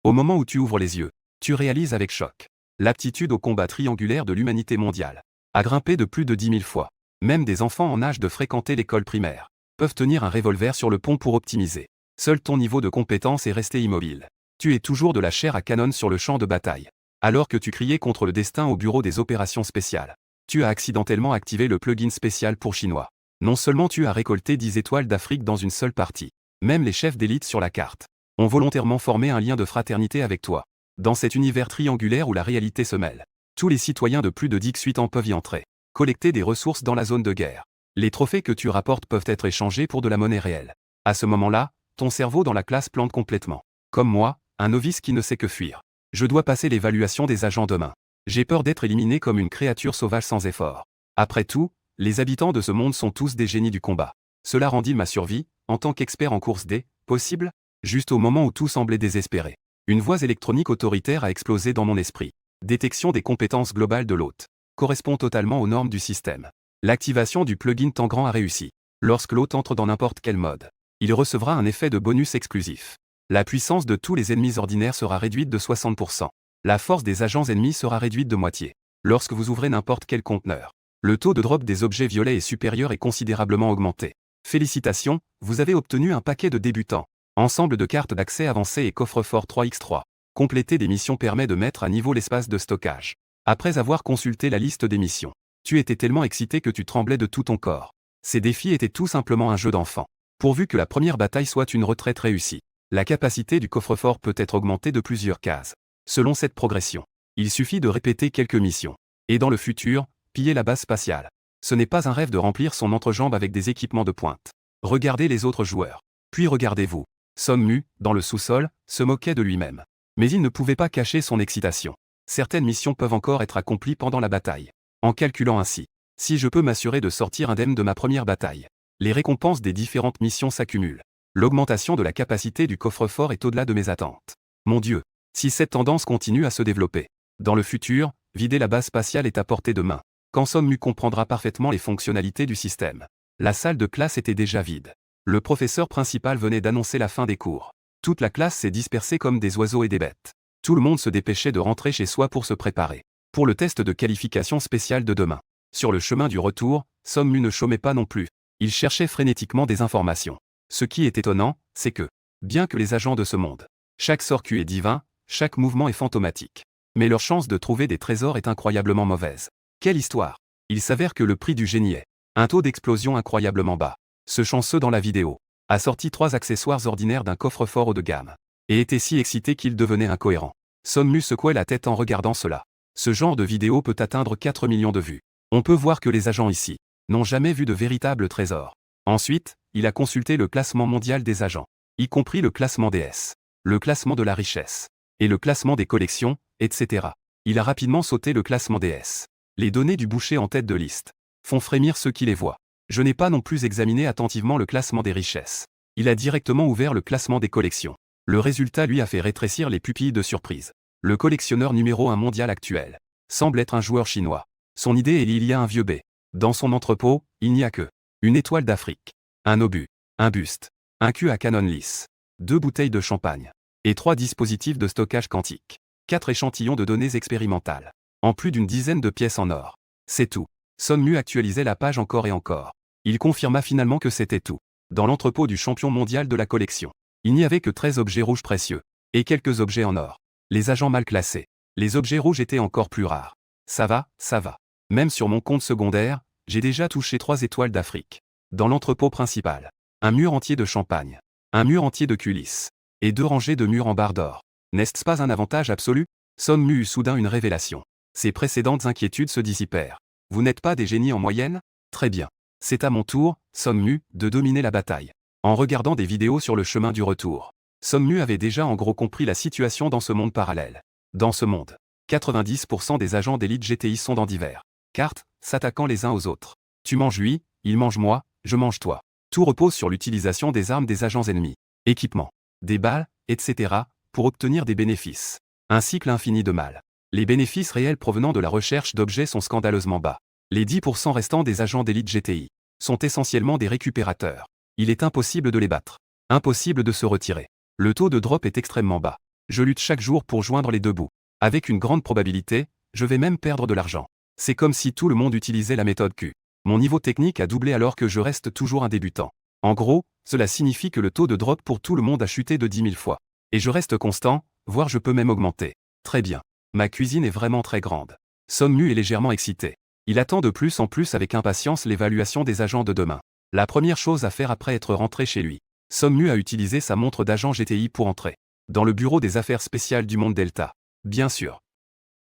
Au moment où tu ouvres les yeux, tu réalises avec choc l'aptitude au combat triangulaire de l'humanité mondiale a grimpé de plus de 10 000 fois. Même des enfants en âge de fréquenter l'école primaire peuvent tenir un revolver sur le pont pour optimiser. Seul ton niveau de compétence est resté immobile. Tu es toujours de la chair à canon sur le champ de bataille. Alors que tu criais contre le destin au bureau des opérations spéciales, tu as accidentellement activé le plugin spécial pour Chinois. Non seulement tu as récolté 10 étoiles d'Afrique dans une seule partie, même les chefs d'élite sur la carte ont volontairement formé un lien de fraternité avec toi. Dans cet univers triangulaire où la réalité se mêle, tous les citoyens de plus de 18 ans peuvent y entrer. Collecter des ressources dans la zone de guerre. Les trophées que tu rapportes peuvent être échangés pour de la monnaie réelle. À ce moment-là, ton cerveau dans la classe plante complètement. Comme moi, un novice qui ne sait que fuir. Je dois passer l'évaluation des agents demain. J'ai peur d'être éliminé comme une créature sauvage sans effort. Après tout, les habitants de ce monde sont tous des génies du combat. Cela rendit ma survie, en tant qu'expert en course D, possible, juste au moment où tout semblait désespéré. Une voix électronique autoritaire a explosé dans mon esprit. Détection des compétences globales de l'hôte. Correspond totalement aux normes du système. L'activation du plugin Tangram a réussi. Lorsque l'hôte entre dans n'importe quel mode, il recevra un effet de bonus exclusif. La puissance de tous les ennemis ordinaires sera réduite de 60%. La force des agents ennemis sera réduite de moitié. Lorsque vous ouvrez n'importe quel conteneur, le taux de drop des objets violets et supérieurs est considérablement augmenté. Félicitations, vous avez obtenu un paquet de débutants. Ensemble de cartes d'accès avancées et coffre-fort 3x3. Compléter des missions permet de mettre à niveau l'espace de stockage. Après avoir consulté la liste des missions, tu étais tellement excité que tu tremblais de tout ton corps. Ces défis étaient tout simplement un jeu d'enfant. Pourvu que la première bataille soit une retraite réussie, la capacité du coffre-fort peut être augmentée de plusieurs cases. Selon cette progression, il suffit de répéter quelques missions. Et dans le futur, piller la base spatiale. Ce n'est pas un rêve de remplir son entrejambe avec des équipements de pointe. Regardez les autres joueurs. Puis regardez-vous. Son Mu, dans le sous-sol, se moquait de lui-même. Mais il ne pouvait pas cacher son excitation. Certaines missions peuvent encore être accomplies pendant la bataille. En calculant ainsi, si je peux m'assurer de sortir indemne de ma première bataille, les récompenses des différentes missions s'accumulent. L'augmentation de la capacité du coffre-fort est au-delà de mes attentes. Mon Dieu, si cette tendance continue à se développer, dans le futur, vider la base spatiale est à portée de main. Quand Son Mu comprendra parfaitement les fonctionnalités du système. La salle de classe était déjà vide. Le professeur principal venait d'annoncer la fin des cours. Toute la classe s'est dispersée comme des oiseaux et des bêtes. Tout le monde se dépêchait de rentrer chez soi pour se préparer pour le test de qualification spéciale de demain. Sur le chemin du retour, Son Mu ne chômait pas non plus. Il cherchait frénétiquement des informations. Ce qui est étonnant, c'est que, bien que les agents de ce monde, chaque sort Q est divin, chaque mouvement est fantomatique. Mais leur chance de trouver des trésors est incroyablement mauvaise. Quelle histoire! Il s'avère que le prix du génie est un taux d'explosion incroyablement bas. Ce chanceux dans la vidéo a sorti 3 accessoires ordinaires d'un coffre-fort haut de gamme, et était si excité qu'il devenait incohérent. Son Mu secouait la tête en regardant cela. Ce genre de vidéo peut atteindre 4 millions de vues. On peut voir que les agents ici n'ont jamais vu de véritable trésor. Ensuite, il a consulté le classement mondial des agents, y compris le classement des S, le classement de la richesse, et le classement des collections, etc. Il a rapidement sauté le classement des S. Les données du boucher en tête de liste font frémir ceux qui les voient. Je n'ai pas non plus examiné attentivement le classement des richesses. Il a directement ouvert le classement des collections. Le résultat lui a fait rétrécir les pupilles de surprise. Le collectionneur numéro 1 mondial actuel semble être un joueur chinois. Son idée est il y a un vieux B. Dans son entrepôt, il n'y a que une étoile d'Afrique, un obus, un buste, un Q à canon lisse, 2 bouteilles de champagne, et 3 dispositifs de stockage quantique, 4 échantillons de données expérimentales, en plus d'une dizaine de pièces en or. C'est tout. Son Mu actualisait la page encore et encore. Il confirma finalement que c'était tout. Dans l'entrepôt du champion mondial de la collection, il n'y avait que 13 objets rouges précieux, et quelques objets en or. Les agents mal classés. Les objets rouges étaient encore plus rares. Ça va, ça va. Même sur mon compte secondaire, j'ai déjà touché 3 étoiles d'Afrique. Dans l'entrepôt principal, un mur entier de champagne, un mur entier de culisses, et 2 rangées de murs en barre d'or. N'est-ce pas un avantage absolu? Son Mu eut soudain une révélation. Ses précédentes inquiétudes se dissipèrent. Vous n'êtes pas des génies en moyenne? Très bien. C'est à mon tour, Son Mu, de dominer la bataille. En regardant des vidéos sur le chemin du retour, Son Mu avait déjà en gros compris la situation dans ce monde parallèle. Dans ce monde, 90% des agents d'élite GTI sont dans divers cartes, s'attaquant les uns aux autres. Tu manges lui, il mange moi, je mange toi. Tout repose sur l'utilisation des armes des agents ennemis, équipements, des balles, etc., pour obtenir des bénéfices. Un cycle infini de mal. Les bénéfices réels provenant de la recherche d'objets sont scandaleusement bas. Les 10% restants des agents d'élite GTI sont essentiellement des récupérateurs. Il est impossible de les battre. Impossible de se retirer. Le taux de drop est extrêmement bas. Je lutte chaque jour pour joindre les deux bouts. Avec une grande probabilité, je vais même perdre de l'argent. C'est comme si tout le monde utilisait la méthode Q. Mon niveau technique a doublé alors que je reste toujours un débutant. En gros, cela signifie que le taux de drop pour tout le monde a chuté de 10 000 fois. Et je reste constant, voire je peux même augmenter. Très bien. Ma cuisine est vraiment très grande. Sonmu est légèrement excité. Il attend de plus en plus avec impatience l'évaluation des agents de demain. La première chose à faire après être rentré chez lui. Sonmu a utilisé sa montre d'agent GTI pour entrer dans le bureau des affaires spéciales du monde Delta. Bien sûr.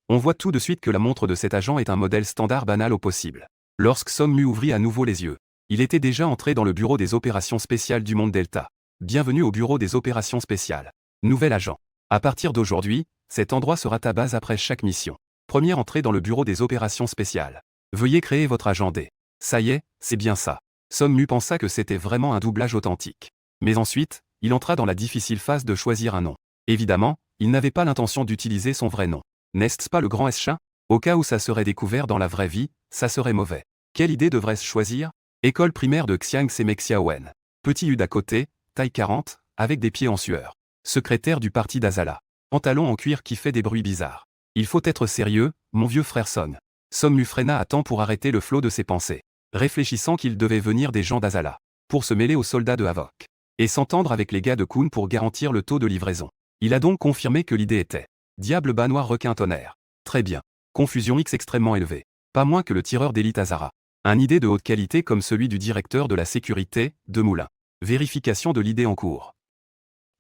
On voit tout de suite que la montre de cet agent est un modèle standard banal au possible. Lorsque Sonmu ouvrit à nouveau les yeux, il était déjà entré dans le bureau des opérations spéciales du monde Delta. Bienvenue au bureau des opérations spéciales. Nouvel agent. À partir d'aujourd'hui, cet endroit sera ta base après chaque mission. Première entrée dans le bureau des opérations spéciales. Veuillez créer votre agent D. Ça y est, c'est bien ça. Sonmu pensa que c'était vraiment un doublage authentique. Mais ensuite, il entra dans la difficile phase de choisir un nom. Évidemment, il n'avait pas l'intention d'utiliser son vrai nom. N'est-ce pas le grand S-chat? Au cas où ça serait découvert dans la vraie vie, ça serait mauvais. Quelle idée devrais-je choisir? École primaire de Xiang Semexiaouen. Petit U d'à côté, taille 40, avec des pieds en sueur. Secrétaire du parti d'Azala. Pantalon en cuir qui fait des bruits bizarres. Il faut être sérieux, mon vieux frère Son. Sonmu freina à temps pour arrêter le flot de ses pensées, réfléchissant qu'il devait venir des gens d'Azala, pour se mêler aux soldats de Havok, et s'entendre avec les gars de Kun pour garantir le taux de livraison. Il a donc confirmé que l'idée était diable bas noir requin tonnerre. Très bien. Confusion X extrêmement élevée. Pas moins que le tireur d'élite Azara. Un idée de haute qualité comme celui du directeur de la sécurité, de Moulin. Vérification de l'idée en cours.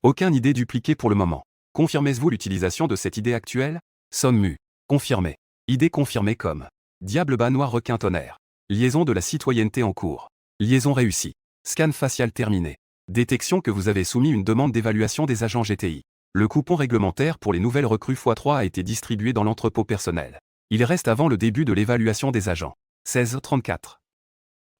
Aucune idée dupliquée pour le moment. Confirmez-vous l'utilisation de cette idée actuelle? Sonmu. Confirmé. Idée confirmée comme diable bas noir requin tonnerre. Liaison de la citoyenneté en cours. Liaison réussie. Scan facial terminé. Détection que vous avez soumis une demande d'évaluation des agents GTI. Le coupon réglementaire pour les nouvelles recrues x3 a été distribué dans l'entrepôt personnel. Il reste avant le début de l'évaluation des agents. 16h34.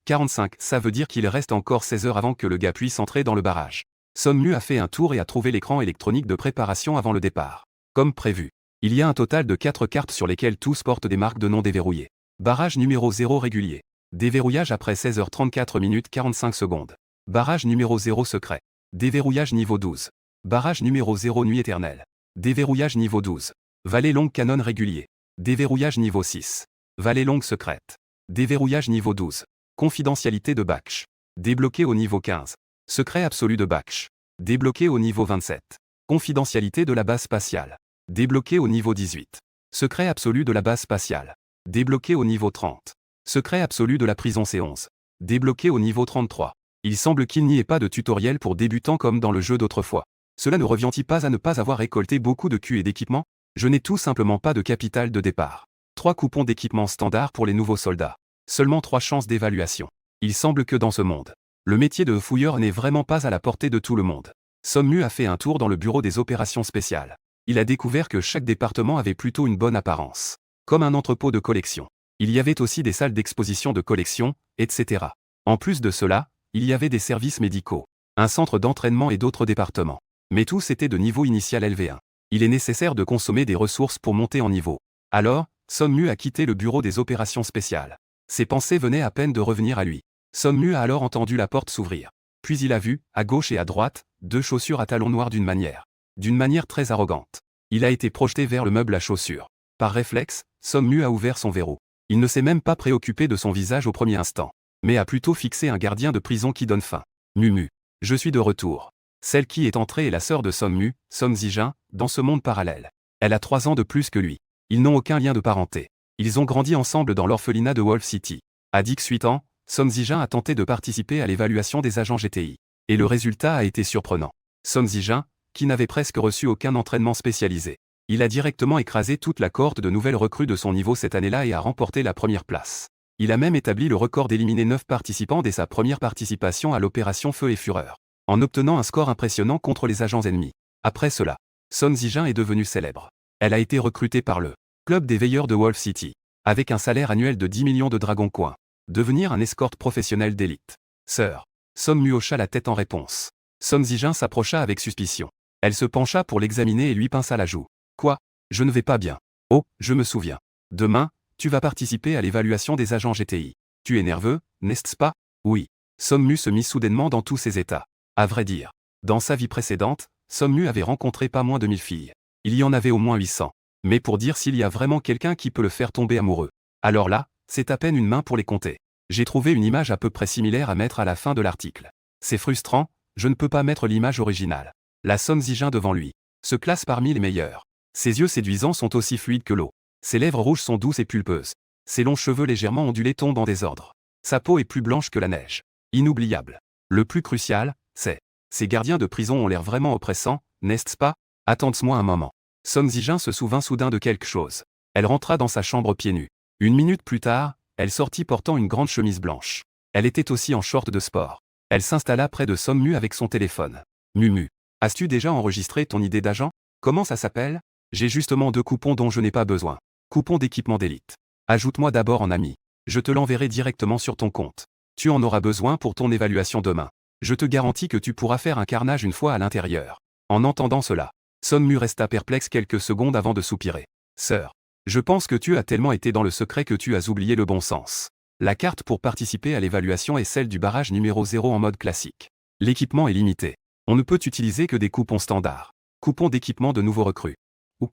45, ça veut dire qu'il reste encore 16 heures avant que le gars puisse entrer dans le barrage. Sonmu a fait un tour et a trouvé l'écran électronique de préparation avant le départ. Comme prévu. Il y a un total de 4 cartes sur lesquelles tous portent des marques de non déverrouillées. Barrage numéro 0 régulier. Déverrouillage après 16h34 minutes 45 secondes. Barrage numéro 0 secret. Déverrouillage niveau 12. Barrage numéro 0 nuit éternelle. Déverrouillage niveau 12. Vallée longue canon régulier. Déverrouillage niveau 6. Vallée longue secrète. Déverrouillage niveau 12. Confidentialité de Baksh. Débloqué au niveau 15. Secret absolu de Baksh. Débloqué au niveau 27. Confidentialité de la base spatiale. Débloqué au niveau 18. Secret absolu de la base spatiale. Débloqué au niveau 30. Secret absolu de la prison C11. Débloqué au niveau 33. Il semble qu'il n'y ait pas de tutoriel pour débutants comme dans le jeu d'autrefois. Cela ne revient-il pas à ne pas avoir récolté beaucoup de Q et d'équipements? Je n'ai tout simplement pas de capital de départ. 3 coupons d'équipement standard pour les nouveaux soldats. Seulement 3 chances d'évaluation. Il semble que dans ce monde, le métier de fouilleur n'est vraiment pas à la portée de tout le monde. Sonmu a fait un tour dans le bureau des opérations spéciales. Il a découvert que chaque département avait plutôt une bonne apparence. Comme un entrepôt de collection. Il y avait aussi des salles d'exposition de collection, etc. En plus de cela, il y avait des services médicaux, un centre d'entraînement et d'autres départements. Mais tous étaient de niveau initial LV1. Il est nécessaire de consommer des ressources pour monter en niveau. Alors, Sonmu a quitté le bureau des opérations spéciales. Ses pensées venaient à peine de revenir à lui. Sonmu a alors entendu la porte s'ouvrir. Puis il a vu, à gauche et à droite, 2 chaussures à talons noirs d'une manière très arrogante. Il a été projeté vers le meuble à chaussures. Par réflexe, Sonmu a ouvert son verrou. Il ne s'est même pas préoccupé de son visage au premier instant, mais a plutôt fixé un gardien de prison qui donne faim. Mumu. Je suis de retour. Celle qui est entrée est la sœur de Sonmu, Son Zijin, dans ce monde parallèle. Elle a 3 ans de plus que lui. Ils n'ont aucun lien de parenté. Ils ont grandi ensemble dans l'orphelinat de Wolf City. À 18 ans, Son Zijin a tenté de participer à l'évaluation des agents GTI. Et le résultat a été surprenant. Son Zijin, qui n'avait presque reçu aucun entraînement spécialisé. Il a directement écrasé toute la cohorte de nouvelles recrues de son niveau cette année-là et a remporté la première place. Il a même établi le record d'éliminer 9 participants dès sa première participation à l'opération Feu et Fureur, en obtenant un score impressionnant contre les agents ennemis. Après cela, Son Zijin est devenue célèbre. Elle a été recrutée par le club des veilleurs de Wolf City, avec un salaire annuel de 10 millions de dragons coins. Devenir un escorte professionnel d'élite. Sœur. Sonmu hocha la tête en réponse. Son Zijin s'approcha avec suspicion. Elle se pencha pour l'examiner et lui pinça la joue. Quoi? Je ne vais pas bien. Oh, je me souviens. Demain, tu vas participer à l'évaluation des agents GTI. Tu es nerveux, n'est-ce pas? Oui. Sonmu se mit soudainement dans tous ses états. À vrai dire, dans sa vie précédente, Sommu avait rencontré pas moins de 1000 filles. Il y en avait au moins 800. Mais pour dire s'il y a vraiment quelqu'un qui peut le faire tomber amoureux. Alors là, c'est à peine une main pour les compter. J'ai trouvé une image à peu près similaire à mettre à la fin de l'article. C'est frustrant, je ne peux pas mettre l'image originale. La Son Zijin devant lui se classe parmi les meilleurs. Ses yeux séduisants sont aussi fluides que l'eau. Ses lèvres rouges sont douces et pulpeuses. Ses longs cheveux légèrement ondulés tombent en désordre. Sa peau est plus blanche que la neige. Inoubliable. Le plus crucial, c'est ces gardiens de prison ont l'air vraiment oppressants, n'est-ce pas? Attends-moi un moment. Son Zijin se souvint soudain de quelque chose. Elle rentra dans sa chambre pieds nus. Une minute plus tard, elle sortit portant une grande chemise blanche. Elle était aussi en short de sport. Elle s'installa près de Sommu avec son téléphone. Mumu. As-tu déjà enregistré ton idée d'agent? Comment ça s'appelle? J'ai justement 2 coupons dont je n'ai pas besoin. Coupons d'équipement d'élite. Ajoute-moi d'abord en ami. Je te l'enverrai directement sur ton compte. Tu en auras besoin pour ton évaluation demain. Je te garantis que tu pourras faire un carnage une fois à l'intérieur. En entendant cela, Sommu resta perplexe quelques secondes avant de soupirer. Sœur. Je pense que tu as tellement été dans le secret que tu as oublié le bon sens. La carte pour participer à l'évaluation est celle du barrage numéro 0 en mode classique. L'équipement est limité. On ne peut utiliser que des coupons standards. Coupons d'équipement de nouveaux recrues. Ou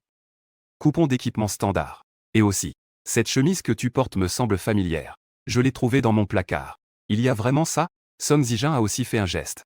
coupons d'équipement standard. Et aussi, cette chemise que tu portes me semble familière. Je l'ai trouvée dans mon placard. Il y a vraiment ça? Son Zijin a aussi fait un geste.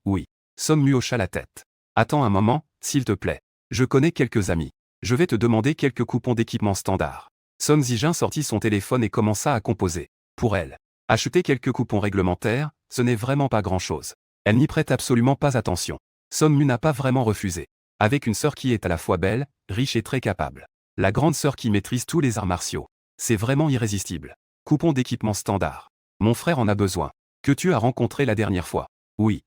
Oui. Sommu hocha la tête. Attends un moment, s'il te plaît. Je connais quelques amis. Je vais te demander quelques coupons d'équipement standard. Son Zijin sortit son téléphone et commença à composer. Pour elle, acheter quelques coupons réglementaires, ce n'est vraiment pas grand-chose. Elle n'y prête absolument pas attention. Sommu n'a pas vraiment refusé. Avec une sœur qui est à la fois belle, riche et très capable. La grande sœur qui maîtrise tous les arts martiaux. C'est vraiment irrésistible. Coupons d'équipement standard. Mon frère en a besoin. Que tu as rencontré la dernière fois. Oui.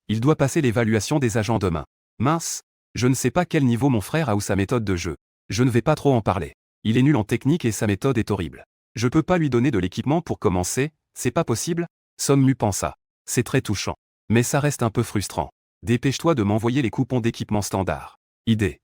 Il doit passer l'évaluation des agents demain. Mince. Je ne sais pas quel niveau mon frère a ou sa méthode de jeu. Je ne vais pas trop en parler. Il est nul en technique et sa méthode est horrible. Je peux pas lui donner de l'équipement pour commencer, c'est pas possible? Sommu pensa. C'est très touchant. Mais ça reste un peu frustrant. Dépêche-toi de m'envoyer les coupons d'équipement standard. Idée.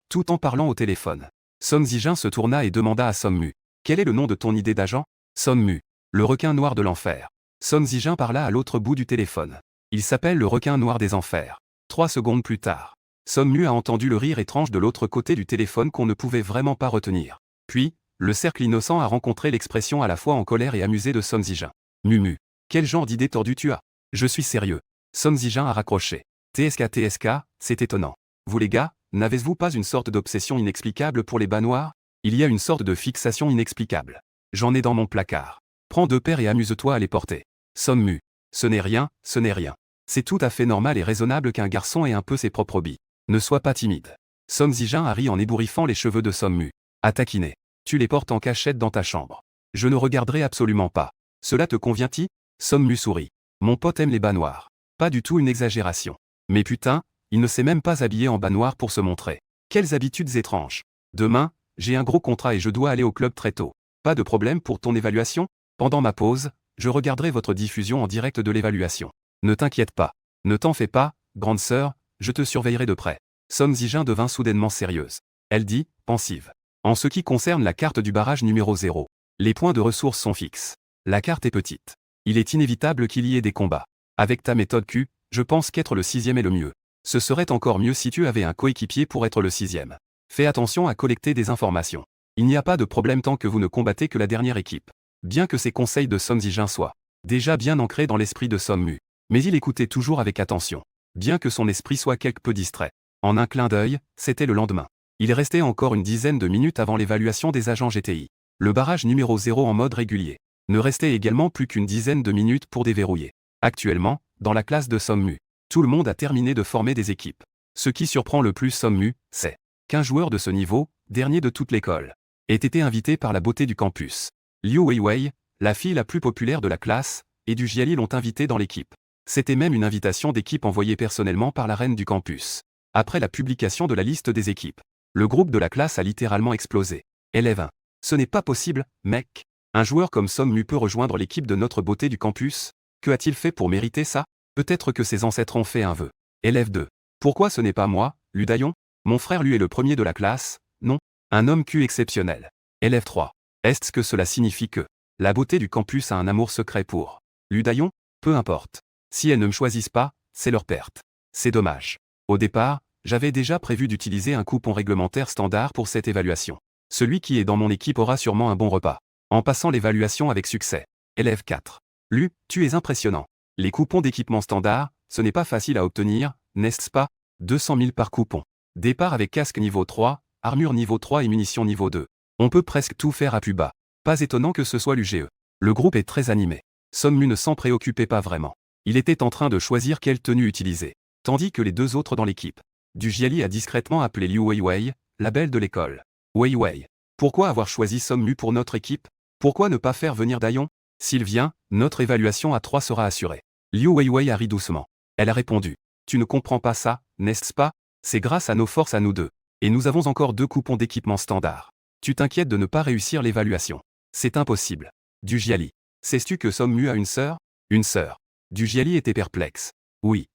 Tout en parlant au téléphone. Son Zijin se tourna et demanda à Sommu. Quel est le nom de ton idée d'agent? Sommu. Le requin noir de l'enfer. Son Zijin parla à l'autre bout du téléphone. Il s'appelle le requin noir des enfers. 3 secondes plus tard. Sommu a entendu le rire étrange de l'autre côté du téléphone qu'on ne pouvait vraiment pas retenir. Puis, le cercle innocent a rencontré l'expression à la fois en colère et amusée de Son Zijin. Mumu. Quel genre d'idée tordue tu as? Je suis sérieux. Son Zijin a raccroché. TSK, c'est étonnant. Vous les gars, n'avez-vous pas une sorte d'obsession inexplicable pour les bas noirs? Il y a une sorte de fixation inexplicable. J'en ai dans mon placard. Prends 2 paires et amuse-toi à les porter. Sommu. Ce n'est rien, ce n'est rien. C'est tout à fait normal et raisonnable qu'un garçon ait un peu ses propres hobbies. Ne sois pas timide. Son Zijin a ri en ébouriffant les cheveux de Sommu. À taquiner. Tu les portes en cachette dans ta chambre. Je ne regarderai absolument pas. Cela te convient-il? Sommu sourit. Mon pote aime les bas noirs. Pas du tout une exagération. Mais putain, il ne s'est même pas habillé en bas noir pour se montrer. Quelles habitudes étranges. Demain, j'ai un gros contrat et je dois aller au club très tôt. Pas de problème pour ton évaluation? Pendant ma pause, je regarderai votre diffusion en direct de l'évaluation. Ne t'inquiète pas. Ne t'en fais pas, grande sœur, je te surveillerai de près. Son Zijin devint soudainement sérieuse. Elle dit, pensive. En ce qui concerne la carte du barrage numéro 0, les points de ressources sont fixes. La carte est petite. Il est inévitable qu'il y ait des combats. Avec ta méthode Q, je pense qu'être le 6e est le mieux. Ce serait encore mieux si tu avais un coéquipier pour être le 6e. Fais attention à collecter des informations. Il n'y a pas de problème tant que vous ne combattez que la dernière équipe. Bien que ces conseils de Son Zijin soient déjà bien ancrés dans l'esprit de Sommu. Mais il écoutait toujours avec attention. Bien que son esprit soit quelque peu distrait. En un clin d'œil, c'était le lendemain. Il restait encore une dizaine de minutes avant l'évaluation des agents GTI. Le barrage numéro 0 en mode régulier. Ne restait également plus qu'une dizaine de minutes pour déverrouiller. Actuellement, dans la classe de Sommu, tout le monde a terminé de former des équipes. Ce qui surprend le plus Sommu, c'est qu'un joueur de ce niveau, dernier de toute l'école, ait été invité par la beauté du campus. Liu Weiwei, la fille la plus populaire de la classe, et du Jiali l'ont invité dans l'équipe. C'était même une invitation d'équipe envoyée personnellement par la reine du campus. Après la publication de la liste des équipes, le groupe de la classe a littéralement explosé. Élève 1. Ce n'est pas possible, mec. Un joueur comme Sommu peut rejoindre l'équipe de notre beauté du campus? Que a-t-il fait pour mériter ça? Peut-être que ses ancêtres ont fait un vœu. Élève 2. Pourquoi ce n'est pas moi, Ludayon? Mon frère lui est le premier de la classe, non? Un homme Q exceptionnel. Élève 3. Est-ce que cela signifie que la beauté du campus a un amour secret pour Ludayon? Peu importe. Si elles ne me choisissent pas, c'est leur perte. C'est dommage. Au départ, j'avais déjà prévu d'utiliser un coupon réglementaire standard pour cette évaluation. Celui qui est dans mon équipe aura sûrement un bon repas. En passant l'évaluation avec succès. Élève 4. Lu, tu es impressionnant. Les coupons d'équipement standard, ce n'est pas facile à obtenir, n'est-ce pas? 200 000 par coupon. Départ avec casque niveau 3, armure niveau 3 et munitions niveau 2. On peut presque tout faire à plus bas. Pas étonnant que ce soit l'UGE. Le groupe est très animé. Sommu ne s'en préoccupait pas vraiment. Il était en train de choisir quelle tenue utiliser. Tandis que les deux autres dans l'équipe. Dujali a discrètement appelé Liu Weiwei, la belle de l'école. Weiwei. Pourquoi avoir choisi Sommu pour notre équipe? Pourquoi ne pas faire venir Dayon? S'il vient, notre évaluation à 3 sera assurée. Liu Weiwei a ri doucement. Elle a répondu. Tu ne comprends pas ça, n'est-ce pas? C'est grâce à nos forces à nous deux. Et nous avons encore 2 coupons d'équipement standard. Tu t'inquiètes de ne pas réussir l'évaluation. C'est impossible. Dujali. Sais-tu que Sommu a une sœur? Une sœur. Dujali était perplexe. Oui.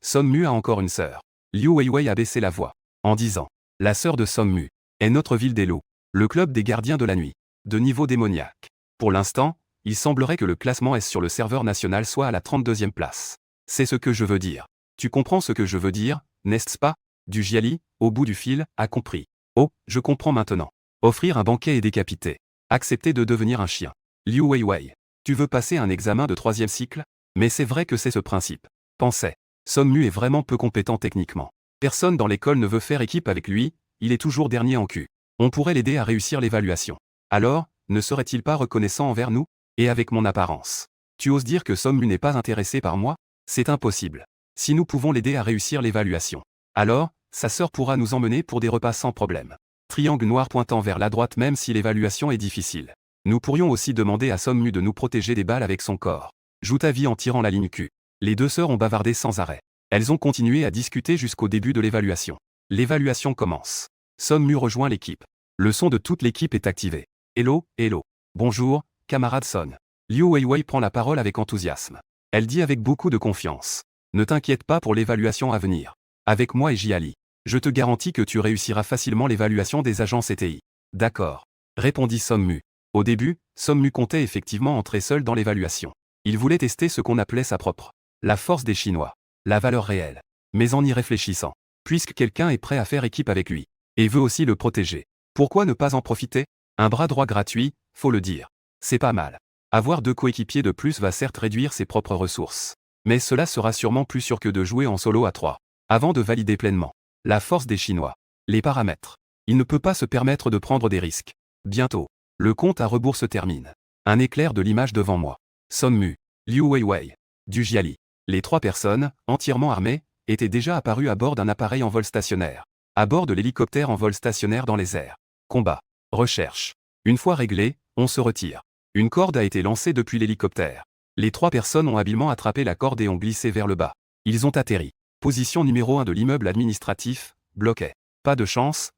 Sommu a encore une sœur. Liu Weiwei a baissé la voix. En disant. La sœur de Sommu. Est notre ville des loups. Le club des gardiens de la nuit. De niveau démoniaque. Pour l'instant, il semblerait que le classement S sur le serveur national soit à la 32e place. C'est ce que je veux dire. Tu comprends ce que je veux dire, n'est-ce pas? Dujali, au bout du fil, a compris. Oh, je comprends maintenant. Offrir un banquet et décapiter. Accepter de devenir un chien. Liu Weiwei. Tu veux passer un examen de 3e cycle? Mais c'est vrai que c'est ce principe. Pensais. Sommu est vraiment peu compétent techniquement. Personne dans l'école ne veut faire équipe avec lui, il est toujours dernier en cul. On pourrait l'aider à réussir l'évaluation. Alors, ne serait-il pas reconnaissant envers nous? Et avec mon apparence. Tu oses dire que Sommu n'est pas intéressé par moi? C'est impossible. Si nous pouvons l'aider à réussir l'évaluation. Alors, sa sœur pourra nous emmener pour des repas sans problème. Triangle noir pointant vers la droite même si l'évaluation est difficile. Nous pourrions aussi demander à Sommu de nous protéger des balles avec son corps. Joue ta vie en tirant la ligne Q. Les deux sœurs ont bavardé sans arrêt. Elles ont continué à discuter jusqu'au début de l'évaluation. L'évaluation commence. Sommu rejoint l'équipe. Le son de toute l'équipe est activé. Hello, hello. Bonjour, camarade Son. Liu Weiwei prend la parole avec enthousiasme. Elle dit avec beaucoup de confiance. Ne t'inquiète pas pour l'évaluation à venir. Avec moi et Jiali. Je te garantis que tu réussiras facilement l'évaluation des agents CTI. D'accord. Répondit Sommu. Au début, Sommu comptait effectivement entrer seul dans l'évaluation. Il voulait tester ce qu'on appelait sa propre. La force des Chinois. La valeur réelle. Mais en y réfléchissant. Puisque quelqu'un est prêt à faire équipe avec lui. Et veut aussi le protéger. Pourquoi ne pas en profiter? Un bras droit gratuit, faut le dire. C'est pas mal. Avoir 2 coéquipiers de plus va certes réduire ses propres ressources. Mais cela sera sûrement plus sûr que de jouer en solo à 3. Avant de valider pleinement. La force des Chinois. Les paramètres. Il ne peut pas se permettre de prendre des risques. Bientôt. Le compte à rebours se termine. Un éclair de l'image devant moi. Sommu. Liu Weiwei. Dujali. Les 3 personnes, entièrement armées, étaient déjà apparues à bord d'un appareil en vol stationnaire. À bord de l'hélicoptère en vol stationnaire dans les airs. Combat. Recherche. Une fois réglé, on se retire. Une corde a été lancée depuis l'hélicoptère. Les 3 personnes ont habilement attrapé la corde et ont glissé vers le bas. Ils ont atterri. Position numéro 1 de l'immeuble administratif, bloqué. Pas de chance.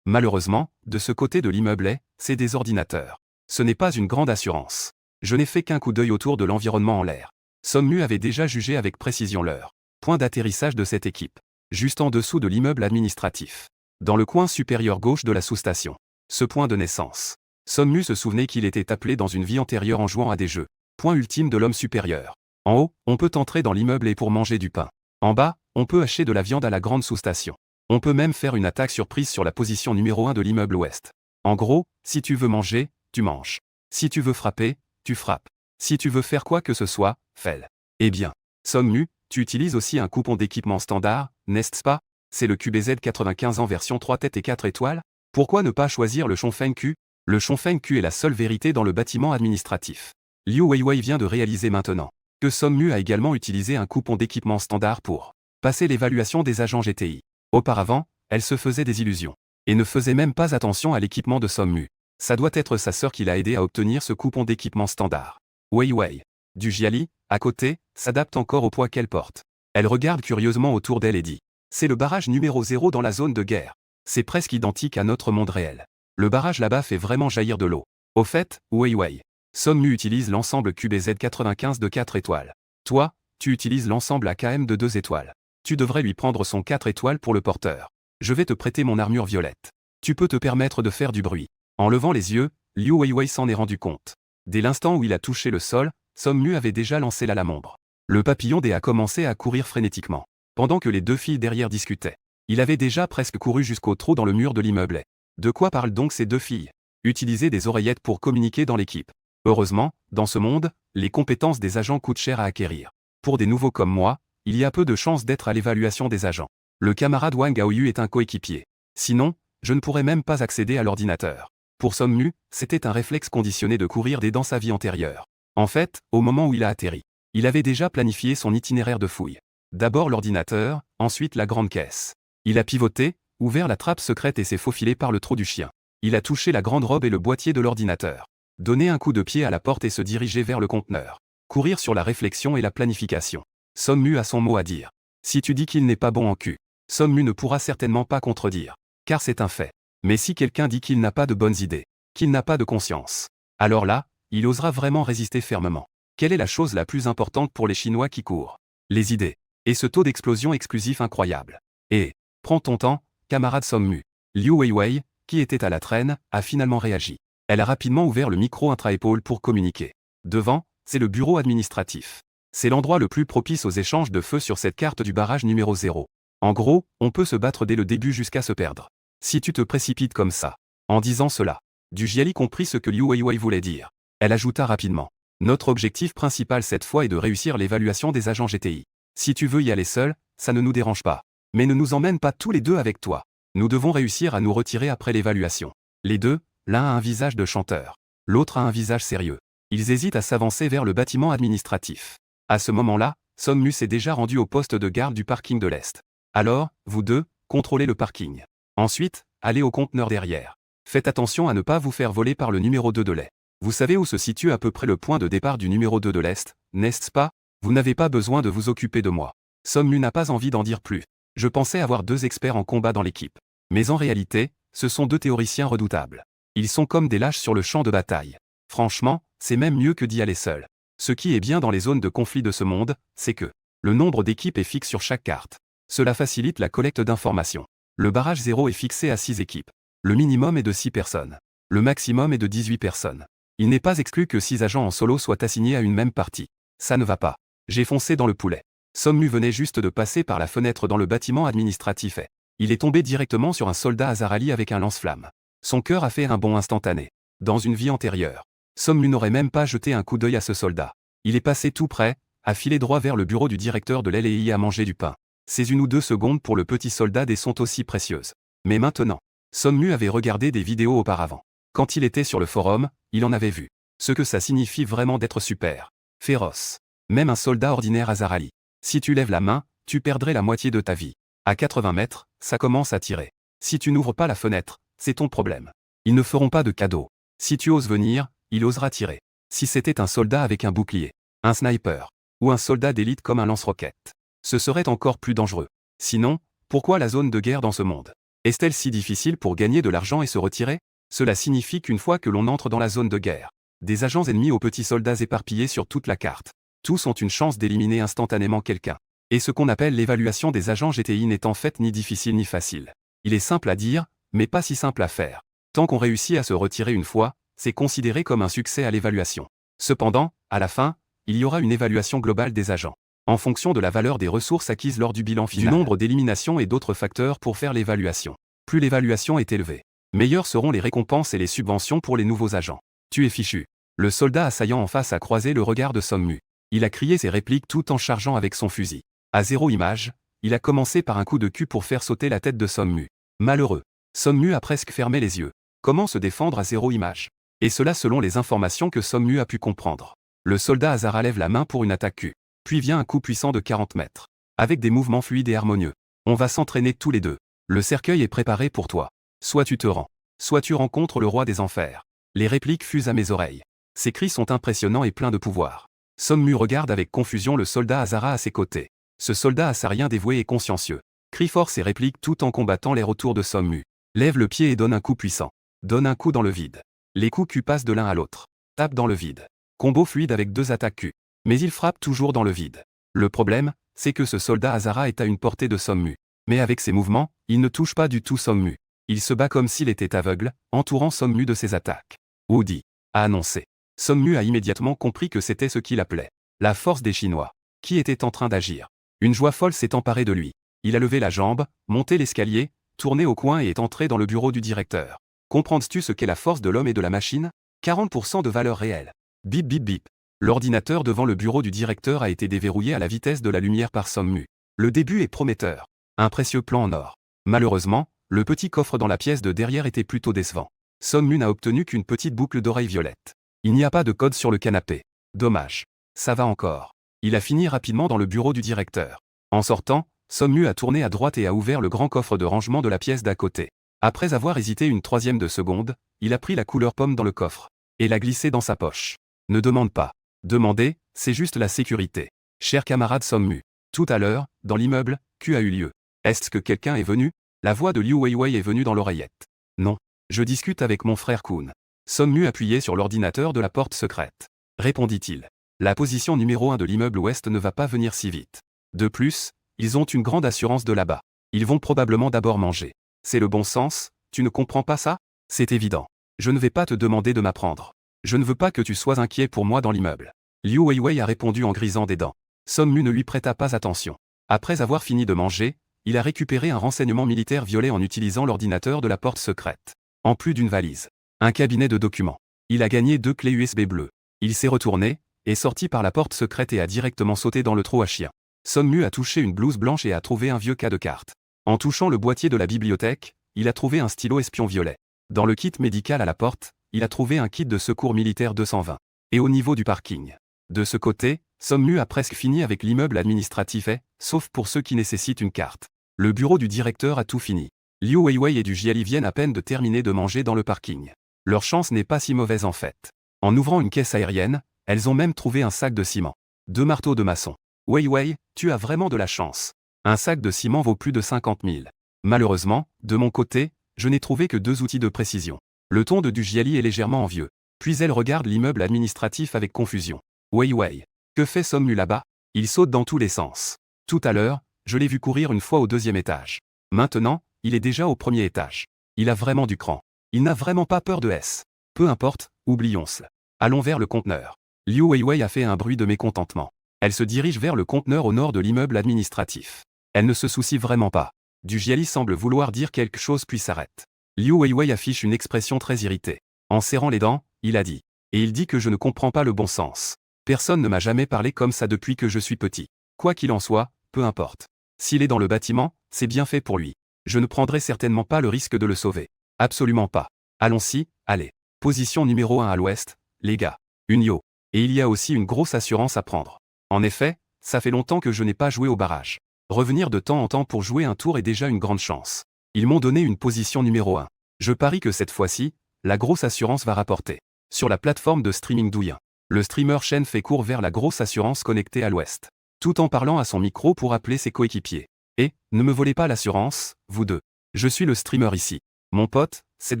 Malheureusement, de ce côté de l'immeuble c'est des ordinateurs. Ce n'est pas une grande assurance. Je n'ai fait qu'un coup d'œil autour de l'environnement en l'air. Sommu avait déjà jugé avec précision l'heure. Point d'atterrissage de cette équipe. Juste en dessous de l'immeuble administratif. Dans le coin supérieur gauche de la sous-station. Ce point de naissance. Sommu se souvenait qu'il était appelé dans une vie antérieure en jouant à des jeux. Point ultime de l'homme supérieur. En haut, on peut entrer dans l'immeuble et pour manger du pain. En bas, on peut hacher de la viande à la grande sous-station. On peut même faire une attaque surprise sur la position numéro 1 de l'immeuble ouest. En gros, si tu veux manger, tu manges. Si tu veux frapper, tu frappes. Si tu veux faire quoi que ce soit, fais-le. Eh bien, Sommu, tu utilises aussi un coupon d'équipement standard, n'est-ce pas? C'est le QBZ 95 en version 3 têtes et 4 étoiles? Pourquoi ne pas choisir le Chongfeng Q? Le Chongfeng Q est la seule vérité dans le bâtiment administratif. Liu Weiwei vient de réaliser maintenant que Sommu a également utilisé un coupon d'équipement standard pour passer l'évaluation des agents GTI. Auparavant, elle se faisait des illusions et ne faisait même pas attention à l'équipement de Sommu. Ça doit être sa sœur qui l'a aidé à obtenir ce coupon d'équipement standard. Weiwei. Dujali, à côté, s'adapte encore au poids qu'elle porte. Elle regarde curieusement autour d'elle et dit. C'est le barrage numéro 0 dans la zone de guerre. C'est presque identique à notre monde réel. Le barrage là-bas fait vraiment jaillir de l'eau. Au fait, Weiwei. Sommu utilise l'ensemble QBZ 95 de 4 étoiles. Toi, tu utilises l'ensemble AKM de 2 étoiles. Tu devrais lui prendre son 4 étoiles pour le porteur. Je vais te prêter mon armure violette. Tu peux te permettre de faire du bruit. En levant les yeux, Liu Weiwei s'en est rendu compte. Dès l'instant où il a touché le sol, Sommu avait déjà lancé la lame ombre. Le papillon D a commencé à courir frénétiquement. pendant que les deux filles derrière discutaient. Il avait déjà presque couru jusqu'au trou dans le mur de l'immeuble. De quoi parlent donc ces deux filles? Utiliser des oreillettes pour communiquer dans l'équipe. Heureusement, dans ce monde, les compétences des agents coûtent cher à acquérir. Pour des nouveaux comme moi, il y a peu de chances d'être à l'évaluation des agents. Le camarade Wang Gaoyu est un coéquipier. Sinon, je ne pourrais même pas accéder à l'ordinateur. Pour Sommu, c'était un réflexe conditionné de courir dans sa vie antérieure. En fait, au moment où il a atterri, il avait déjà planifié son itinéraire de fouille. D'abord l'ordinateur, ensuite la grande caisse. Il a pivoté, ouvert la trappe secrète et s'est faufilé par le trou du chien. Il a touché la grande robe et le boîtier de l'ordinateur. Donné un coup de pied à la porte et se diriger vers le conteneur. Courir sur la réflexion et la planification. Sommu a son mot à dire. Si tu dis qu'il n'est pas bon en cul, Sommu ne pourra certainement pas contredire. Car c'est un fait. Mais si quelqu'un dit qu'il n'a pas de bonnes idées, qu'il n'a pas de conscience, alors là, il osera vraiment résister fermement. Quelle est la chose la plus importante pour les Chinois qui courent? Les idées. Et ce taux d'explosion exclusif incroyable. Et, prends ton temps, camarade Sommu. Liu Weiwei, qui était à la traîne, a finalement réagi. Elle a rapidement ouvert le micro intra-épaule pour communiquer. Devant, c'est le bureau administratif. C'est l'endroit le plus propice aux échanges de feu sur cette carte du barrage numéro 0. En gros, on peut se battre dès le début jusqu'à se perdre. Si tu te précipites comme ça. En disant cela, Du Jiali comprit ce que Liu Weiwei voulait dire. Elle ajouta rapidement. Notre objectif principal cette fois est de réussir l'évaluation des agents GTI. Si tu veux y aller seul, ça ne nous dérange pas. Mais ne nous emmène pas tous les deux avec toi. Nous devons réussir à nous retirer après l'évaluation. Les deux, l'un a un visage de chanteur. L'autre a un visage sérieux. Ils hésitent à s'avancer vers le bâtiment administratif. À ce moment-là, Sommu s'est déjà rendu au poste de garde du parking de l'Est. Alors, vous deux, contrôlez le parking. Ensuite, allez au conteneur derrière. Faites attention à ne pas vous faire voler par le numéro 2 de l'Est. Vous savez où se situe à peu près le point de départ du numéro 2 de l'Est, n'est-ce pas? Vous n'avez pas besoin de vous occuper de moi. Sommu n'a pas envie d'en dire plus. Je pensais avoir deux experts en combat dans l'équipe. Mais en réalité, ce sont deux théoriciens redoutables. Ils sont comme des lâches sur le champ de bataille. Franchement, c'est même mieux que d'y aller seul. Ce qui est bien dans les zones de conflit de ce monde, c'est que le nombre d'équipes est fixe sur chaque carte. Cela facilite la collecte d'informations. Le barrage 0 est fixé à 6 équipes. Le minimum est de 6 personnes. Le maximum est de 18 personnes. Il n'est pas exclu que 6 agents en solo soient assignés à une même partie. Ça ne va pas. J'ai foncé dans le poulet. Sommu venait juste de passer par la fenêtre dans le bâtiment administratif et il est tombé directement sur un soldat Azarali avec un lance-flamme. Son cœur a fait un bond instantané. Dans une vie antérieure, Sommu n'aurait même pas jeté un coup d'œil à ce soldat. Il est passé tout près, a filé droit vers le bureau du directeur de l'LEI à manger du pain. Ces 1 ou 2 secondes pour le petit soldat des sont aussi précieuses. Mais maintenant, Sommu avait regardé des vidéos auparavant. Quand il était sur le forum, il en avait vu. Ce que ça signifie vraiment d'être super. Féroce. Même un soldat ordinaire Azarali. Si tu lèves la main, tu perdrais la moitié de ta vie. À 80 mètres, ça commence à tirer. Si tu n'ouvres pas la fenêtre, c'est ton problème. Ils ne feront pas de cadeaux. Si tu oses venir, il osera tirer. Si c'était un soldat avec un bouclier, un sniper, ou un soldat d'élite comme un lance-roquette, ce serait encore plus dangereux. Sinon, pourquoi la zone de guerre dans ce monde? Est-elle si difficile pour gagner de l'argent et se retirer? Cela signifie qu'une fois que l'on entre dans la zone de guerre, des agents ennemis aux petits soldats éparpillés sur toute la carte, tous ont une chance d'éliminer instantanément quelqu'un. Et ce qu'on appelle l'évaluation des agents GTI n'est en fait ni difficile ni facile. Il est simple à dire, mais pas si simple à faire. Tant qu'on réussit à se retirer une fois, c'est considéré comme un succès à l'évaluation. Cependant, à la fin, il y aura une évaluation globale des agents. En fonction de la valeur des ressources acquises lors du bilan final, du nombre d'éliminations et d'autres facteurs pour faire l'évaluation. Plus l'évaluation est élevée, meilleures seront les récompenses et les subventions pour les nouveaux agents. Tu es fichu. Le soldat assaillant en face a croisé le regard de Sommu. Il a crié ses répliques tout en chargeant avec son fusil. À 0 image, il a commencé par un coup de cul pour faire sauter la tête de Sommu. Malheureux. Sommu a presque fermé les yeux. Comment se défendre à 0 image? Et cela selon les informations que Sommu a pu comprendre. Le soldat Azara lève la main pour une attaque Q. Puis vient un coup puissant de 40 mètres. Avec des mouvements fluides et harmonieux. On va s'entraîner tous les deux. Le cercueil est préparé pour toi. Soit tu te rends. Soit tu rencontres le roi des enfers. Les répliques fusent à mes oreilles. Ces cris sont impressionnants et pleins de pouvoir. Sommu regarde avec confusion le soldat Azara à ses côtés. Ce soldat assarien dévoué et consciencieux crie fort ses répliques tout en combattant l'air autour de Sommu. Lève le pied et donne un coup puissant. Donne un coup dans le vide. Les coups Q passent de l'un à l'autre. Tape dans le vide. Combo fluide avec 2 attaques Q. Mais il frappe toujours dans le vide. Le problème, c'est que ce soldat Azara est à une portée de Sommu. Mais avec ses mouvements, il ne touche pas du tout Sommu. Il se bat comme s'il était aveugle, entourant Sommu de ses attaques. Woody a annoncé. Sommu a immédiatement compris que c'était ce qu'il appelait la force des Chinois, qui était en train d'agir. Une joie folle s'est emparée de lui. Il a levé la jambe, monté l'escalier, tourné au coin et est entré dans le bureau du directeur. Comprends-tu ce qu'est la force de l'homme et de la machine? 40% de valeur réelle. Bip bip bip. L'ordinateur devant le bureau du directeur a été déverrouillé à la vitesse de la lumière par Sonmu. Le début est prometteur. Un précieux plan en or. Malheureusement, le petit coffre dans la pièce de derrière était plutôt décevant. Sonmu n'a obtenu qu'une petite boucle d'oreille violette. Il n'y a pas de code sur le canapé. Dommage. Ça va encore. Il a fini rapidement dans le bureau du directeur. En sortant, Sonmu a tourné à droite et a ouvert le grand coffre de rangement de la pièce d'à côté. Après avoir hésité une troisième de seconde, il a pris la couleur pomme dans le coffre et l'a glissé dans sa poche. Ne demande pas. Demander, c'est juste la sécurité. Cher camarade Sonmu, tout à l'heure, dans l'immeuble, Q a eu lieu. Est-ce que quelqu'un est venu? La voix de Liu Weiwei est venue dans l'oreillette. Non. Je discute avec mon frère Kun. Sonmu appuyait sur l'ordinateur de la porte secrète. Répondit-il. La position numéro 1 de l'immeuble ouest ne va pas venir si vite. De plus, ils ont une grande assurance de là-bas. Ils vont probablement d'abord manger. C'est le bon sens, tu ne comprends pas ça? C'est évident. Je ne vais pas te demander de m'apprendre. Je ne veux pas que tu sois inquiet pour moi dans l'immeuble. Liu Weiwei a répondu en grisant des dents. Sonmu ne lui prêta pas attention. Après avoir fini de manger, il a récupéré un renseignement militaire violet en utilisant l'ordinateur de la porte secrète. En plus d'une valise. Un cabinet de documents. Il a gagné 2 clés USB bleues. Il s'est retourné, est sorti par la porte secrète et a directement sauté dans le trou à chien. Sonmu a touché une blouse blanche et a trouvé un vieux cas de cartes. En touchant le boîtier de la bibliothèque, il a trouvé un stylo espion violet. Dans le kit médical à la porte, il a trouvé un kit de secours militaire 220. Et au niveau du parking. De ce côté, Sonmu a presque fini avec l'immeuble administratif sauf pour ceux qui nécessitent une carte. Le bureau du directeur a tout fini. Liu Weiwei et du Jiali viennent à peine de terminer de manger dans le parking. Leur chance n'est pas si mauvaise en fait. En ouvrant une caisse aérienne, elles ont même trouvé un sac de ciment. 2 marteaux de maçon. Weiwei, tu as vraiment de la chance. Un sac de ciment vaut plus de 50 000. Malheureusement, de mon côté, je n'ai trouvé que 2 outils de précision. Le ton de du Jiali est légèrement envieux. Puis elle regarde l'immeuble administratif avec confusion. Weiwei. Que fait Sonmu là-bas? Il saute dans tous les sens. Tout à l'heure, je l'ai vu courir une fois au 2e étage. Maintenant, il est déjà au 1er étage. Il a vraiment du cran. Il n'a vraiment pas peur de S. Peu importe, oublions-le. Allons vers le conteneur. Liu Weiwei a fait un bruit de mécontentement. Elle se dirige vers le conteneur au nord de l'immeuble administratif. Elle ne se soucie vraiment pas. Du Jiali semble vouloir dire quelque chose puis s'arrête. Liu Weiwei affiche une expression très irritée. En serrant les dents, il a dit. Et il dit que je ne comprends pas le bon sens. Personne ne m'a jamais parlé comme ça depuis que je suis petit. Quoi qu'il en soit, peu importe. S'il est dans le bâtiment, c'est bien fait pour lui. Je ne prendrai certainement pas le risque de le sauver. Absolument pas. Allons-y, allez. Position numéro 1 à l'ouest, les gars. Une yo. Et il y a aussi une grosse assurance à prendre. En effet, ça fait longtemps que je n'ai pas joué au barrage. Revenir de temps en temps pour jouer un tour est déjà une grande chance. Ils m'ont donné une position numéro 1. Je parie que cette fois-ci, la grosse assurance va rapporter. Sur la plateforme de streaming Douyin, le streamer Shen fait court vers la grosse assurance connectée à l'ouest. Tout en parlant à son micro pour appeler ses coéquipiers. Et, ne me volez pas l'assurance, vous deux. Je suis le streamer ici. Mon pote, cette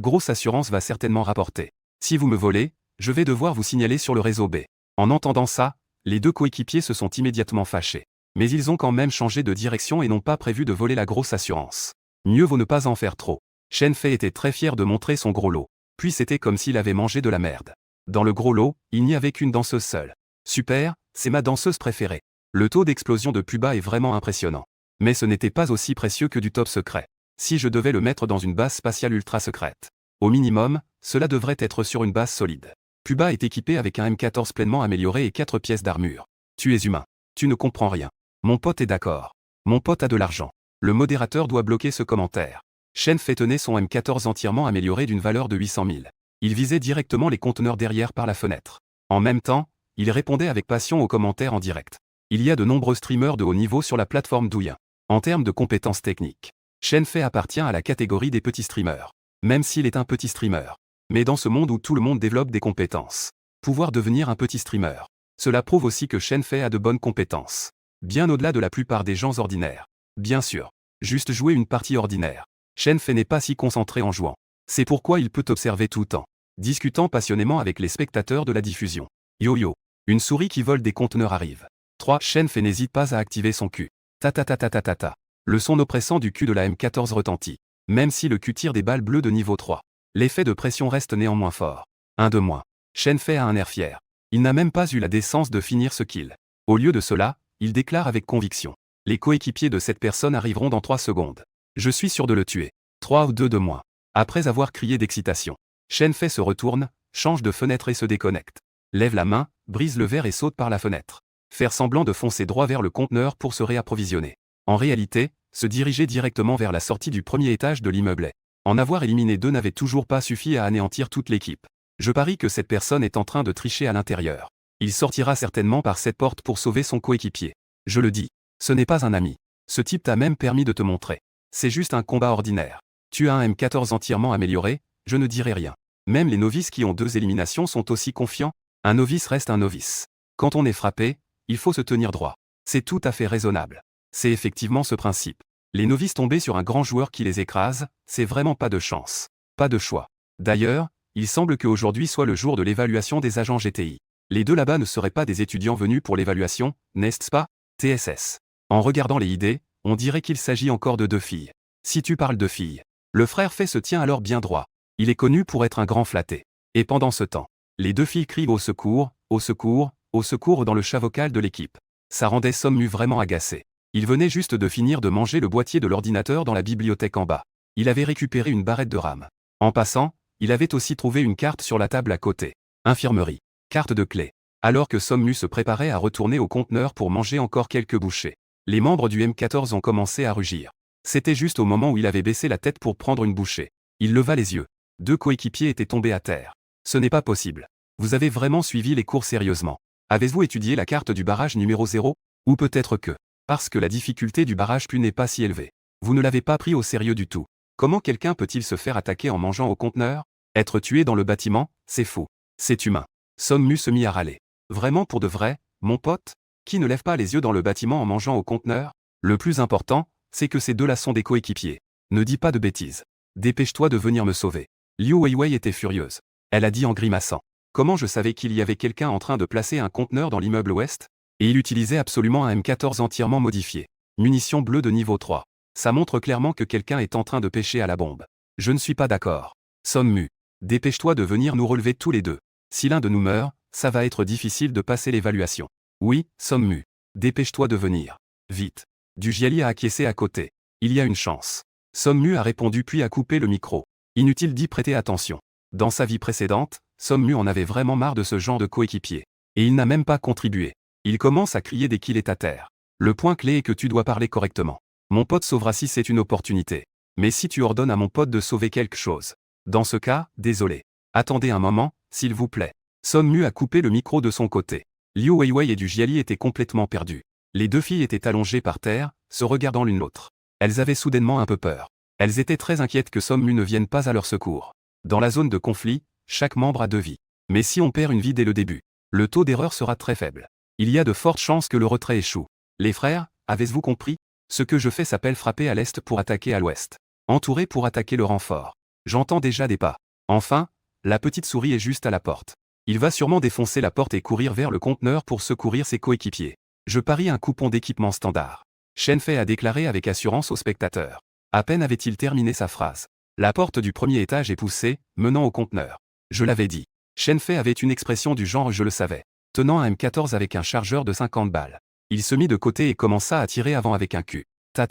grosse assurance va certainement rapporter. Si vous me volez, je vais devoir vous signaler sur le réseau B. En entendant ça, les 2 coéquipiers se sont immédiatement fâchés. Mais ils ont quand même changé de direction et n'ont pas prévu de voler la grosse assurance. Mieux vaut ne pas en faire trop. Shen Fei était très fier de montrer son gros lot. Puis c'était comme s'il avait mangé de la merde. Dans le gros lot, il n'y avait qu'une danseuse seule. Super, c'est ma danseuse préférée. Le taux d'explosion de Puba est vraiment impressionnant. Mais ce n'était pas aussi précieux que du top secret. Si je devais le mettre dans une base spatiale ultra secrète. Au minimum, cela devrait être sur une base solide. Puba est équipé avec un M14 pleinement amélioré et 4 pièces d'armure. Tu es humain. Tu ne comprends rien. Mon pote est d'accord. Mon pote a de l'argent. Le modérateur doit bloquer ce commentaire. Shen Fei tenait son M14 entièrement amélioré d'une valeur de 800 000. Il visait directement les conteneurs derrière par la fenêtre. En même temps, il répondait avec passion aux commentaires en direct. Il y a de nombreux streamers de haut niveau sur la plateforme Douyin. En termes de compétences techniques, Shen Fei appartient à la catégorie des petits streamers. Même s'il est un petit streamer. Mais dans ce monde où tout le monde développe des compétences, pouvoir devenir un petit streamer, cela prouve aussi que Shen Fei a de bonnes compétences. Bien au-delà de la plupart des gens ordinaires. Bien sûr, juste jouer une partie ordinaire. Shen Fei n'est pas si concentré en jouant. C'est pourquoi il peut observer tout le temps, discutant passionnément avec les spectateurs de la diffusion. Yo-yo. Une souris qui vole des conteneurs arrive. 3. Shen Fei n'hésite pas à activer son cul. Ta ta ta ta ta ta ta. Le son oppressant du cul de la M14 retentit. Même si le cul tire des balles bleues de niveau 3. L'effet de pression reste néanmoins fort. Un de moins. Shen Fei a un air fier. Il n'a même pas eu la décence de finir ce kill. Au lieu de cela, il déclare avec conviction. Les coéquipiers de cette personne arriveront dans 3 secondes. Je suis sûr de le tuer. 3 ou 2 de moins. Après avoir crié d'excitation, Shenfei se retourne, change de fenêtre et se déconnecte. Lève la main, brise le verre et saute par la fenêtre. Faire semblant de foncer droit vers le conteneur pour se réapprovisionner. En réalité, se diriger directement vers la sortie du premier étage de l'immeuble. En avoir éliminé 2 n'avait toujours pas suffi à anéantir toute l'équipe. Je parie que cette personne est en train de tricher à l'intérieur. Il sortira certainement par cette porte pour sauver son coéquipier. Je le dis, ce n'est pas un ami. Ce type t'a même permis de te montrer. C'est juste un combat ordinaire. Tu as un M14 entièrement amélioré, je ne dirai rien. Même les novices qui ont 2 éliminations sont aussi confiants. Un novice reste un novice. Quand on est frappé, il faut se tenir droit. C'est tout à fait raisonnable. C'est effectivement ce principe. Les novices tombés sur un grand joueur qui les écrase, c'est vraiment pas de chance. Pas de choix. D'ailleurs, il semble qu'aujourd'hui soit le jour de l'évaluation des agents GTI. Les 2 là-bas ne seraient pas des étudiants venus pour l'évaluation, n'est-ce pas? TSS. En regardant les idées, on dirait qu'il s'agit encore de 2 filles. Si tu parles de filles, le frère Fei se tient alors bien droit. Il est connu pour être un grand flatté. Et pendant ce temps, les 2 filles crient au secours, au secours, au secours dans le chat vocal de l'équipe. Ça rendait Sommu vraiment agacé. Il venait juste de finir de manger le boîtier de l'ordinateur dans la bibliothèque en bas. Il avait récupéré une barrette de RAM. En passant, il avait aussi trouvé une carte sur la table à côté. Infirmerie. Carte de clé. Alors que Sommu se préparait à retourner au conteneur pour manger encore quelques bouchées, les membres du M14 ont commencé à rugir. C'était juste au moment où il avait baissé la tête pour prendre une bouchée. Il leva les yeux. 2 coéquipiers étaient tombés à terre. Ce n'est pas possible. Vous avez vraiment suivi les cours sérieusement. Avez-vous étudié la carte du barrage numéro 0? Ou peut-être que, parce que la difficulté du barrage Pu n'est pas si élevée, vous ne l'avez pas pris au sérieux du tout. Comment quelqu'un peut-il se faire attaquer en mangeant au conteneur? Être tué dans le bâtiment, c'est fou. C'est humain. Sommu se mit à râler. Vraiment pour de vrai, mon pote? Qui ne lève pas les yeux dans le bâtiment en mangeant au conteneur? Le plus important, c'est que ces 2-là sont des coéquipiers. Ne dis pas de bêtises. Dépêche-toi de venir me sauver. Liu Weiwei était furieuse. Elle a dit en grimaçant. Comment je savais qu'il y avait quelqu'un en train de placer un conteneur dans l'immeuble ouest? Et il utilisait absolument un M14 entièrement modifié. Munition bleue de niveau 3. Ça montre clairement que quelqu'un est en train de pêcher à la bombe. Je ne suis pas d'accord. Sommu. Dépêche-toi de venir nous relever tous les 2. Si l'un de nous meurt, ça va être difficile de passer l'évaluation. Oui, Sommu. Dépêche-toi de venir. Vite. Dujiali a acquiescé à côté. Il y a une chance. Sommu a répondu puis a coupé le micro. Inutile d'y prêter attention. Dans sa vie précédente, Sommu en avait vraiment marre de ce genre de coéquipier. Et il n'a même pas contribué. Il commence à crier dès qu'il est à terre. Le point clé est que tu dois parler correctement. Mon pote sauvera si c'est une opportunité. Mais si tu ordonnes à mon pote de sauver quelque chose. Dans ce cas, désolé. Attendez un moment, s'il vous plaît. Sommu a coupé le micro de son côté. Liu Weiwei et Dujiali étaient complètement perdus. Les 2 filles étaient allongées par terre, se regardant l'une l'autre. Elles avaient soudainement un peu peur. Elles étaient très inquiètes que Sommu ne vienne pas à leur secours. Dans la zone de conflit, chaque membre a 2 vies. Mais si on perd une vie dès le début, le taux d'erreur sera très faible. Il y a de fortes chances que le retrait échoue. Les frères, avez-vous compris? Ce que je fais s'appelle frapper à l'est pour attaquer à l'ouest. Entourer pour attaquer le renfort. J'entends déjà des pas. Enfin, la petite souris est juste à la porte. Il va sûrement défoncer la porte et courir vers le conteneur pour secourir ses coéquipiers. Je parie un coupon d'équipement standard. Shenfei a déclaré avec assurance aux spectateurs. À peine avait-il terminé sa phrase. La porte du premier étage est poussée, menant au conteneur. Je l'avais dit. Shenfei avait une expression du genre je le savais. Tenant un M14 avec un chargeur de 50 balles. Il se mit de côté et commença à tirer avant avec un cul. Ta.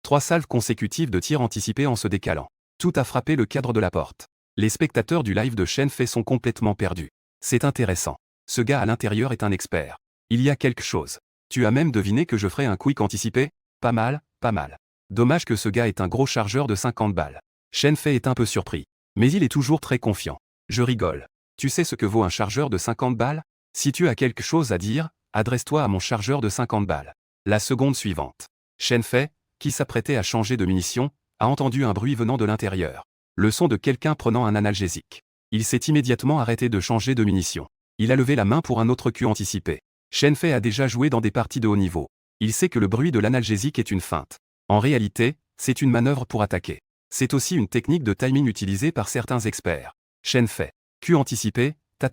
3 salves consécutives de tir anticipés en se décalant. Tout a frappé le cadre de la porte. Les spectateurs du live de Shenfei sont complètement perdus. C'est intéressant. Ce gars à l'intérieur est un expert. Il y a quelque chose. Tu as même deviné que je ferais un quick anticipé? Pas mal, pas mal. Dommage que ce gars ait un gros chargeur de 50 balles. Shenfei est un peu surpris. Mais il est toujours très confiant. Je rigole. Tu sais ce que vaut un chargeur de 50 balles? Si tu as quelque chose à dire, adresse-toi à mon chargeur de 50 balles. La seconde suivante. Shenfei, qui s'apprêtait à changer de munition, a entendu un bruit venant de l'intérieur. Le son de quelqu'un prenant un analgésique. Il s'est immédiatement arrêté de changer de munition. Il a levé la main pour un autre coup anticipé. Shenfei a déjà joué dans des parties de haut niveau. Il sait que le bruit de l'analgésique est une feinte. En réalité, c'est une manœuvre pour attaquer. C'est aussi une technique de timing utilisée par certains experts. Shenfei. Coup anticipé, ta.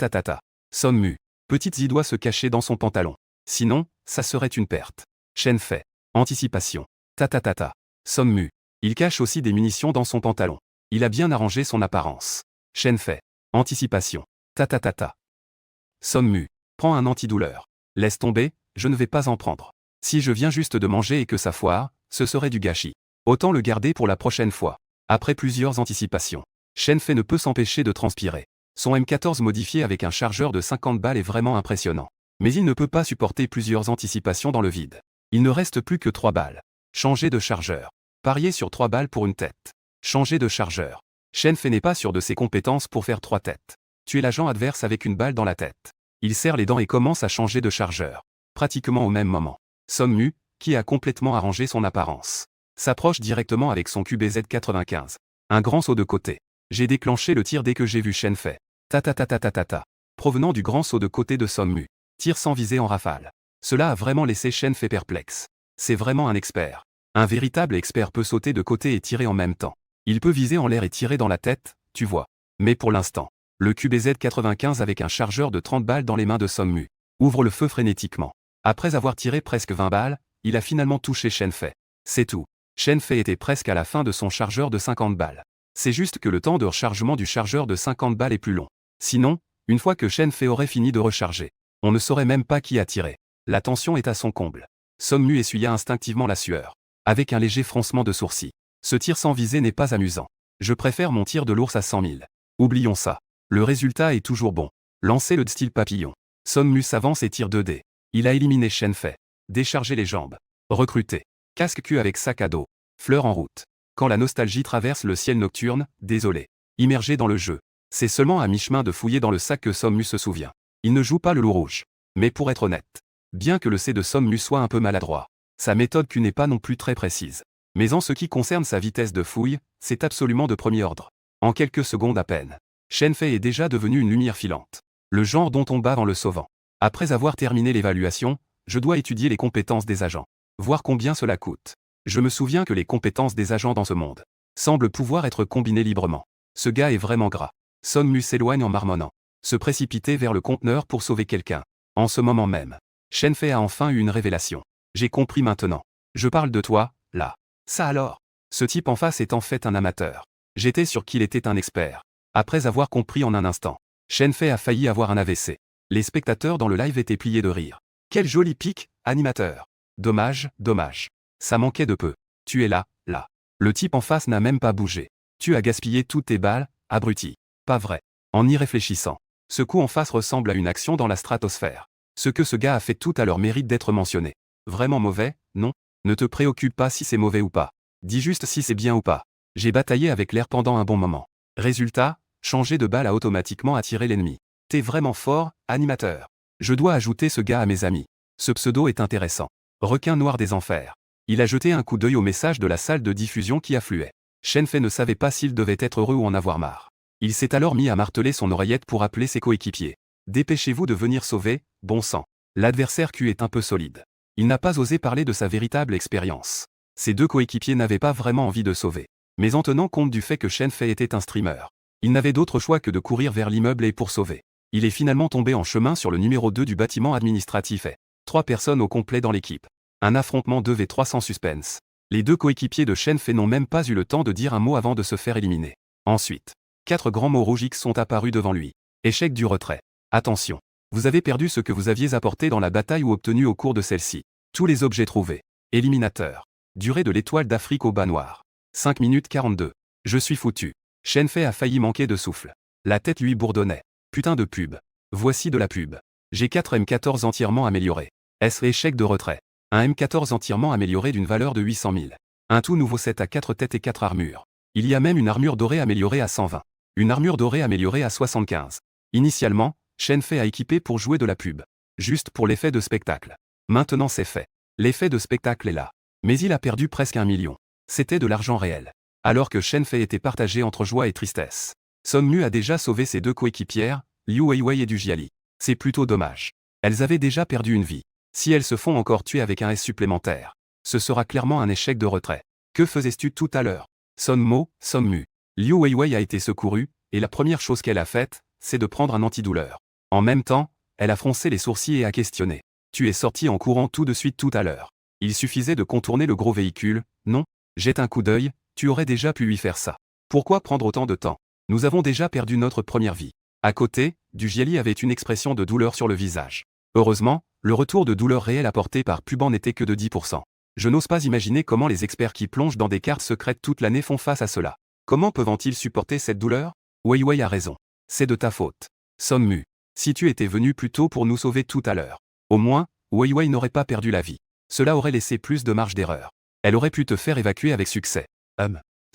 Sommu. Petite Zi doit se cacher dans son pantalon. Sinon, ça serait une perte. Shenfei. Anticipation. Ta. Sommu. Il cache aussi des munitions dans son pantalon. Il a bien arrangé son apparence. Shenfei. Anticipation. Ta. Sommu. Prends un antidouleur. Laisse tomber, je ne vais pas en prendre. Si je viens juste de manger et que ça foire, ce serait du gâchis. Autant le garder pour la prochaine fois. Après plusieurs anticipations, Shenfei ne peut s'empêcher de transpirer. Son M14 modifié avec un chargeur de 50 balles est vraiment impressionnant. Mais il ne peut pas supporter plusieurs anticipations dans le vide. Il ne reste plus que 3 balles. Changer de chargeur. Parier sur 3 balles pour une tête. Changer de chargeur. Shenfei n'est pas sûr de ses compétences pour faire 3 têtes. Tuer l'agent adverse avec une balle dans la tête. Il serre les dents et commence à changer de chargeur. Pratiquement au même moment. Sonmu, qui a complètement arrangé son apparence, s'approche directement avec son QBZ-95. Un grand saut de côté. J'ai déclenché le tir dès que j'ai vu Shenfei. Ta. Provenant du grand saut de côté de Sonmu. Tir sans viser en rafale. Cela a vraiment laissé Shenfei perplexe. C'est vraiment un expert. Un véritable expert peut sauter de côté et tirer en même temps. Il peut viser en l'air et tirer dans la tête, tu vois. Mais pour l'instant, le QBZ-95 avec un chargeur de 30 balles dans les mains de Sonmu ouvre le feu frénétiquement. Après avoir tiré presque 20 balles, il a finalement touché Shenfei. C'est tout. Shenfei était presque à la fin de son chargeur de 50 balles. C'est juste que le temps de rechargement du chargeur de 50 balles est plus long. Sinon, une fois que Shenfei aurait fini de recharger, on ne saurait même pas qui a tiré. La tension est à son comble. Sonmu essuya instinctivement la sueur. Avec un léger froncement de sourcils. Ce tir sans viser n'est pas amusant. Je préfère mon tir de l'ours à 100 000. Oublions ça. Le résultat est toujours bon. Lancez le style papillon. Sonmu s'avance et tire 2 dés. Il a éliminé Shenfei. Décharger les jambes. Recruter. Casque Q avec sac à dos. Fleurs en route. Quand la nostalgie traverse le ciel nocturne, désolé. Immergé dans le jeu. C'est seulement à mi-chemin de fouiller dans le sac que Sonmu se souvient. Il ne joue pas le loup rouge. Mais pour être honnête, bien que le C de Sonmu soit un peu maladroit, sa méthode Q n'est pas non plus très précise. Mais en ce qui concerne sa vitesse de fouille, c'est absolument de premier ordre. En quelques secondes à peine, Shenfei est déjà devenu une lumière filante. Le genre dont on bat en le sauvant. Après avoir terminé l'évaluation, je dois étudier les compétences des agents. Voir combien cela coûte. Je me souviens que les compétences des agents dans ce monde semblent pouvoir être combinées librement. Ce gars est vraiment gras. Sonmu s'éloigne en marmonnant. Se précipiter vers le conteneur pour sauver quelqu'un. En ce moment même, Shenfei a enfin eu une révélation. J'ai compris maintenant. Je parle de toi, là. Ça alors. Ce type en face est en fait un amateur. J'étais sûr qu'il était un expert. Après avoir compris en un instant, Shenfei a failli avoir un AVC. Les spectateurs dans le live étaient pliés de rire. Quel joli pic, animateur. Dommage. Ça manquait de peu. Tu es là. Le type en face n'a même pas bougé. Tu as gaspillé toutes tes balles, abruti. Pas vrai. En y réfléchissant, ce coup en face ressemble à une action dans la stratosphère. Ce que ce gars a fait tout à l'heure mérite d'être mentionné. Vraiment mauvais, non? Ne te préoccupe pas si c'est mauvais ou pas. Dis juste si c'est bien ou pas. J'ai bataillé avec l'air pendant un bon moment. Résultat, changer de balle a automatiquement attiré l'ennemi. T'es vraiment fort, animateur. Je dois ajouter ce gars à mes amis. Ce pseudo est intéressant. Requin noir des enfers. Il a jeté un coup d'œil au message de la salle de diffusion qui affluait. Shenfei ne savait pas s'il devait être heureux ou en avoir marre. Il s'est alors mis à marteler son oreillette pour appeler ses coéquipiers. Dépêchez-vous de venir sauver, bon sang. L'adversaire Q est un peu solide. Il n'a pas osé parler de sa véritable expérience. Ses 2 coéquipiers n'avaient pas vraiment envie de sauver. Mais en tenant compte du fait que Shenfei était un streamer, il n'avait d'autre choix que de courir vers l'immeuble et pour sauver. Il est finalement tombé en chemin sur le numéro 2 du bâtiment administratif et 3 personnes au complet dans l'équipe. Un affrontement 2v3 sans suspense. Les 2 coéquipiers de Shenfei n'ont même pas eu le temps de dire un mot avant de se faire éliminer. Ensuite, 4 grands mots rouges X sont apparus devant lui. Échec du retrait. Attention. Vous avez perdu ce que vous aviez apporté dans la bataille ou obtenu au cours de celle-ci. Tous les objets trouvés. Éliminateur. Durée de l'étoile d'Afrique au bas noir. 5 minutes 42. Je suis foutu. Shenfei a failli manquer de souffle. La tête lui bourdonnait. Putain de pub. Voici de la pub. J'ai 4 M14 entièrement améliorés. Est-ce échec de retrait? Un M14 entièrement amélioré d'une valeur de 800 000. Un tout nouveau set à 4 têtes et 4 armures. Il y a même une armure dorée améliorée à 120. Une armure dorée améliorée à 75. Initialement, Shenfei a équipé pour jouer de la pub. Juste pour l'effet de spectacle. Maintenant c'est fait. L'effet de spectacle est là. Mais il a perdu presque 1 million. C'était de l'argent réel. Alors que Shenfei était partagé entre joie et tristesse. Sonmu a déjà sauvé ses 2 coéquipières, Liu Weiwei et Du Jiali. C'est plutôt dommage. Elles avaient déjà perdu une vie. Si elles se font encore tuer avec un S supplémentaire, ce sera clairement un échec de retrait. Que faisais-tu tout à l'heure? Sonmu. Liu Weiwei a été secourue, et la première chose qu'elle a faite, c'est de prendre un antidouleur. En même temps, elle a froncé les sourcils et a questionné. Tu es sorti en courant tout de suite tout à l'heure. Il suffisait de contourner le gros véhicule, non? Jette un coup d'œil, tu aurais déjà pu lui faire ça. Pourquoi prendre autant de temps? Nous avons déjà perdu notre première vie. À côté, Du Jiali avait une expression de douleur sur le visage. Heureusement, Le retour de douleur réel apporté par Puban n'était que de 10%. Je n'ose pas imaginer comment les experts qui plongent dans des cartes secrètes toute l'année font face à cela. Comment peuvent-ils supporter cette douleur? Weiwei a raison. C'est de ta faute. Sonmu. Si tu étais venu plus tôt pour nous sauver tout à l'heure. Au moins, Weiwei n'aurait pas perdu la vie. Cela aurait laissé plus de marge d'erreur. Elle aurait pu te faire évacuer avec succès.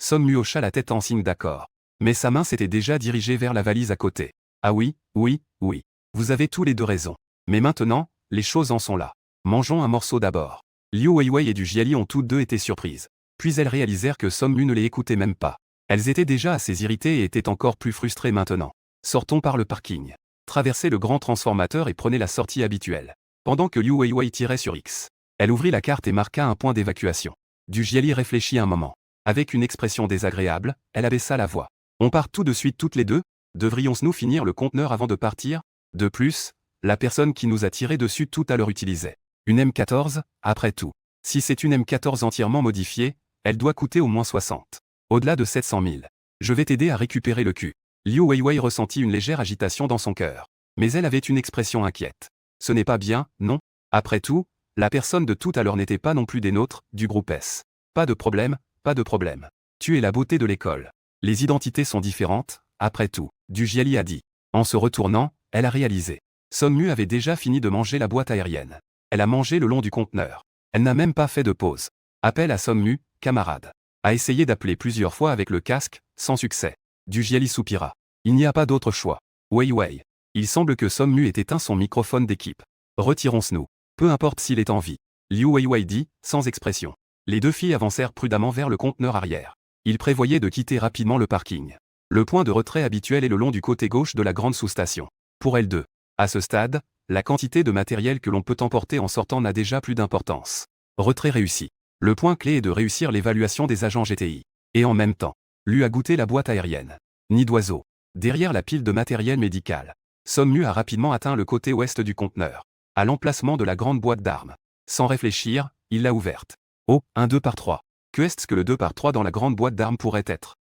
Sonmu hocha la tête en signe d'accord. Mais sa main s'était déjà dirigée vers la valise à côté. Ah oui, oui, oui. Vous avez tous les deux raison. Mais maintenant, les choses en sont là. Mangeons un morceau d'abord. Liu Weiwei et Du Jiali ont toutes deux été surprises. Puis elles réalisèrent que Sonmu ne les écoutait même pas. Elles étaient déjà assez irritées et étaient encore plus frustrées maintenant. Sortons par le parking. Traversez le grand transformateur et prenez la sortie habituelle. Pendant que Liu Weiwei tirait sur X. Elle ouvrit la carte et marqua un point d'évacuation. Du Jiali réfléchit un moment. Avec une expression désagréable, elle abaissa la voix. On part tout de suite toutes les deux? Devrions-nous finir le conteneur avant de partir? De plus, la personne qui nous a tiré dessus tout à l'heure utilisait une M14, après tout. Si c'est une M14 entièrement modifiée, elle doit coûter au moins 60. Au-delà de 700 000. Je vais t'aider à récupérer le cul. Liu Weiwei ressentit une légère agitation dans son cœur. Mais elle avait une expression inquiète. Ce n'est pas bien, non? Après tout, la personne de tout à l'heure n'était pas non plus des nôtres, du groupe S. Pas de problème, pas de problème. Tu es la beauté de l'école. Les identités sont différentes, après tout, Du Jiali a dit. En se retournant, elle a réalisé. Sonmu avait déjà fini de manger la boîte aérienne. Elle a mangé le long du conteneur. Elle n'a même pas fait de pause. Appel à Sonmu, camarade. A essayé d'appeler plusieurs fois avec le casque, sans succès. Du Jiali soupira. Il n'y a pas d'autre choix. Weiwei. Il semble que Sonmu ait éteint son microphone d'équipe. Retirons-nous. Peu importe s'il est en vie. Liu Weiwei dit, sans expression. Les deux filles avancèrent prudemment vers le conteneur arrière. Ils prévoyaient de quitter rapidement le parking. Le point de retrait habituel est le long du côté gauche de la grande sous-station. Pour elles deux. À ce stade, la quantité de matériel que l'on peut emporter en sortant n'a déjà plus d'importance. Retrait réussi. Le point clé est de réussir l'évaluation des agents GTI. Et en même temps, Lu a goûté la boîte aérienne. Nid d'oiseau. Derrière la pile de matériel médical. Sonmu a rapidement atteint le côté ouest du conteneur. À l'emplacement de la grande boîte d'armes. Sans réfléchir, il l'a ouverte. Oh, un 2 par 3. Que est-ce que le 2 par 3 dans la grande boîte d'armes pourrait être?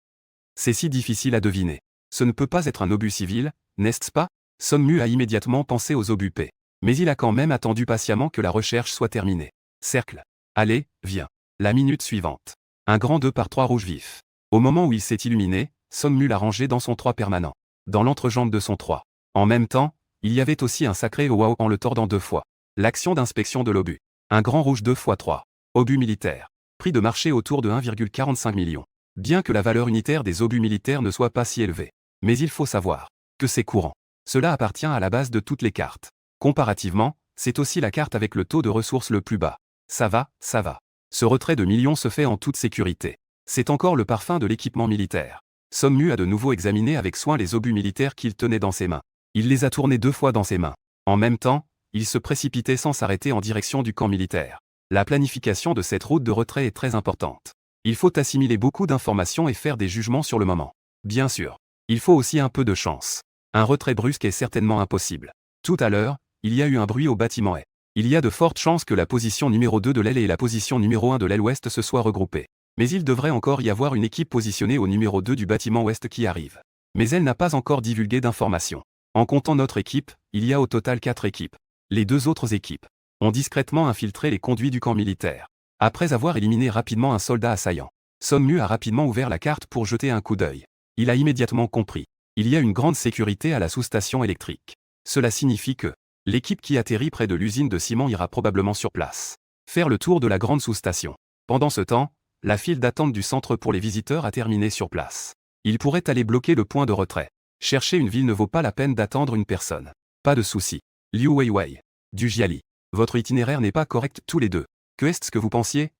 C'est si difficile à deviner. Ce ne peut pas être un obus civil, n'est-ce pas? Sonmu a immédiatement pensé aux obus P. Mais il a quand même attendu patiemment que la recherche soit terminée. Cercle. Allez, viens. La minute suivante. Un grand 2 par 3 rouge vif. Au moment où il s'est illuminé, Sonmu l'a rangé dans son 3 permanent. Dans l'entrejambe de son 3. En même temps, il y avait aussi un sacré wow en le tordant 2 fois. L'action d'inspection de l'obus. Un grand rouge 2 x 3. Obus militaire. Prix de marché autour de 1,45 million. Bien que la valeur unitaire des obus militaires ne soit pas si élevée. Mais il faut savoir que c'est courant. Cela appartient à la base de toutes les cartes. Comparativement, c'est aussi la carte avec le taux de ressources le plus bas. Ça va, ça va. Ce retrait de millions se fait en toute sécurité. C'est encore le parfum de l'équipement militaire. Sonmu a de nouveau examiné avec soin les obus militaires qu'il tenait dans ses mains. Il les a tournés 2 fois dans ses mains. En même temps, il se précipitait sans s'arrêter en direction du camp militaire. La planification de cette route de retrait est très importante. Il faut assimiler beaucoup d'informations et faire des jugements sur le moment. Bien sûr, il faut aussi un peu de chance. Un retrait brusque est certainement impossible. Tout à l'heure, il y a eu un bruit au bâtiment A. Il y a de fortes chances que la position numéro 2 de l'aile et la position numéro 1 de l'aile ouest se soient regroupées. Mais il devrait encore y avoir une équipe positionnée au numéro 2 du bâtiment ouest qui arrive. Mais elle n'a pas encore divulgué d'informations. En comptant notre équipe, il y a au total 4 équipes. Les 2 autres équipes ont discrètement infiltré les conduits du camp militaire. Après avoir éliminé rapidement un soldat assaillant, Sonmu a rapidement ouvert la carte pour jeter un coup d'œil. Il a immédiatement compris. Il y a une grande sécurité à la sous-station électrique. Cela signifie que l'équipe qui atterrit près de l'usine de ciment ira probablement sur place. Faire le tour de la grande sous-station. Pendant ce temps, la file d'attente du centre pour les visiteurs a terminé sur place. Il pourrait aller bloquer le point de retrait. Chercher une ville ne vaut pas la peine d'attendre une personne. Pas de souci. Liu Weiwei. Du Jiali. Votre itinéraire n'est pas correct tous les deux. Que est-ce que vous pensiez?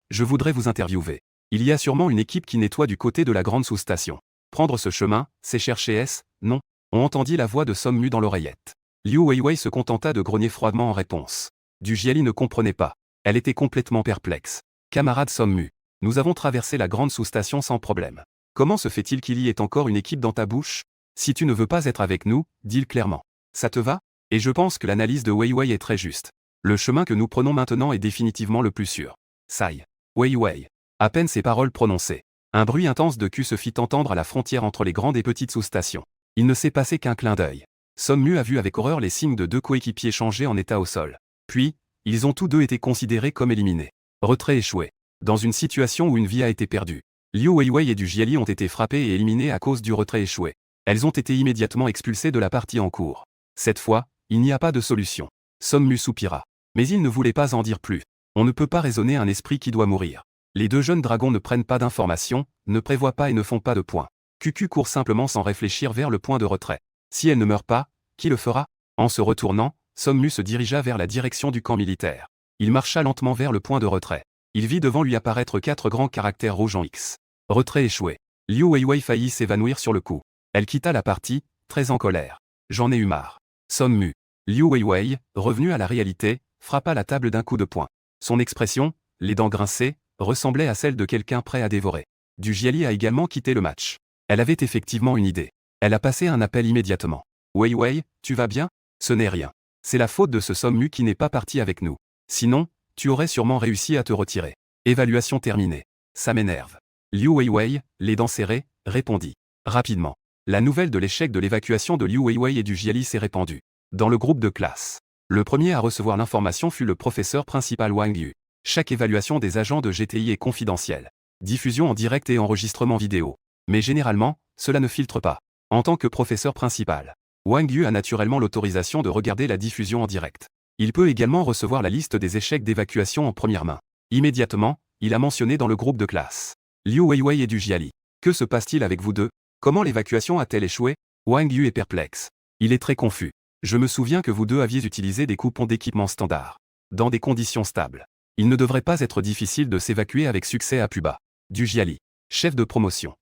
Je voudrais vous interviewer. Il y a sûrement une équipe qui nettoie du côté de la grande sous-station. Prendre ce chemin, c'est chercher S, non? On entendit la voix de Sonmu dans l'oreillette. Liu Weiwei se contenta de grogner froidement en réponse. Du Jiali ne comprenait pas. Elle était complètement perplexe. Camarade Sonmu, nous avons traversé la grande sous-station sans problème. Comment se fait-il qu'il y ait encore une équipe dans ta bouche? Si tu ne veux pas être avec nous, dis-le clairement. Ça te va? Et je pense que l'analyse de Weiwei est très juste. Le chemin que nous prenons maintenant est définitivement le plus sûr. Sai. Weiwei. À peine ces paroles prononcées. Un bruit intense de cul se fit entendre à la frontière entre les grandes et petites sous-stations. Il ne s'est passé qu'un clin d'œil. Sonmu a vu avec horreur les signes de 2 coéquipiers changer en état au sol. Puis, ils ont tous deux été considérés comme éliminés. Retrait échoué. Dans une situation où une vie a été perdue, Liu Weiwei et Du Jiali ont été frappés et éliminés à cause du retrait échoué. Elles ont été immédiatement expulsées de la partie en cours. Cette fois, il n'y a pas de solution. Sonmu soupira. Mais il ne voulait pas en dire plus. On ne peut pas raisonner un esprit qui doit mourir. Les 2 jeunes dragons ne prennent pas d'informations, ne prévoient pas et ne font pas de points. QQ court simplement sans réfléchir vers le point de retrait. Si elle ne meurt pas, qui le fera? En se retournant, Sonmu se dirigea vers la direction du camp militaire. Il marcha lentement vers le point de retrait. Il vit devant lui apparaître 4 grands caractères rouges en X. Retrait échoué. Liu Weiwei faillit s'évanouir sur le coup. Elle quitta la partie, très en colère. J'en ai eu marre. Sonmu. Liu Weiwei, revenu à la réalité, frappa la table d'un coup de poing. Son expression, les dents grincées, ressemblait à celle de quelqu'un prêt à dévorer. Du Jiali a également quitté le match. Elle avait effectivement une idée. Elle a passé un appel immédiatement. Weiwei, tu vas bien? Ce n'est rien. C'est la faute de ce Sonmu qui n'est pas parti avec nous. Sinon, tu aurais sûrement réussi à te retirer. Évaluation terminée. Ça m'énerve. Liu Weiwei, les dents serrées, répondit. Rapidement. La nouvelle de l'échec de l'évacuation de Liu Weiwei et du Jiali s'est répandue. Dans le groupe de classe. Le premier à recevoir l'information fut le professeur principal Wang Yu. Chaque évaluation des agents de GTI est confidentielle. Diffusion en direct et enregistrement vidéo. Mais généralement, cela ne filtre pas. En tant que professeur principal, Wang Yu a naturellement l'autorisation de regarder la diffusion en direct. Il peut également recevoir la liste des échecs d'évacuation en première main. Immédiatement, il a mentionné dans le groupe de classe. Liu Weiwei et Du Jiali. Que se passe-t-il avec vous deux? Comment l'évacuation a-t-elle échoué? Wang Yu est perplexe. Il est très confus. Je me souviens que vous deux aviez utilisé des coupons d'équipement standard. Dans des conditions stables. Il ne devrait pas être difficile de s'évacuer avec succès à plus bas. Du Jiali. Chef de promotion.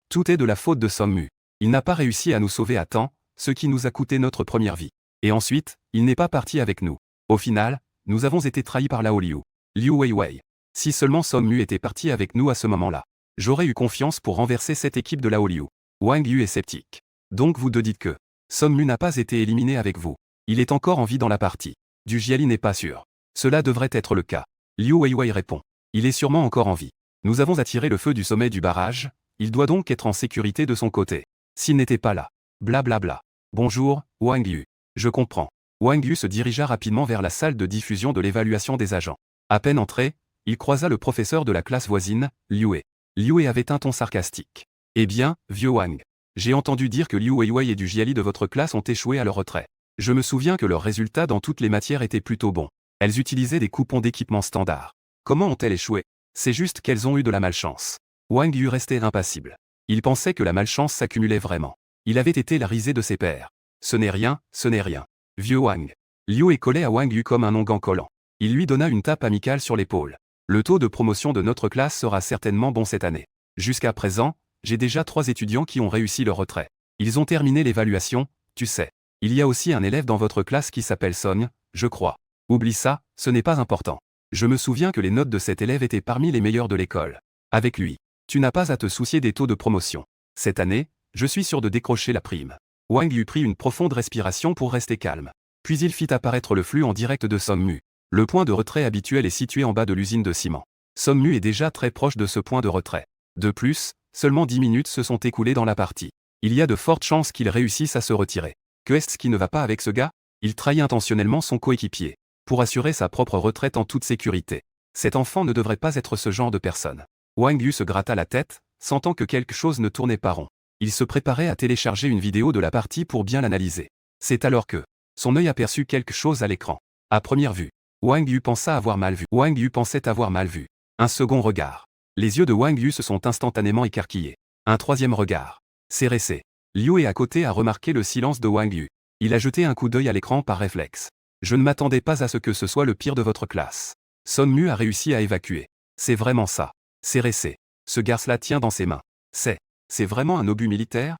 Tout est de la faute de Sonmu. Il n'a pas réussi à nous sauver à temps, ce qui nous a coûté notre première vie. Et ensuite, il n'est pas parti avec nous. Au final, nous avons été trahis par Lao Liu. Liu Weiwei. Si seulement Sonmu était parti avec nous à ce moment-là, j'aurais eu confiance pour renverser cette équipe de Lao Liu. Wang Yu est sceptique. Donc vous deux dites que Sonmu n'a pas été éliminé avec vous. Il est encore en vie dans la partie. Du Jiali n'est pas sûr. Cela devrait être le cas. Liu Weiwei répond. Il est sûrement encore en vie. Nous avons attiré le feu du sommet du barrage, il doit donc être en sécurité de son côté. S'il n'était pas là. Blablabla. Bonjour, Wang Yu. Je comprends. Wang Yu se dirigea rapidement vers la salle de diffusion de l'évaluation des agents. À peine entré, il croisa le professeur de la classe voisine, Liu. Liu avait un ton sarcastique. Eh bien, vieux Wang. J'ai entendu dire que Liu Weiwei et Du Jiali de votre classe ont échoué à leur retrait. Je me souviens que leurs résultats dans toutes les matières étaient plutôt bons. Elles utilisaient des coupons d'équipement standard. Comment ont-elles échoué? C'est juste qu'elles ont eu de la malchance. Wang Yu restait impassible. Il pensait que la malchance s'accumulait vraiment. Il avait été la risée de ses pairs. Ce n'est rien, ce n'est rien. Vieux Wang. Liu collait à Wang Yu comme un onguent collant. Il lui donna une tape amicale sur l'épaule. Le taux de promotion de notre classe sera certainement bon cette année. Jusqu'à présent, j'ai déjà 3 étudiants qui ont réussi leur retrait. Ils ont terminé l'évaluation, tu sais. Il y a aussi un élève dans votre classe qui s'appelle Son, je crois. Oublie ça, ce n'est pas important. Je me souviens que les notes de cet élève étaient parmi les meilleures de l'école. Avec lui, tu n'as pas à te soucier des taux de promotion. Cette année, je suis sûr de décrocher la prime. Wang Yu prit une profonde respiration pour rester calme. Puis il fit apparaître le flux en direct de Sonmu. Le point de retrait habituel est situé en bas de l'usine de ciment. Sonmu est déjà très proche de ce point de retrait. De plus, seulement 10 minutes se sont écoulées dans la partie. Il y a de fortes chances qu'il réussisse à se retirer. Que est-ce qui ne va pas avec ce gars? Il trahit intentionnellement son coéquipier. Pour assurer sa propre retraite en toute sécurité. Cet enfant ne devrait pas être ce genre de personne. Wang Yu se gratta la tête, sentant que quelque chose ne tournait pas rond. Il se préparait à télécharger une vidéo de la partie pour bien l'analyser. C'est alors que son œil aperçut quelque chose à l'écran. À première vue, Wang Yu pensa avoir mal vu. Wang Yu pensait avoir mal vu. Un second regard. Les yeux de Wang Yu se sont instantanément écarquillés. Un troisième regard. S'est Liu à côté a remarqué le silence de Wang Yu. Il a jeté un coup d'œil à l'écran par réflexe. Je ne m'attendais pas à ce que ce soit le pire de votre classe. Sonmu a réussi à évacuer. C'est vraiment ça. C'est ce garce-là tient dans ses mains. C'est vraiment un obus militaire?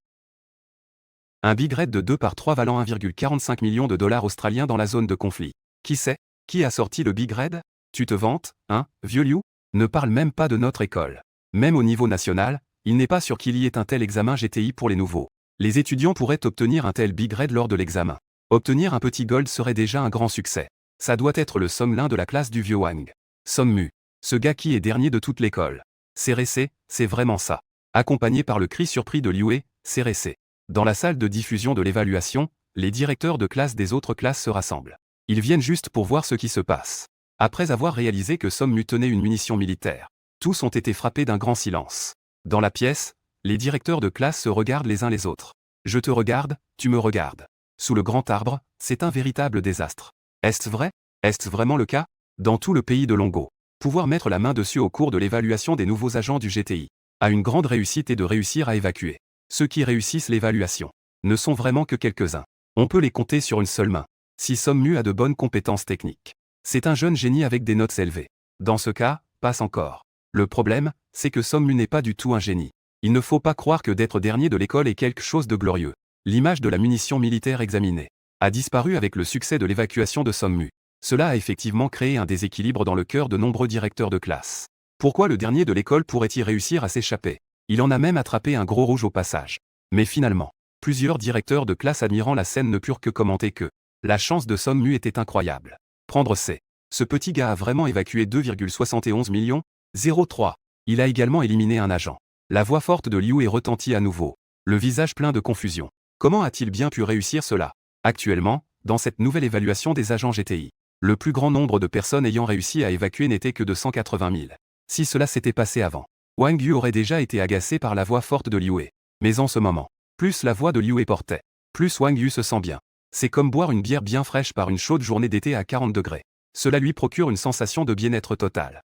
Un Big Red de 2 par 3 valant 1,45 million de dollars australiens dans la zone de conflit. Qui c'est? Qui a sorti le Big Red? Tu te vantes, hein, vieux Liu? Ne parle même pas de notre école. Même au niveau national, il n'est pas sûr qu'il y ait un tel examen GTI pour les nouveaux. Les étudiants pourraient obtenir un tel Big Red lors de l'examen. Obtenir un petit gold serait déjà un grand succès. Ça doit être le Songlin de la classe du vieux Wang. Sonmu. Ce gars qui est dernier de toute l'école. C'est vraiment ça. Accompagné par le cri surpris de Liu, c'est. Dans la salle de diffusion de l'évaluation, les directeurs de classe des autres classes se rassemblent. Ils viennent juste pour voir ce qui se passe. Après avoir réalisé que Sommu tenait une munition militaire, tous ont été frappés d'un grand silence. Dans la pièce, les directeurs de classe se regardent les uns les autres. Je te regarde, tu me regardes. Sous le grand arbre, c'est un véritable désastre. Est-ce vrai? Est-ce vraiment le cas? Dans tout le pays de Longo, pouvoir mettre la main dessus au cours de l'évaluation des nouveaux agents du GTI a une grande réussite et de réussir à évacuer. Ceux qui réussissent l'évaluation ne sont vraiment que quelques-uns. On peut les compter sur une seule main. Si Sommu a de bonnes compétences techniques, c'est un jeune génie avec des notes élevées. Dans ce cas, passe encore. Le problème, c'est que Sommu n'est pas du tout un génie. Il ne faut pas croire que d'être dernier de l'école est quelque chose de glorieux. L'image de la munition militaire examinée a disparu avec le succès de l'évacuation de Sommu. Cela a effectivement créé un déséquilibre dans le cœur de nombreux directeurs de classe. Pourquoi le dernier de l'école pourrait-il réussir à s'échapper? Il en a même attrapé un gros rouge au passage. Mais finalement, plusieurs directeurs de classe admirant la scène ne purent que commenter que la chance de Sommu était incroyable. Prendre ce petit gars a vraiment évacué 2,71 millions, 03. Il a également éliminé un agent. La voix forte de Liu est retentie à nouveau. Le visage plein de confusion. Comment a-t-il bien pu réussir cela? Actuellement, dans cette nouvelle évaluation des agents GTI, le plus grand nombre de personnes ayant réussi à évacuer n'était que de 180 000. Si cela s'était passé avant, Wang Yu aurait déjà été agacé par la voix forte de Liu. Mais en ce moment, plus la voix de Liu portait, plus Wang Yu se sent bien. C'est comme boire une bière bien fraîche par une chaude journée d'été à 40 degrés. Cela lui procure une sensation de bien-être total.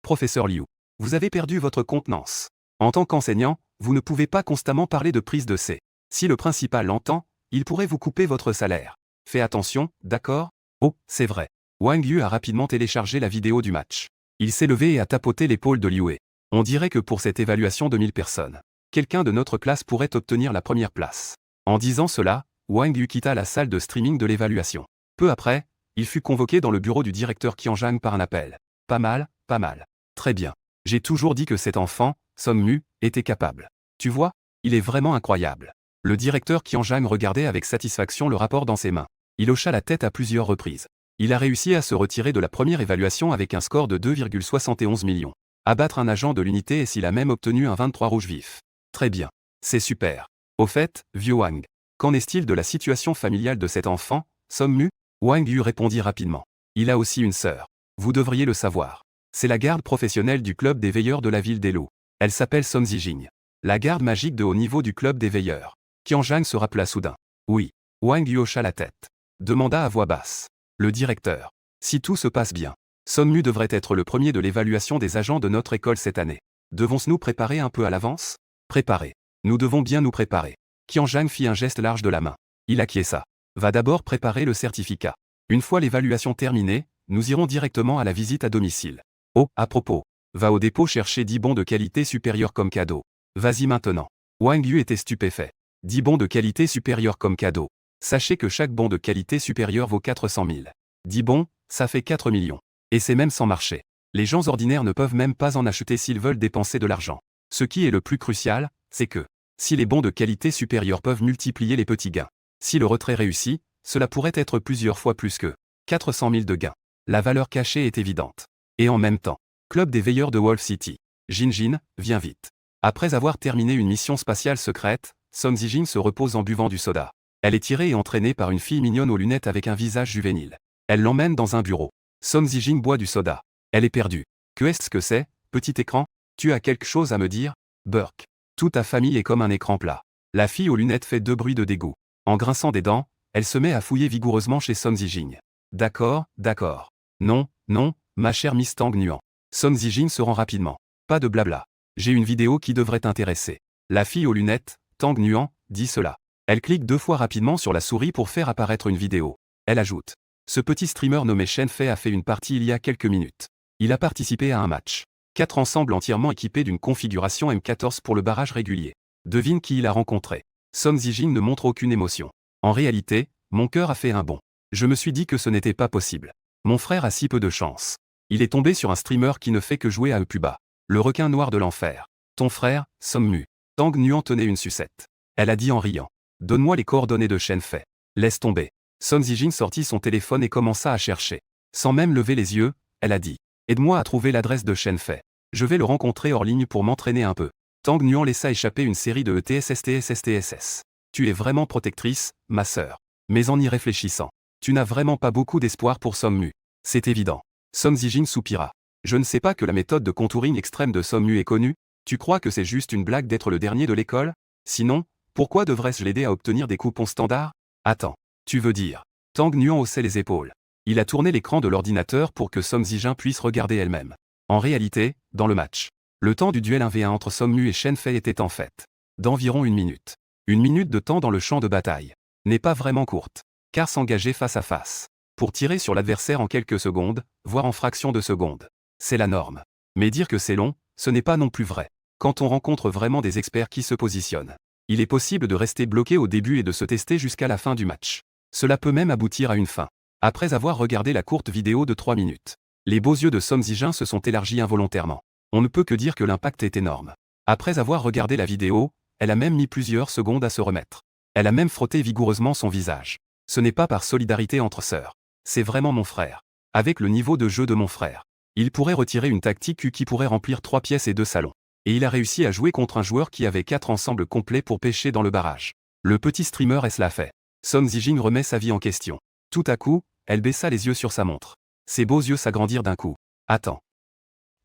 Professeur Liu, vous avez perdu votre contenance. En tant qu'enseignant, vous ne pouvez pas constamment parler de prise de C. Si le principal l'entend, il pourrait vous couper votre salaire. Fais attention, d'accord? Oh, c'est vrai. Wang Yu a rapidement téléchargé la vidéo du match. Il s'est levé et a tapoté l'épaule de Liu. On dirait que pour cette évaluation de 1000 personnes, quelqu'un de notre classe pourrait obtenir la première place. En disant cela, Wang Yu quitta la salle de streaming de l'évaluation. Peu après, il fut convoqué dans le bureau du directeur Qianzhang par un appel. Pas mal, pas mal. Très bien. J'ai toujours dit que cet enfant, Sommu, était capable. Tu vois, il est vraiment incroyable. Le directeur Qianzhang regardait avec satisfaction le rapport dans ses mains. Il hocha la tête à plusieurs reprises. Il a réussi à se retirer de la première évaluation avec un score de 2,71 millions. Abattre un agent de l'unité et s'il a même obtenu un 23 rouge vif. Très bien. C'est super. Au fait, vieux Wang, qu'en est-il de la situation familiale de cet enfant, Sommu? Wang Yu répondit rapidement. Il a aussi une sœur. Vous devriez le savoir. C'est la garde professionnelle du club des veilleurs de la ville d'Elo. Elle s'appelle Som Zijing. La garde magique de haut niveau du club des veilleurs. Qianzhang se rappela soudain. Oui. Wang Yu hocha la tête. Demanda à voix basse. Le directeur. Si tout se passe bien, Sommu devrait être le premier de l'évaluation des agents de notre école cette année. Devons-nous préparer un peu à l'avance? Préparer. Nous devons bien nous préparer. Qianzhang fit un geste large de la main. Il acquiesça. Va d'abord préparer le certificat. Une fois l'évaluation terminée, nous irons directement à la visite à domicile. Oh, à propos, va au dépôt chercher 10 bons de qualité supérieure comme cadeau. Vas-y maintenant. Wang Yu était stupéfait. 10 bons de qualité supérieure comme cadeau. Sachez que chaque bon de qualité supérieure vaut 400 000. 10 bons, ça fait 4 millions. Et c'est même sans marché. Les gens ordinaires ne peuvent même pas en acheter s'ils veulent dépenser de l'argent. Ce qui est le plus crucial, c'est que, si les bons de qualité supérieure peuvent multiplier les petits gains, si le retrait réussit, cela pourrait être plusieurs fois plus que 400 000 de gains. La valeur cachée est évidente. Et en même temps, club des veilleurs de Wolf City. Jinjin, viens vite. Après avoir terminé une mission spatiale secrète, Som Zijing se repose en buvant du soda. Elle est tirée et entraînée par une fille mignonne aux lunettes avec un visage juvénile. Elle l'emmène dans un bureau. Som Zijing boit du soda. Elle est perdue. Que est-ce que c'est, petit écran? Tu as quelque chose à me dire? Burk. Toute ta famille est comme un écran plat. La fille aux lunettes fait 2 bruits de dégoût. En grinçant des dents, elle se met à fouiller vigoureusement chez Som Zijing. D'accord, d'accord. Non, non, ma chère Miss Tang Nuan. Som Zijing se rend rapidement. Pas de blabla. J'ai une vidéo qui devrait t'intéresser. La fille aux lunettes, Tang Nuan, dit cela. Elle clique 2 fois rapidement sur la souris pour faire apparaître une vidéo. Elle ajoute. Ce petit streamer nommé Shen Fei a fait une partie il y a quelques minutes. Il a participé à un match. 4 ensembles entièrement équipés d'une configuration M14 pour le barrage régulier. Devine qui il a rencontré. Som Zijing ne montre aucune émotion. En réalité, mon cœur a fait un bond. Je me suis dit que ce n'était pas possible. Mon frère a si peu de chance. Il est tombé sur un streamer qui ne fait que jouer à Epuba. Le requin noir de l'enfer. Ton frère, Sommu. Tang Nuan tenait une sucette. Elle a dit en riant. Donne-moi les coordonnées de Shen Fei. Laisse tomber. Som Zijing sortit son téléphone et commença à chercher. Sans même lever les yeux, elle a dit. Aide-moi à trouver l'adresse de Shen Fei. Je vais le rencontrer hors ligne pour m'entraîner un peu. Tang Nuan laissa échapper une série de ETSSTSSTSS. Tu es vraiment protectrice, ma sœur. Mais en y réfléchissant, tu n'as vraiment pas beaucoup d'espoir pour Sommu. C'est évident. Song Zijin soupira. Je ne sais pas que la méthode de contouring extrême de Sommu est connue. Tu crois que c'est juste une blague d'être le dernier de l'école? Sinon, pourquoi devrais-je l'aider à obtenir des coupons standards? Attends. Tu veux dire? Tang Nuan haussait les épaules. Il a tourné l'écran de l'ordinateur pour que Song Zijin puisse regarder elle-même. En réalité, dans le match, le temps du duel 1v1 entre Sommu et Shen Fei était en fait d'environ 1 minute. 1 minute de temps dans le champ de bataille n'est pas vraiment courte, car s'engager face à face pour tirer sur l'adversaire en quelques secondes, voire en fractions de secondes, c'est la norme. Mais dire que c'est long, ce n'est pas non plus vrai. Quand on rencontre vraiment des experts qui se positionnent, il est possible de rester bloqué au début et de se tester jusqu'à la fin du match. Cela peut même aboutir à une fin. Après avoir regardé la courte vidéo de 3 minutes, les beaux yeux de Song Zijin se sont élargis involontairement. On ne peut que dire que l'impact est énorme. Après avoir regardé la vidéo, elle a même mis plusieurs secondes à se remettre. Elle a même frotté vigoureusement son visage. Ce n'est pas par solidarité entre sœurs. C'est vraiment mon frère. Avec le niveau de jeu de mon frère, il pourrait retirer une tactique qui pourrait remplir 3 pièces et 2 salons. Et il a réussi à jouer contre un joueur qui avait 4 ensembles complets pour pêcher dans le barrage. Le petit streamer est cela fait. Song Zijin remet sa vie en question. Tout à coup, elle baissa les yeux sur sa montre. Ses beaux yeux s'agrandirent d'un coup. Attends.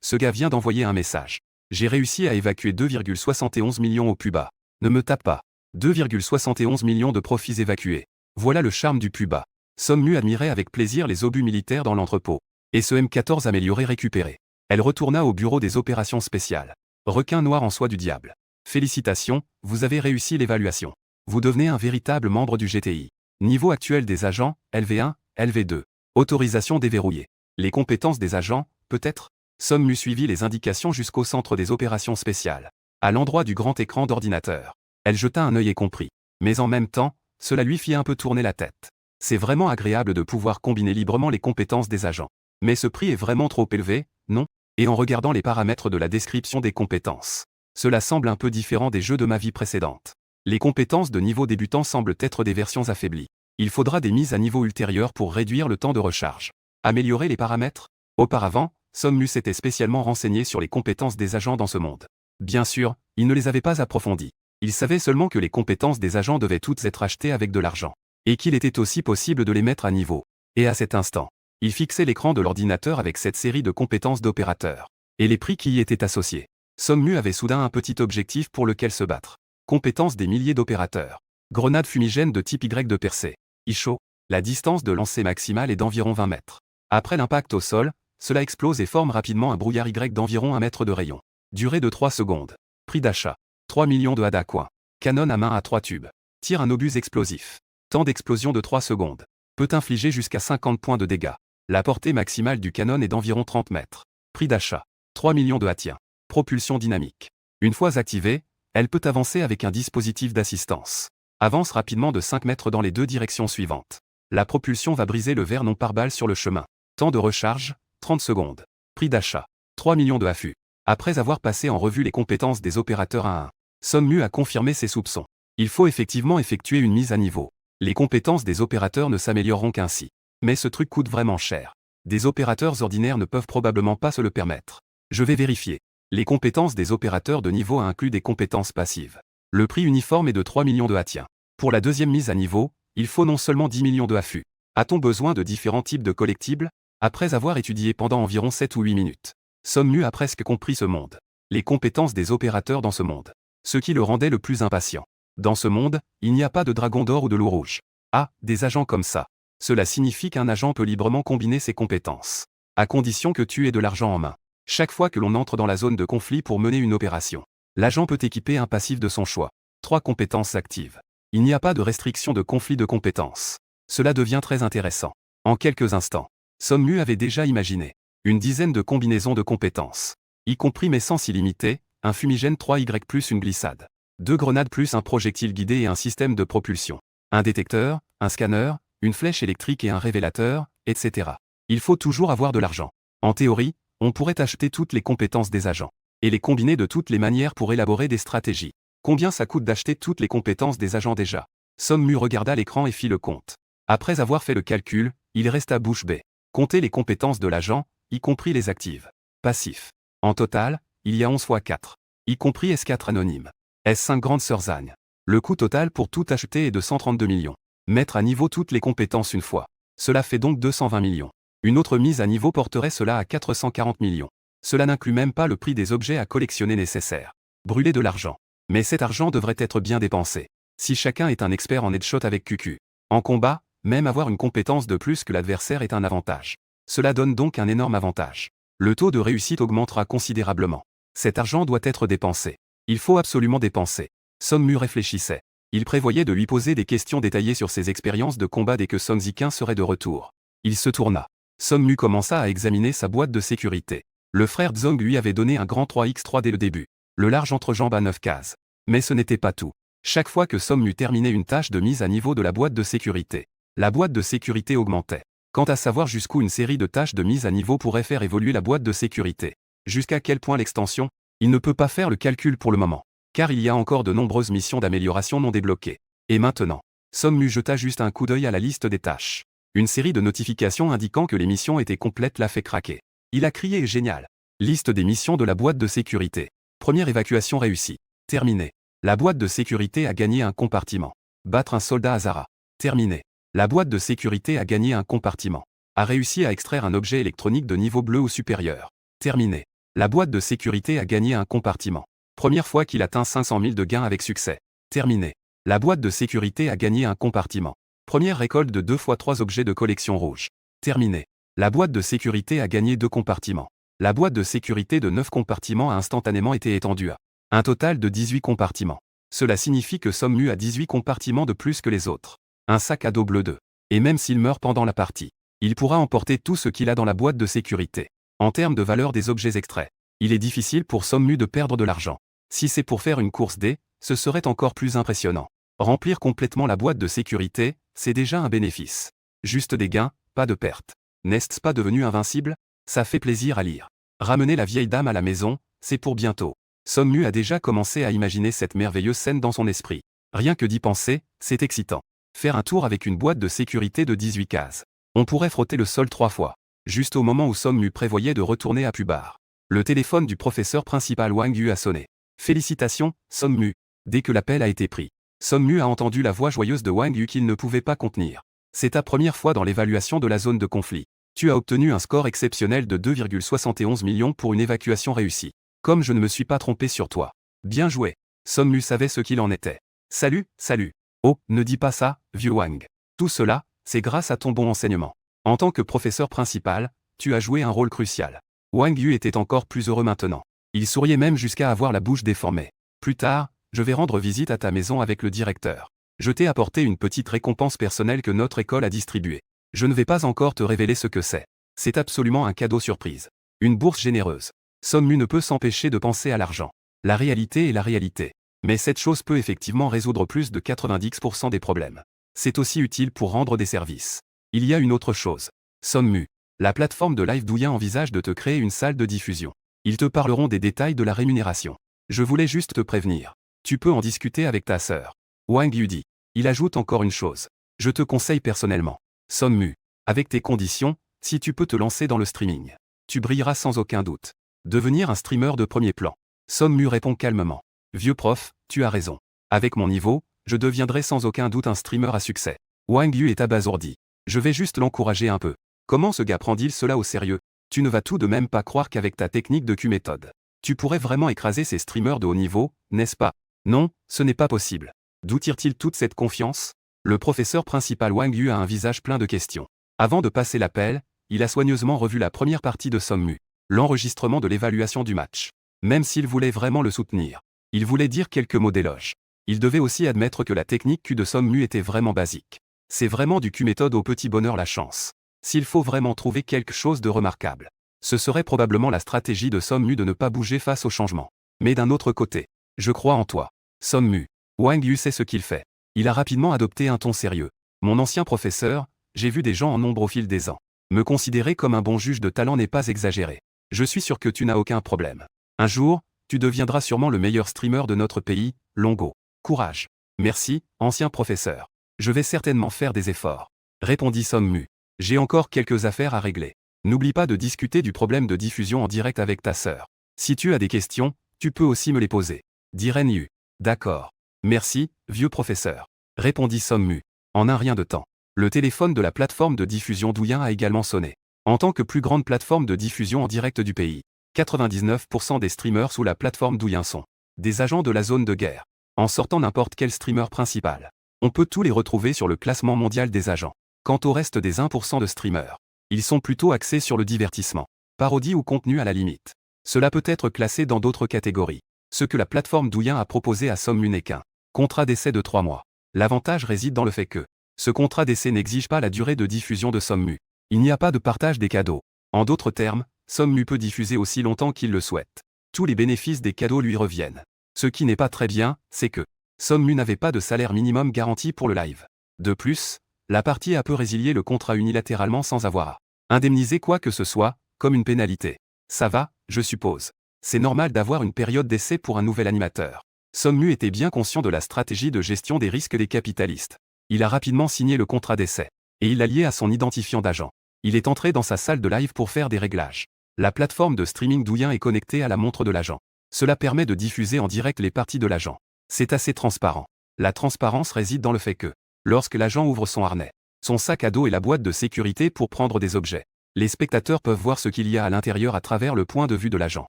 Ce gars vient d'envoyer un message. J'ai réussi à évacuer 2,71 millions au plus bas. Ne me tape pas. 2,71 millions de profits évacués. Voilà le charme du plus bas. Sommu admirait avec plaisir les obus militaires dans l'entrepôt. Et ce M14 amélioré récupéré. Elle retourna au bureau des opérations spéciales. Requin noir en soie du diable. Félicitations, vous avez réussi l'évaluation. Vous devenez un véritable membre du GTI. Niveau actuel des agents, LV1, LV2. Autorisation déverrouillée. Les compétences des agents, peut-être? Sommu suivit les indications jusqu'au centre des opérations spéciales. À l'endroit du grand écran d'ordinateur. Elle jeta un œil et comprit. Mais en même temps, cela lui fit un peu tourner la tête. C'est vraiment agréable de pouvoir combiner librement les compétences des agents. Mais ce prix est vraiment trop élevé, non? Et en regardant les paramètres de la description des compétences, cela semble un peu différent des jeux de ma vie précédente. Les compétences de niveau débutant semblent être des versions affaiblies. Il faudra des mises à niveau ultérieures pour réduire le temps de recharge. Améliorer les paramètres? Auparavant, Sommu s'était spécialement renseigné sur les compétences des agents dans ce monde. Bien sûr, il ne les avait pas approfondies. Il savait seulement que les compétences des agents devaient toutes être achetées avec de l'argent. Et qu'il était aussi possible de les mettre à niveau. Et à cet instant, il fixait l'écran de l'ordinateur avec cette série de compétences d'opérateurs. Et les prix qui y étaient associés. Sommu avait soudain un petit objectif pour lequel se battre. Compétences des milliers d'opérateurs. Grenade fumigène de type Y de percée. Isho. La distance de lancer maximale est d'environ 20 mètres. Après l'impact au sol, cela explose et forme rapidement un brouillard Y d'environ 1 mètre de rayon. Durée de 3 secondes. Prix d'achat. 3 millions de hada coin. Canon à main à 3 tubes. Tire un obus explosif. Temps d'explosion de 3 secondes. Peut infliger jusqu'à 50 points de dégâts. La portée maximale du canon est d'environ 30 mètres. Prix d'achat. 3 millions de hatiens. Propulsion dynamique. Une fois activée, elle peut avancer avec un dispositif d'assistance. Avance rapidement de 5 mètres dans les 2 directions suivantes. La propulsion va briser le verre non pare-balles sur le chemin. Temps de recharge, 30 secondes. Prix d'achat. 3 millions de affûts. Après avoir passé en revue les compétences des opérateurs 1-1, Sommu a confirmé ses soupçons. Il faut effectivement effectuer une mise à niveau. Les compétences des opérateurs ne s'amélioreront qu'ainsi. Mais ce truc coûte vraiment cher. Des opérateurs ordinaires ne peuvent probablement pas se le permettre. Je vais vérifier. Les compétences des opérateurs de niveau 1 incluent des compétences passives. Le prix uniforme est de 3 millions de hatiens. Pour la deuxième mise à niveau, il faut non seulement 10 millions de affûts. A-t-on besoin de différents types de collectibles? Après avoir étudié pendant environ 7 ou 8 minutes, Sommu a presque compris ce monde. Les compétences des opérateurs dans ce monde. Ce qui le rendait le plus impatient. Dans ce monde, il n'y a pas de dragon d'or ou de loup rouge. Ah, des agents comme ça. Cela signifie qu'un agent peut librement combiner ses compétences. À condition que tu aies de l'argent en main. Chaque fois que l'on entre dans la zone de conflit pour mener une opération, l'agent peut équiper un passif de son choix. 3 compétences actives. Il n'y a pas de restriction de conflit de compétences. Cela devient très intéressant. En quelques instants, Sommu avait déjà imaginé une dizaine de combinaisons de compétences, y compris mais sans illimité, un fumigène 3Y plus une glissade, 2 grenades plus un projectile guidé et un système de propulsion, un détecteur, un scanner, une flèche électrique et un révélateur, etc. Il faut toujours avoir de l'argent. En théorie, on pourrait acheter toutes les compétences des agents et les combiner de toutes les manières pour élaborer des stratégies. Combien ça coûte d'acheter toutes les compétences des agents déjà? Sommu regarda l'écran et fit le compte. Après avoir fait le calcul, il resta bouche bée. Compter les compétences de l'agent, y compris les actives. Passifs. En total, il y a 11 fois 4. Y compris S4 anonyme. S5 grande sœur Zagne. Le coût total pour tout acheter est de 132 millions. Mettre à niveau toutes les compétences une fois. Cela fait donc 220 millions. Une autre mise à niveau porterait cela à 440 millions. Cela n'inclut même pas le prix des objets à collectionner nécessaires. Brûler de l'argent. Mais cet argent devrait être bien dépensé. Si chacun est un expert en headshot avec QQ. En combat, même avoir une compétence de plus que l'adversaire est un avantage. Cela donne donc un énorme avantage. Le taux de réussite augmentera considérablement. Cet argent doit être dépensé. Il faut absolument dépenser. Son Mu réfléchissait. Il prévoyait de lui poser des questions détaillées sur ses expériences de combat dès que Son Ziqin serait de retour. Il se tourna. Son Mu commença à examiner sa boîte de sécurité. Le frère Zhong lui avait donné un grand 3x3 dès le début. Le large entrejambe à 9 cases. Mais ce n'était pas tout. Chaque fois que Son Mu terminait une tâche de mise à niveau de la boîte de sécurité, la boîte de sécurité augmentait. Quant à savoir jusqu'où une série de tâches de mise à niveau pourrait faire évoluer la boîte de sécurité, jusqu'à quel point l'extension, il ne peut pas faire le calcul pour le moment, car il y a encore de nombreuses missions d'amélioration non débloquées. Et maintenant, Son Mu jeta juste un coup d'œil à la liste des tâches. Une série de notifications indiquant que les missions étaient complètes l'a fait craquer. Il a crié « Génial !» Liste des missions de la boîte de sécurité. Première évacuation réussie. Terminé. La boîte de sécurité a gagné un compartiment. Battre un soldat à Zara. Terminé. La boîte de sécurité a gagné un compartiment. A réussi à extraire un objet électronique de niveau bleu ou supérieur. Terminé. La boîte de sécurité a gagné un compartiment. Première fois qu'il atteint 500 000 de gains avec succès. Terminé. La boîte de sécurité a gagné un compartiment. Première récolte de 2 x 3 objets de collection rouge. Terminé. La boîte de sécurité a gagné 2 compartiments. La boîte de sécurité de 9 compartiments a instantanément été étendue à un total de 18 compartiments. Cela signifie que Son Mu a 18 compartiments de plus que les autres. Un sac à dos bleu 2. Et même s'il meurt pendant la partie, il pourra emporter tout ce qu'il a dans la boîte de sécurité. En termes de valeur des objets extraits, il est difficile pour Son Mu de perdre de l'argent. Si c'est pour faire une course D, ce serait encore plus impressionnant. Remplir complètement la boîte de sécurité, c'est déjà un bénéfice. Juste des gains, pas de pertes. N'est-ce pas devenu invincible? Ça fait plaisir à lire. Ramener la vieille dame à la maison, c'est pour bientôt. Son Mu a déjà commencé à imaginer cette merveilleuse scène dans son esprit. Rien que d'y penser, c'est excitant. Faire un tour avec une boîte de sécurité de 18 cases. On pourrait frotter le sol 3 fois. Juste au moment où Son Mu prévoyait de retourner à Pubar. Le téléphone du professeur principal Wang Yu a sonné. Félicitations, Son Mu. Dès que l'appel a été pris, Son Mu a entendu la voix joyeuse de Wang Yu qu'il ne pouvait pas contenir. C'est ta première fois dans l'évaluation de la zone de conflit. Tu as obtenu un score exceptionnel de 2,71 millions pour une évacuation réussie. Comme je ne me suis pas trompé sur toi. Bien joué. Son Mu savait ce qu'il en était. Salut, salut. Oh, ne dis pas ça, vieux Wang. Tout cela, c'est grâce à ton bon enseignement. En tant que professeur principal, tu as joué un rôle crucial. Wang Yu était encore plus heureux maintenant. Il souriait même jusqu'à avoir la bouche déformée. Plus tard, je vais rendre visite à ta maison avec le directeur. Je t'ai apporté une petite récompense personnelle que notre école a distribuée. Je ne vais pas encore te révéler ce que c'est. C'est absolument un cadeau surprise. Une bourse généreuse. Son Mu ne peut s'empêcher de penser à l'argent. La réalité est la réalité. Mais cette chose peut effectivement résoudre plus de 90% des problèmes. C'est aussi utile pour rendre des services. Il y a une autre chose. Son Mu. La plateforme de Live Douyin envisage de te créer une salle de diffusion. Ils te parleront des détails de la rémunération. Je voulais juste te prévenir. Tu peux en discuter avec ta sœur. Wang Yu dit. Il ajoute encore une chose. Je te conseille personnellement. Son Mu. Avec tes conditions, si tu peux te lancer dans le streaming, tu brilleras sans aucun doute. Devenir un streamer de premier plan. Son Mu répond calmement. Vieux prof, tu as raison. Avec mon niveau, je deviendrai sans aucun doute un streamer à succès. Wang Yu est abasourdi. Je vais juste l'encourager un peu. Comment ce gars prend-il cela au sérieux? Tu ne vas tout de même pas croire qu'avec ta technique de Q-méthode, tu pourrais vraiment écraser ces streamers de haut niveau, n'est-ce pas? Non, ce n'est pas possible. D'où tire-t-il toute cette confiance? Le professeur principal Wang Yu a un visage plein de questions. Avant de passer l'appel, il a soigneusement revu la première partie de Son Mu, l'enregistrement de l'évaluation du match. Même s'il voulait vraiment le soutenir, il voulait dire quelques mots d'éloge. Il devait aussi admettre que la technique Q de Son Mu était vraiment basique. C'est vraiment du Q-méthode au petit bonheur la chance. S'il faut vraiment trouver quelque chose de remarquable, ce serait probablement la stratégie de Son Mu de ne pas bouger face au changement. Mais d'un autre côté, je crois en toi. Son Mu. Wang Yu sait ce qu'il fait. Il a rapidement adopté un ton sérieux. Mon ancien professeur, j'ai vu des gens en nombre au fil des ans. Me considérer comme un bon juge de talent n'est pas exagéré. Je suis sûr que tu n'as aucun problème. Un jour, tu deviendras sûrement le meilleur streamer de notre pays, Longo. Courage. Merci, ancien professeur. Je vais certainement faire des efforts. Répondit Son Mu. J'ai encore quelques affaires à régler. N'oublie pas de discuter du problème de diffusion en direct avec ta sœur. Si tu as des questions, tu peux aussi me les poser. Dit Ren Yu. D'accord. Merci, vieux professeur. Répondit Sommu. En un rien de temps. Le téléphone de la plateforme de diffusion Douyin a également sonné. En tant que plus grande plateforme de diffusion en direct du pays, 99% des streamers sous la plateforme Douyin sont des agents de la zone de guerre. En sortant n'importe quel streamer principal, on peut tous les retrouver sur le classement mondial des agents. Quant au reste des 1% de streamers, ils sont plutôt axés sur le divertissement, parodie ou contenu à la limite. Cela peut être classé dans d'autres catégories. Ce que la plateforme Douyin a proposé à Sommu n'est qu'un contrat d'essai de 3 mois. L'avantage réside dans le fait que ce contrat d'essai n'exige pas la durée de diffusion de Sommu. Il n'y a pas de partage des cadeaux. En d'autres termes, Sommu peut diffuser aussi longtemps qu'il le souhaite. Tous les bénéfices des cadeaux lui reviennent. Ce qui n'est pas très bien, c'est que Sommu n'avait pas de salaire minimum garanti pour le live. De plus, la partie a peu résilié le contrat unilatéralement sans avoir à indemniser quoi que ce soit, comme une pénalité. Ça va, je suppose. C'est normal d'avoir une période d'essai pour un nouvel animateur. Sommu était bien conscient de la stratégie de gestion des risques des capitalistes. Il a rapidement signé le contrat d'essai. Et il l'a lié à son identifiant d'agent. Il est entré dans sa salle de live pour faire des réglages. La plateforme de streaming Douyin est connectée à la montre de l'agent. Cela permet de diffuser en direct les parties de l'agent. C'est assez transparent. La transparence réside dans le fait que, lorsque l'agent ouvre son harnais, son sac à dos et la boîte de sécurité pour prendre des objets, les spectateurs peuvent voir ce qu'il y a à l'intérieur à travers le point de vue de l'agent.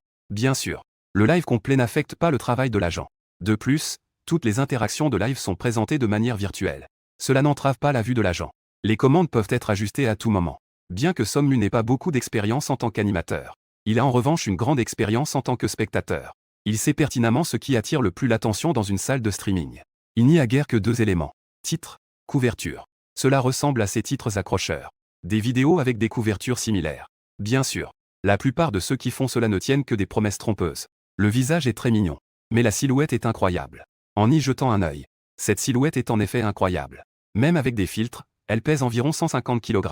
Bien sûr, le live complet n'affecte pas le travail de l'agent. De plus, toutes les interactions de live sont présentées de manière virtuelle. Cela n'entrave pas la vue de l'agent. Les commandes peuvent être ajustées à tout moment. Bien que Sommu n'ait pas beaucoup d'expérience en tant qu'animateur, il a en revanche une grande expérience en tant que spectateur. Il sait pertinemment ce qui attire le plus l'attention dans une salle de streaming. Il n'y a guère que 2 éléments. Titre, couverture. Cela ressemble à ces titres accrocheurs. Des vidéos avec des couvertures similaires. Bien sûr, la plupart de ceux qui font cela ne tiennent que des promesses trompeuses. Le visage est très mignon, mais la silhouette est incroyable. En y jetant un œil, cette silhouette est en effet incroyable. Même avec des filtres, elle pèse environ 150 kg.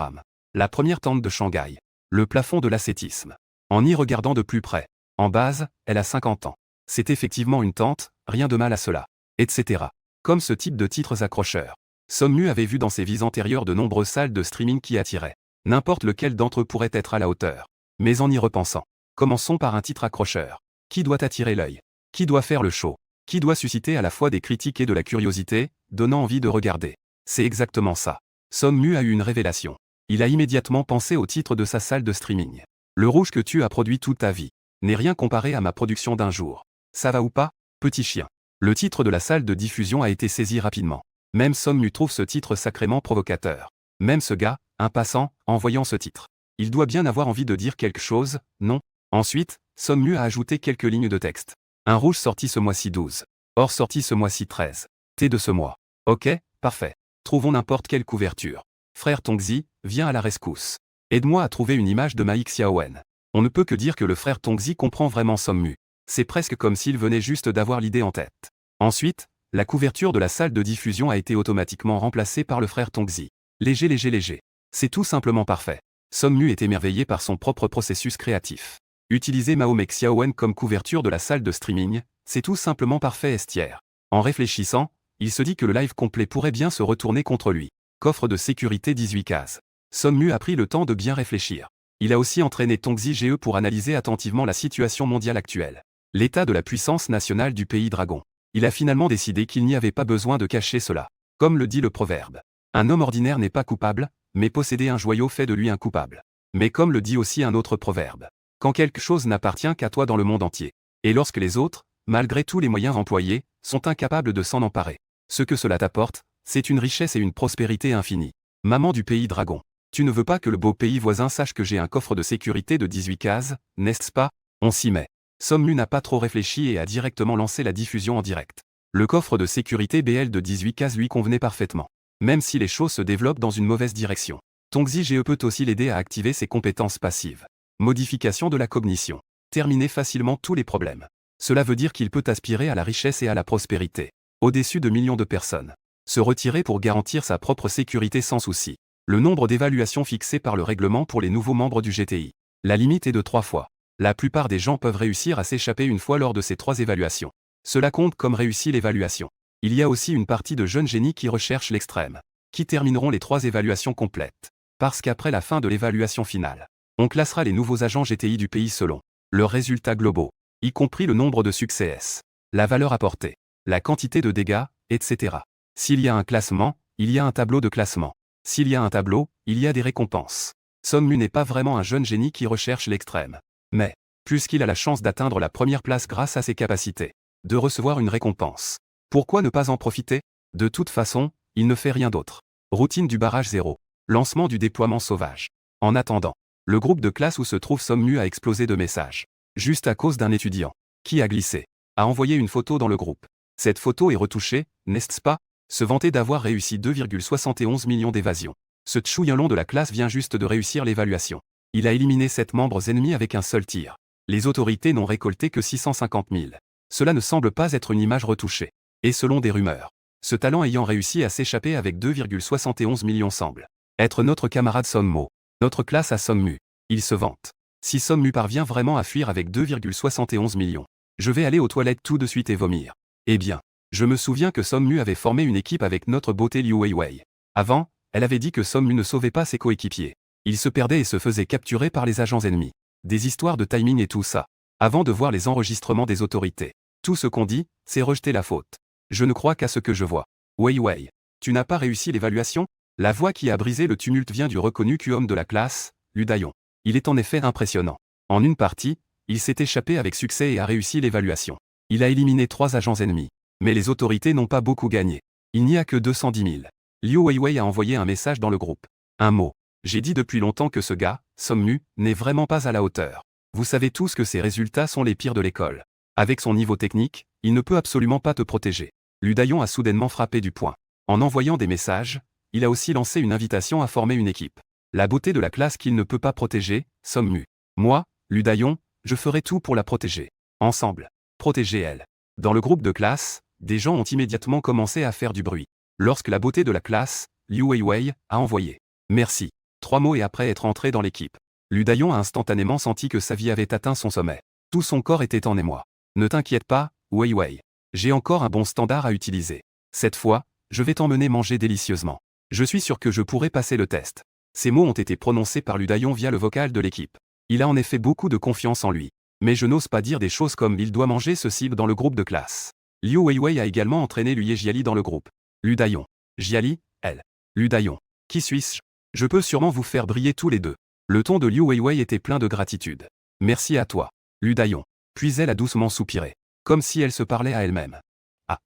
La première tente de Shanghai. Le plafond de l'ascétisme. En y regardant de plus près. En base, elle a 50 ans. C'est effectivement une tente, rien de mal à cela. Etc. Comme ce type de titres accrocheurs. Sommu avait vu dans ses vies antérieures de nombreuses salles de streaming qui attiraient. N'importe lequel d'entre eux pourrait être à la hauteur. Mais en y repensant, commençons par un titre accrocheur. Qui doit attirer l'œil? Qui doit faire le show? Qui doit susciter à la fois des critiques et de la curiosité, donnant envie de regarder? C'est exactement ça. Sommu a eu une révélation. Il a immédiatement pensé au titre de sa salle de streaming. Le rouge que tu as produit toute ta vie n'est rien comparé à ma production d'un jour. Ça va ou pas, petit chien? Le titre de la salle de diffusion a été saisi rapidement. Même Sommu trouve ce titre sacrément provocateur. Même ce gars, un passant, en voyant ce titre. Il doit bien avoir envie de dire quelque chose, non? Ensuite, Sommu a ajouté quelques lignes de texte. Un rouge sorti ce mois-ci 12. Or sorti ce mois-ci 13. T de ce mois. Ok, parfait. Trouvons n'importe quelle couverture. Frère Tongzi, viens à la rescousse. Aide-moi à trouver une image de Ma Xiaowen. On ne peut que dire que le frère Tongzi comprend vraiment Sommu. C'est presque comme s'il venait juste d'avoir l'idée en tête. Ensuite, la couverture de la salle de diffusion a été automatiquement remplacée par le frère Tongzi. Léger, léger, léger. C'est tout simplement parfait. Sommu est émerveillé par son propre processus créatif. Utiliser Mao Xiaowen comme couverture de la salle de streaming, c'est tout simplement parfait estière. En réfléchissant, il se dit que le live complet pourrait bien se retourner contre lui. Coffre de sécurité 18 cases. Sommu a pris le temps de bien réfléchir. Il a aussi entraîné Tongzi GE pour analyser attentivement la situation mondiale actuelle. L'état de la puissance nationale du pays dragon. Il a finalement décidé qu'il n'y avait pas besoin de cacher cela. Comme le dit le proverbe. Un homme ordinaire n'est pas coupable, mais posséder un joyau fait de lui un coupable. Mais comme le dit aussi un autre proverbe. Quand quelque chose n'appartient qu'à toi dans le monde entier. Et lorsque les autres, malgré tous les moyens employés, sont incapables de s'en emparer. Ce que cela t'apporte, c'est une richesse et une prospérité infinie. Maman du pays dragon. Tu ne veux pas que le beau pays voisin sache que j'ai un coffre de sécurité de 18 cases, n'est-ce pas? On s'y met. Sommu n'a pas trop réfléchi et a directement lancé la diffusion en direct. Le coffre de sécurité BL de 18 cases lui convenait parfaitement. Même si les choses se développent dans une mauvaise direction. Tongzi GE peut aussi l'aider à activer ses compétences passives. Modification de la cognition. Terminer facilement tous les problèmes. Cela veut dire qu'il peut aspirer à la richesse et à la prospérité. Au-dessus de millions de personnes. Se retirer pour garantir sa propre sécurité sans souci. Le nombre d'évaluations fixées par le règlement pour les nouveaux membres du GTI. La limite est de 3 fois. La plupart des gens peuvent réussir à s'échapper une fois lors de ces 3 évaluations. Cela compte comme réussi l'évaluation. Il y a aussi une partie de jeunes génies qui recherchent l'extrême, qui termineront les 3 évaluations complètes. Parce qu'après la fin de l'évaluation finale, on classera les nouveaux agents GTI du pays selon leurs résultats globaux, y compris le nombre de succès S, la valeur apportée, la quantité de dégâts, etc. S'il y a un classement, il y a un tableau de classement. S'il y a un tableau, il y a des récompenses. Sonmu n'est pas vraiment un jeune génie qui recherche l'extrême. Mais, puisqu'il a la chance d'atteindre la première place grâce à ses capacités, de recevoir une récompense, pourquoi ne pas en profiter? De toute façon, il ne fait rien d'autre. Routine du barrage 0. Lancement du déploiement sauvage. En attendant, le groupe de classe où se trouve Sonmu a explosé de messages. Juste à cause d'un étudiant, qui a glissé, a envoyé une photo dans le groupe. Cette photo est retouchée, n'est-ce pas? Se vanter d'avoir réussi 2,71 millions d'évasions. Ce tchouillon de la classe vient juste de réussir l'évaluation. Il a éliminé 7 membres ennemis avec un seul tir. Les autorités n'ont récolté que 650 000. Cela ne semble pas être une image retouchée. Et selon des rumeurs, ce talent ayant réussi à s'échapper avec 2,71 millions semble être notre camarade Sonmu. Notre classe à Sonmu. Il se vante. Si Sonmu parvient vraiment à fuir avec 2,71 millions, je vais aller aux toilettes tout de suite et vomir. Eh bien, je me souviens que Sonmu avait formé une équipe avec notre beauté Liu Weiwei. Avant, elle avait dit que Sonmu ne sauvait pas ses coéquipiers. Il se perdait et se faisait capturer par les agents ennemis. Des histoires de timing et tout ça. Avant de voir les enregistrements des autorités. Tout ce qu'on dit, c'est rejeter la faute. Je ne crois qu'à ce que je vois. Weiwei, tu n'as pas réussi l'évaluation? La voix qui a brisé le tumulte vient du reconnu Q-homme de la classe, Lu Dayon. Il est en effet impressionnant. En une partie, il s'est échappé avec succès et a réussi l'évaluation. Il a éliminé 3 agents ennemis. Mais les autorités n'ont pas beaucoup gagné. Il n'y a que 210 000. Liu Weiwei a envoyé un message dans le groupe. Un mot. J'ai dit depuis longtemps que ce gars, Sonmu, n'est vraiment pas à la hauteur. Vous savez tous que ses résultats sont les pires de l'école. Avec son niveau technique, il ne peut absolument pas te protéger. Lu Dayon a soudainement frappé du poing. En envoyant des messages, il a aussi lancé une invitation à former une équipe. La beauté de la classe qu'il ne peut pas protéger, Sonmu. Moi, Lu Dayon, je ferai tout pour la protéger. Ensemble. Protéger elle. Dans le groupe de classe, des gens ont immédiatement commencé à faire du bruit. Lorsque la beauté de la classe, Liu Weiwei, a envoyé « Merci ». 3 mots et après être entré dans l'équipe. Lu Dayon a instantanément senti que sa vie avait atteint son sommet. Tout son corps était en émoi. Ne t'inquiète pas, Weiwei. J'ai encore un bon standard à utiliser. Cette fois, je vais t'emmener manger délicieusement. Je suis sûr que je pourrai passer le test. Ces mots ont été prononcés par Lu Dayon via le vocal de l'équipe. Il a en effet beaucoup de confiance en lui. Mais je n'ose pas dire des choses comme « il doit manger ceci » dans le groupe de classe. Liu Weiwei a également entraîné Lu Jiali dans le groupe. Lu Dayon. Jiali, elle. Lu Dayon. Qui suis-je? Je peux sûrement vous faire briller tous les deux. Le ton de Liu Weiwei était plein de gratitude. Merci à toi, Lu Dayon. Puis elle a doucement soupiré. Comme si elle se parlait à elle-même. Ah.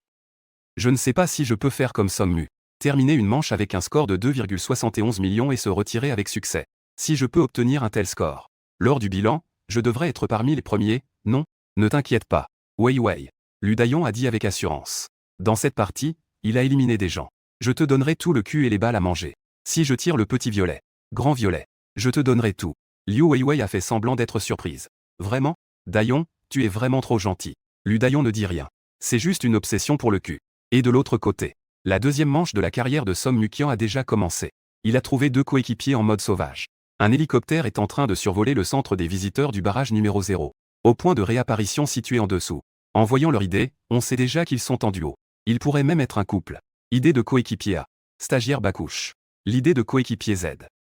Je ne sais pas si je peux faire comme Sonmu. Terminer une manche avec un score de 2,71 millions et se retirer avec succès. Si je peux obtenir un tel score. Lors du bilan, je devrais être parmi les premiers, non? Ne t'inquiète pas. Weiwei. Lu Dayon a dit avec assurance. Dans cette partie, il a éliminé des gens. Je te donnerai tout le cul et les balles à manger. Si je tire le petit violet, grand violet, je te donnerai tout. Liu Weiwei a fait semblant d'être surprise. Vraiment? Dayon, tu es vraiment trop gentil. Lu Dayon ne dit rien. C'est juste une obsession pour le cul. Et de l'autre côté, la deuxième manche de la carrière de Sonmu Qian a déjà commencé. Il a trouvé 2 coéquipiers en mode sauvage. Un hélicoptère est en train de survoler le centre des visiteurs du barrage numéro 0. Au point de réapparition situé en dessous. En voyant leur idée, on sait déjà qu'ils sont en duo. Ils pourraient même être un couple. Idée de coéquipier A. Stagiaire Bakouche. L'idée de coéquipier Z.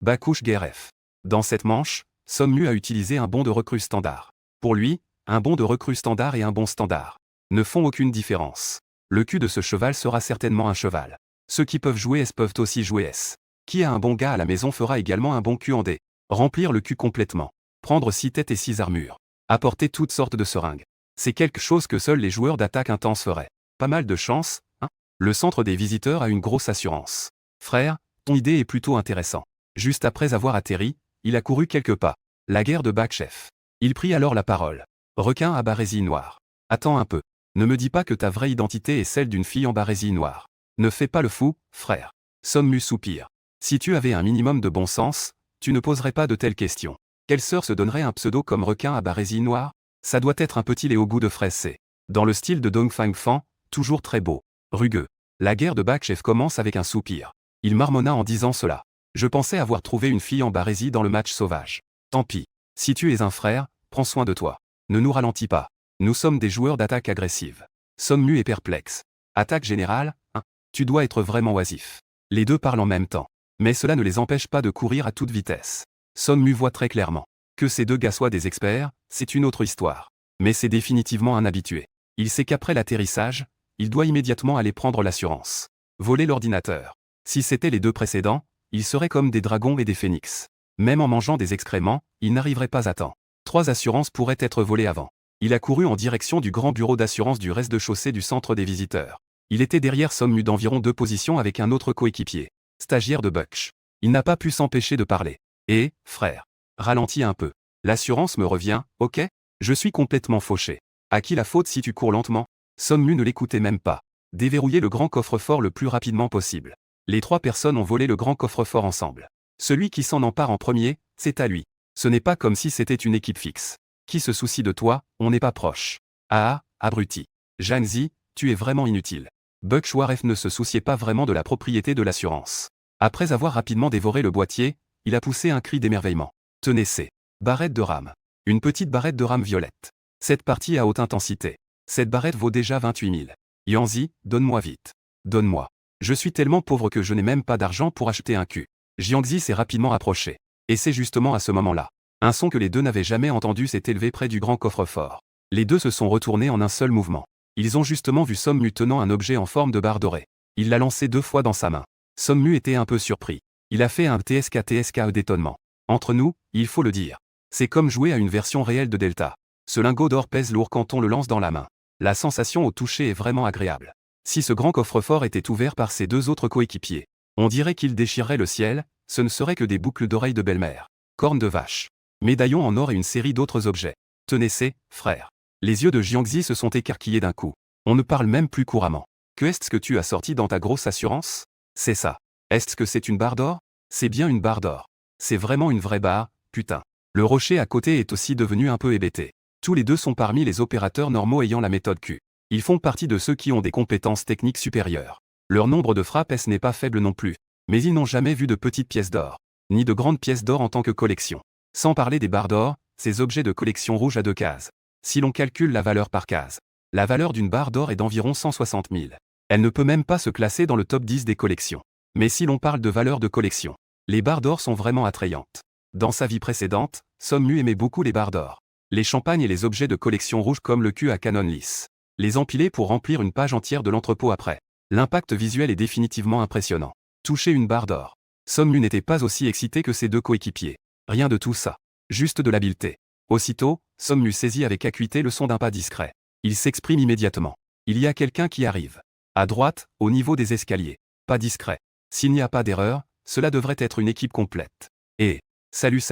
Bakouche Gueref. Dans cette manche, Sonmu a utilisé un bon de recrue standard. Pour lui, un bon de recrue standard et un bon standard ne font aucune différence. Le cul de ce cheval sera certainement un cheval. Ceux qui peuvent jouer S peuvent aussi jouer S. Qui a un bon gars à la maison fera également un bon cul en D. Remplir le cul complètement. Prendre 6 têtes et 6 armures. Apporter toutes sortes de seringues. C'est quelque chose que seuls les joueurs d'attaque intense feraient. Pas mal de chance, hein? Le centre des visiteurs a une grosse assurance. Frère, ton idée est plutôt intéressant. Juste après avoir atterri, il a couru quelques pas. La guerre de Bakchef. Il prit alors la parole. Requin à barésie noire. Attends un peu. Ne me dis pas que ta vraie identité est celle d'une fille en barésie noire. Ne fais pas le fou, frère. Sonmu soupire. Si tu avais un minimum de bon sens, tu ne poserais pas de telles questions. Quelle sœur se donnerait un pseudo comme requin à barésie noire? Ça doit être un petit lait au goût de fraise C. Dans le style de Dongfang Fan, toujours très beau. Rugueux. La guerre de Bakchef commence avec un soupir. Il marmonna en disant cela. Je pensais avoir trouvé une fille en barésie dans le match sauvage. Tant pis. Si tu es un frère, prends soin de toi. Ne nous ralentis pas. Nous sommes des joueurs d'attaque agressive. Sonmu est perplexe. Attaque générale, hein? Tu dois être vraiment oisif. Les deux parlent en même temps. Mais cela ne les empêche pas de courir à toute vitesse. Sonmu voit très clairement. Que ces deux gars soient des experts, c'est une autre histoire. Mais c'est définitivement un habitué. Il sait qu'après l'atterrissage, il doit immédiatement aller prendre l'assurance. Voler l'ordinateur. Si c'était les deux précédents, ils seraient comme des dragons et des phénix. Même en mangeant des excréments, ils n'arriveraient pas à temps. 3 assurances pourraient être volées avant. Il a couru en direction du grand bureau d'assurance du rez-de-chaussée du centre des visiteurs. Il était derrière Sommu d'environ 2 positions avec un autre coéquipier, stagiaire de Butch. Il n'a pas pu s'empêcher de parler. Eh, frère. Ralentis un peu. L'assurance me revient, ok? Je suis complètement fauché. À qui la faute si tu cours lentement? Sommu ne l'écoutait même pas. Déverrouiller le grand coffre-fort le plus rapidement possible. Les 3 personnes ont volé le grand coffre-fort ensemble. Celui qui s'en empare en premier, c'est à lui. Ce n'est pas comme si c'était une équipe fixe. Qui se soucie de toi, on n'est pas proche. Ah, abruti. Janzi, tu es vraiment inutile. Butch Waref ne se souciait pas vraiment de la propriété de l'assurance. Après avoir rapidement dévoré le boîtier, il a poussé un cri d'émerveillement. Tenez, c'est barrette de rame. Une petite barrette de rame violette. Cette partie à haute intensité. Cette barrette vaut déjà 28 000. Yanzi, donne-moi vite. Donne-moi. Je suis tellement pauvre que je n'ai même pas d'argent pour acheter un cul. Jiangzi s'est rapidement approché. Et c'est justement à ce moment-là. Un son que les deux n'avaient jamais entendu s'est élevé près du grand coffre-fort. Les deux se sont retournés en un seul mouvement. Ils ont justement vu Sommu tenant un objet en forme de barre dorée. Il l'a lancé 2 fois dans sa main. Sommu était un peu surpris. Il a fait un TSK d'étonnement. Entre nous, il faut le dire. C'est comme jouer à une version réelle de Delta. Ce lingot d'or pèse lourd quand on le lance dans la main. La sensation au toucher est vraiment agréable. Si ce grand coffre-fort était ouvert par ses 2 autres coéquipiers, on dirait qu'il déchirerait le ciel, ce ne serait que des boucles d'oreilles de belle-mère. Cornes de vache. Médaillon en or et une série d'autres objets. Tenez, c'est, frère. Les yeux de Jiangzi se sont écarquillés d'un coup. On ne parle même plus couramment. Que est-ce que tu as sorti dans ta grosse assurance? C'est ça. Est-ce que c'est une barre d'or? C'est bien une barre d'or. C'est vraiment une vraie barre, putain. Le rocher à côté est aussi devenu un peu hébété. Tous les deux sont parmi les opérateurs normaux ayant la méthode Q. Ils font partie de ceux qui ont des compétences techniques supérieures. Leur nombre de frappes S n'est pas faible non plus. Mais ils n'ont jamais vu de petites pièces d'or. Ni de grandes pièces d'or en tant que collection. Sans parler des barres d'or, ces objets de collection rouges à 2 cases. Si l'on calcule la valeur par case, la valeur d'une barre d'or est d'environ 160 000. Elle ne peut même pas se classer dans le top 10 des collections. Mais si l'on parle de valeur de collection, les barres d'or sont vraiment attrayantes. Dans sa vie précédente, Sommu aimait beaucoup les barres d'or. Les champagnes et les objets de collection rouges comme le Q à canon lisse. Les empiler pour remplir une page entière de l'entrepôt après. L'impact visuel est définitivement impressionnant. Toucher une barre d'or. Sommu n'était pas aussi excité que ses 2 coéquipiers. Rien de tout ça. Juste de l'habileté. Aussitôt, Sommu saisit avec acuité le son d'un pas discret. Il s'exprime immédiatement. Il y a quelqu'un qui arrive. À droite, au niveau des escaliers. Pas discret. S'il n'y a pas d'erreur, cela devrait être une équipe complète. Et, salut.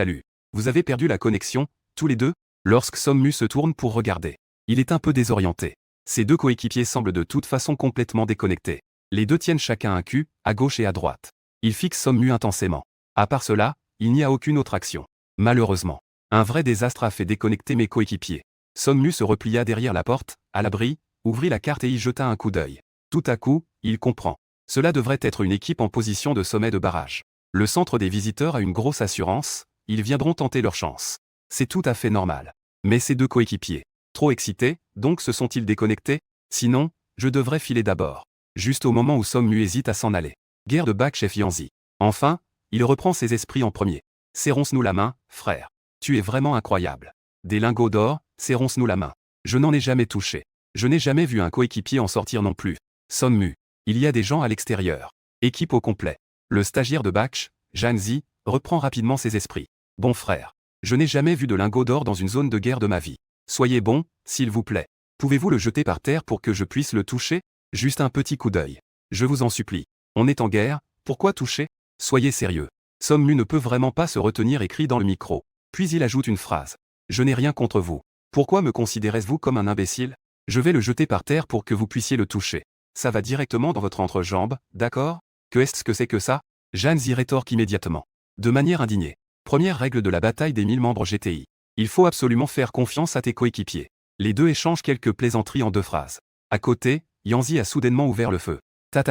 Vous avez perdu la connexion, tous les deux? Lorsque Sommu se tourne pour regarder. Il est un peu désorienté. Ses 2 coéquipiers semblent de toute façon complètement déconnectés. Les 2 tiennent chacun un cul, à gauche et à droite. Ils fixent Sommu intensément. À part cela, il n'y a aucune autre action. Malheureusement. Un vrai désastre a fait déconnecter mes coéquipiers. Sommu se replia derrière la porte, à l'abri, ouvrit la carte et y jeta un coup d'œil. Tout à coup, il comprend. Cela devrait être une équipe en position de sommet de barrage. Le centre des visiteurs a une grosse assurance, ils viendront tenter leur chance. C'est tout à fait normal. Mais ces 2 coéquipiers, trop excités, donc se sont-ils déconnectés? Sinon, je devrais filer d'abord. Juste au moment où Sommu hésite à s'en aller. Guerre de bac chef Yanzi. Enfin, il reprend ses esprits en premier. Serrons-nous la main, frère. Tu es vraiment incroyable. Des lingots d'or, serrons-nous la main. Je n'en ai jamais touché. Je n'ai jamais vu un coéquipier en sortir non plus. Sommu. Il y a des gens à l'extérieur. Équipe au complet. Le stagiaire de Bach, Janzi, reprend rapidement ses esprits. Bon frère. Je n'ai jamais vu de lingots d'or dans une zone de guerre de ma vie. Soyez bon, s'il vous plaît. Pouvez-vous le jeter par terre pour que je puisse le toucher? Juste un petit coup d'œil. Je vous en supplie. On est en guerre, pourquoi toucher? Soyez sérieux. Sommu ne peut vraiment pas se retenir et crie dans le micro. Puis il ajoute une phrase. Je n'ai rien contre vous. Pourquoi me considérez-vous comme un imbécile? Je vais le jeter par terre pour que vous puissiez le toucher. Ça va directement dans votre entrejambe, d'accord? Que est-ce que c'est que ça? Janzi rétorque immédiatement. De manière indignée. Première règle de la bataille des 1000 membres GTI. Il faut absolument faire confiance à tes coéquipiers. Les deux échangent quelques plaisanteries en 2 phrases. À côté, Yanzi a soudainement ouvert le feu. Ta.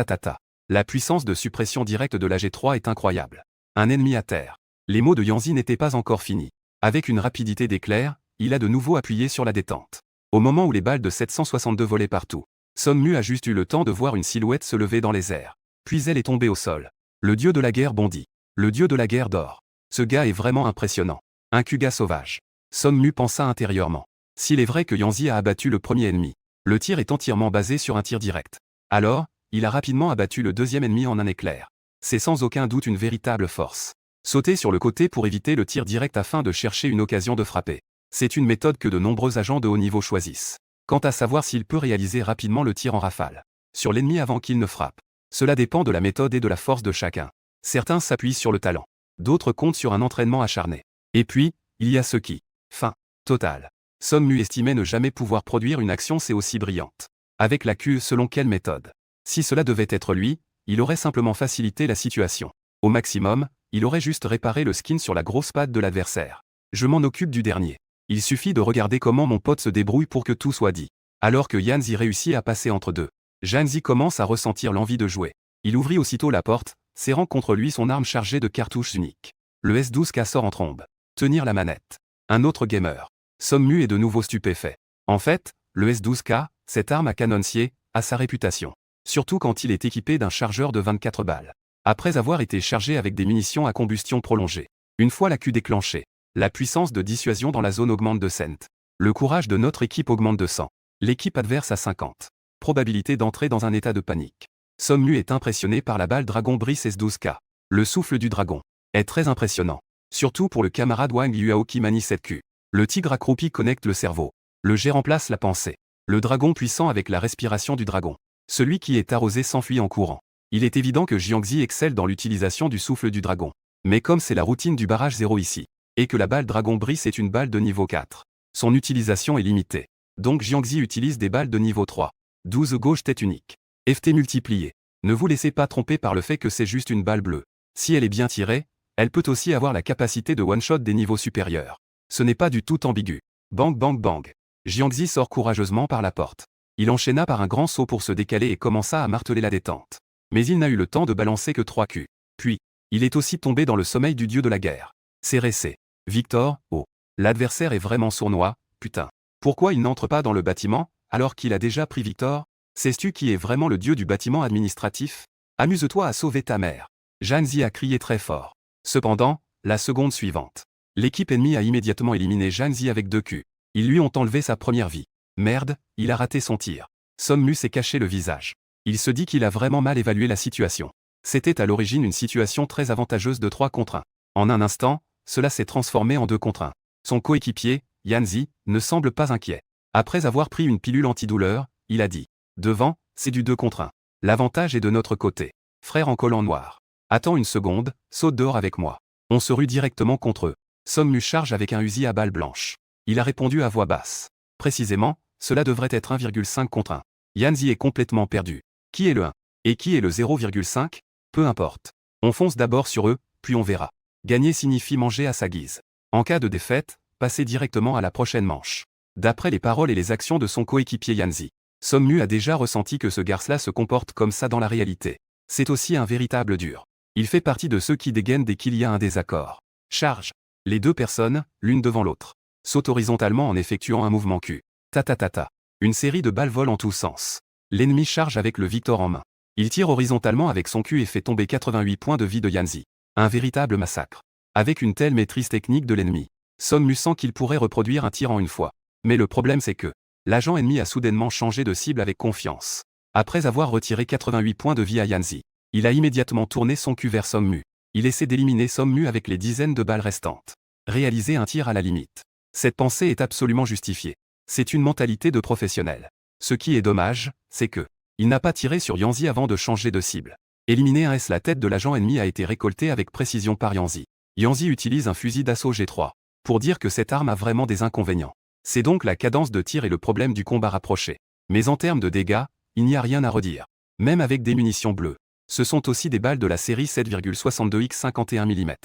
La puissance de suppression directe de la G3 est incroyable. Un ennemi à terre. Les mots de Yanzi n'étaient pas encore finis. Avec une rapidité d'éclair, il a de nouveau appuyé sur la détente. Au moment où les balles de 762 volaient partout, Sommu a juste eu le temps de voir une silhouette se lever dans les airs. Puis elle est tombée au sol. Le dieu de la guerre bondit. Le dieu de la guerre dort. Ce gars est vraiment impressionnant. Un Kuga sauvage. Sommu pensa intérieurement. S'il est vrai que Yanzi a abattu le premier ennemi, Le tir est entièrement basé sur un tir direct. Alors, il a rapidement abattu le deuxième ennemi en un éclair. C'est sans aucun doute une véritable force. Sauter sur le côté pour éviter le tir direct afin de chercher une occasion de frapper. C'est une méthode que de nombreux agents de haut niveau choisissent. Quant à savoir s'il peut réaliser rapidement le tir en rafale sur l'ennemi avant qu'il ne frappe, cela dépend de la méthode et de la force de chacun. Certains s'appuient sur le talent. D'autres comptent sur un entraînement acharné. Et puis, il y a ceux qui, fin totale. Son Mu estimait ne jamais pouvoir produire une action c'est aussi brillante. Avec la Q, selon quelle méthode? Si cela devait être lui, il aurait simplement facilité la situation. Au maximum, il aurait juste réparé le skin sur la grosse patte de l'adversaire. Je m'en occupe du dernier. Il suffit de regarder comment mon pote se débrouille pour que tout soit dit. Alors que Yanzi réussit à passer entre deux, Janzi commence à ressentir l'envie de jouer. Il ouvrit aussitôt la porte, serrant contre lui son arme chargée de cartouches uniques. Le S12K sort en trombe. Tenir la manette. Un autre gamer. Son Mu est de nouveau stupéfait. En fait, le S12K, cette arme à canoncier, a sa réputation. Surtout quand il est équipé d'un chargeur de 24 balles. Après avoir été chargé avec des munitions à combustion prolongée. Une fois la Q déclenchée, la puissance de dissuasion dans la zone augmente de cent. Le courage de notre équipe augmente de 100. L'équipe adverse à 50. Probabilité d'entrer dans un état de panique. Son Mu est impressionné par la balle Dragon Brice S12K. Le souffle du dragon est très impressionnant. Surtout pour le camarade Wang Yuao qui manie cette Q. Le tigre accroupi connecte le cerveau. Le jet remplace la pensée. Le dragon puissant avec la respiration du dragon. Celui qui est arrosé s'enfuit en courant. Il est évident que Jiangxi excelle dans l'utilisation du souffle du dragon. Mais comme c'est la routine du barrage 0 ici, et que la balle Dragon Brice est une balle de niveau 4, son utilisation est limitée. Donc Jiangxi utilise des balles de niveau 3. 12 gauche tête unique. FT multiplié. Ne vous laissez pas tromper par le fait que c'est juste une balle bleue. Si elle est bien tirée, elle peut aussi avoir la capacité de one-shot des niveaux supérieurs. Ce n'est pas du tout ambigu. Bang bang bang. Jiangxi sort courageusement par la porte. Il enchaîna par un grand saut pour se décaler et commença à marteler la détente. Mais il n'a eu le temps de balancer que 3 Q. Puis, il est aussi tombé dans le sommeil du dieu de la guerre. CRC. Victor, oh. L'adversaire est vraiment sournois, putain. Pourquoi il n'entre pas dans le bâtiment, alors qu'il a déjà pris Victor? Sais-tu qui est vraiment le dieu du bâtiment administratif? Amuse-toi à sauver ta mère. Janzi a crié très fort. Cependant, la seconde suivante. L'équipe ennemie a immédiatement éliminé Janzi avec 2 Q. Ils lui ont enlevé sa première vie. Merde, il a raté son tir. Son Mu s'est caché le visage. Il se dit qu'il a vraiment mal évalué la situation. C'était à l'origine une situation très avantageuse de 3 contre 1. En un instant, cela s'est transformé en 2 contre 1. Son coéquipier, Yanzi, ne semble pas inquiet. Après avoir pris une pilule antidouleur, il a dit « Devant, c'est du 2 contre 1. L'avantage est de notre côté. Frère en collant noir. Attends une seconde, saute dehors avec moi. » On se rue directement contre eux. Son Mu charge avec un Uzi à balles blanches. Il a répondu à voix basse. Précisément, cela devrait être 1,5 contre 1. Yanzi est complètement perdu. Qui est le 1? Et qui est le 0,5? Peu importe. On fonce d'abord sur eux, puis on verra. Gagner signifie manger à sa guise. En cas de défaite, passer directement à la prochaine manche. D'après les paroles et les actions de son coéquipier Yanzi, Son Mu a déjà ressenti que ce garce-là se comporte comme ça dans la réalité. C'est aussi un véritable dur. Il fait partie de ceux qui dégainent dès qu'il y a un désaccord. Charge. Les deux personnes, l'une devant l'autre, sautent horizontalement en effectuant un mouvement Q. Ta ta ta ta. Une série de balles volent en tous sens. L'ennemi charge avec le Victor en main. Il tire horizontalement avec son cul et fait tomber 88 points de vie de Yanzi. Un véritable massacre. Avec une telle maîtrise technique de l'ennemi, Son Mu sent qu'il pourrait reproduire un tir en une fois. Mais le problème c'est que l'agent ennemi a soudainement changé de cible avec confiance. Après avoir retiré 88 points de vie à Yanzi, il a immédiatement tourné son cul vers Son Mu. Il essaie d'éliminer Son Mu avec les dizaines de balles restantes. Réaliser un tir à la limite. Cette pensée est absolument justifiée. C'est une mentalité de professionnel. Ce qui est dommage, c'est que il n'a pas tiré sur Yanzi avant de changer de cible. Éliminer un S. La tête de l'agent ennemi a été récoltée avec précision par Yanzi. Yanzi utilise un fusil d'assaut G3. Pour dire que cette arme a vraiment des inconvénients. C'est donc la cadence de tir et le problème du combat rapproché. Mais en termes de dégâts, il n'y a rien à redire. Même avec des munitions bleues. Ce sont aussi des balles de la série 7,62x 51 mm.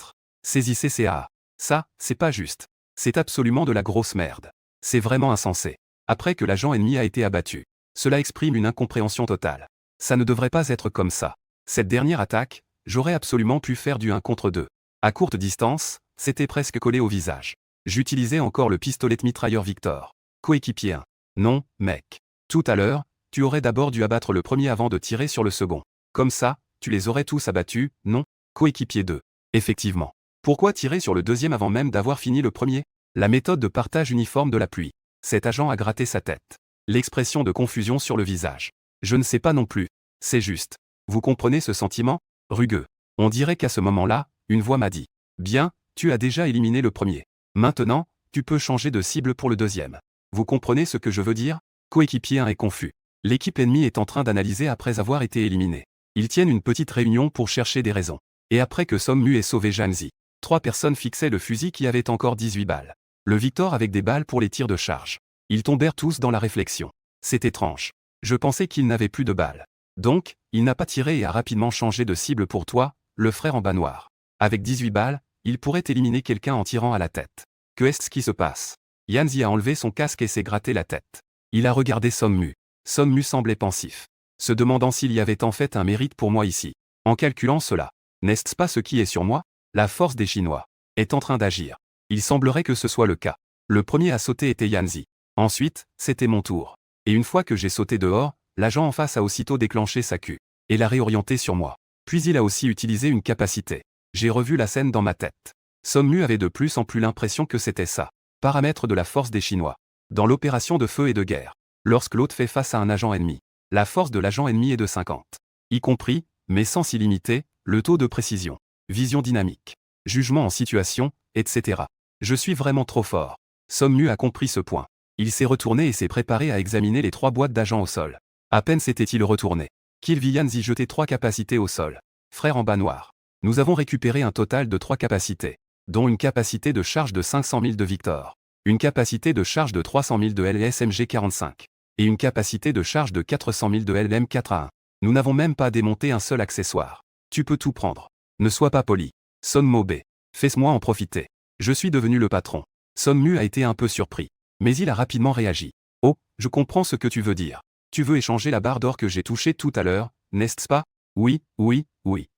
Saisissez CAA. Ça, c'est pas juste. C'est absolument de la grosse merde. C'est vraiment insensé. Après que l'agent ennemi a été abattu. Cela exprime une incompréhension totale. Ça ne devrait pas être comme ça. Cette dernière attaque, j'aurais absolument pu faire du 1 contre 2. À courte distance, c'était presque collé au visage. J'utilisais encore le pistolet mitrailleur Victor. Coéquipier 1. Non, mec. Tout à l'heure, tu aurais d'abord dû abattre le premier avant de tirer sur le second. Comme ça, tu les aurais tous abattus, non? Coéquipier 2. Effectivement. Pourquoi tirer sur le deuxième avant même d'avoir fini le premier? La méthode de partage uniforme de la pluie. Cet agent a gratté sa tête. L'expression de confusion sur le visage. Je ne sais pas non plus. C'est juste. Vous comprenez ce sentiment? Rugueux. On dirait qu'à ce moment-là, une voix m'a dit. Bien, tu as déjà éliminé le premier. Maintenant, tu peux changer de cible pour le deuxième. Vous comprenez ce que je veux dire? Coéquipier 1 est confus. L'équipe ennemie est en train d'analyser après avoir été éliminée. Ils tiennent une petite réunion pour chercher des raisons. Et après que Sommu ait sauvé Janzi, 3 personnes fixaient le fusil qui avait encore 18 balles. Le Victor avec des balles pour les tirs de charge. Ils tombèrent tous dans la réflexion. C'est étrange. Je pensais qu'il n'avait plus de balles. Donc, il n'a pas tiré et a rapidement changé de cible pour toi, le frère en bas noir. Avec 18 balles, il pourrait éliminer quelqu'un en tirant à la tête. Que est-ce qui se passe? Janzi a enlevé son casque et s'est gratté la tête. Il a regardé Sommu. Sommu semblait pensif, se demandant s'il y avait en fait un mérite pour moi ici. En calculant cela, n'est-ce pas ce qui est sur moi? La force des Chinois est en train d'agir. Il semblerait que ce soit le cas. Le premier à sauter était Janzi. Ensuite, c'était mon tour. Et une fois que j'ai sauté dehors, l'agent en face a aussitôt déclenché sa queue et l'a réorienté sur moi. Puis il a aussi utilisé une capacité. J'ai revu la scène dans ma tête. Sommu avait de plus en plus l'impression que c'était ça. Paramètre de la force des Chinois. Dans l'opération de feu et de guerre, lorsque l'autre fait face à un agent ennemi, la force de l'agent ennemi est de 50. Y compris, mais sans illimité, le taux de précision, vision dynamique, jugement en situation, etc. Je suis vraiment trop fort. Sommu a compris ce point. Il s'est retourné et s'est préparé à examiner les 3 boîtes d'agents au sol. À peine s'était-il retourné qu'il vit Janzi jeter 3 capacités au sol. Frère en bas noir. Nous avons récupéré un total de 3 capacités, dont une capacité de charge de 500 000 de Victor, une capacité de charge de 300 000 de LSMG 45, et une capacité de charge de 400 000 de LM4A1. Nous n'avons même pas démonté un seul accessoire. Tu peux tout prendre. Ne sois pas poli. Sonmo B. Fais-moi en profiter. Je suis devenu le patron. Sommu a été un peu surpris. Mais il a rapidement réagi. Oh, je comprends ce que tu veux dire. Tu veux échanger la barre d'or que j'ai touchée tout à l'heure, n'est-ce pas? Oui, oui, oui.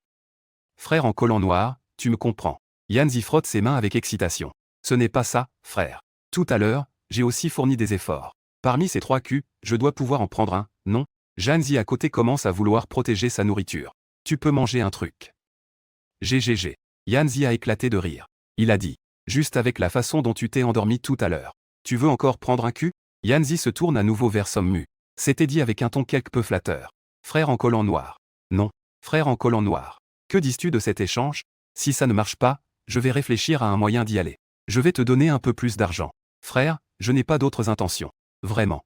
Frère en collant noir, tu me comprends. Janzi frotte ses mains avec excitation. Ce n'est pas ça, frère. Tout à l'heure, j'ai aussi fourni des efforts. Parmi ces 3 culs, je dois pouvoir en prendre un, non? Janzi à côté commence à vouloir protéger sa nourriture. Tu peux manger un truc. GGG. Janzi a éclaté de rire. Il a dit. Juste avec la façon dont tu t'es endormi tout à l'heure. Tu veux encore prendre un cul? Janzi se tourne à nouveau vers Sommu. C'était dit avec un ton quelque peu flatteur. Frère en collant noir. Non. Frère en collant noir. Que dis-tu de cet échange? Si ça ne marche pas, je vais réfléchir à un moyen d'y aller. Je vais te donner un peu plus d'argent. Frère, je n'ai pas d'autres intentions. Vraiment.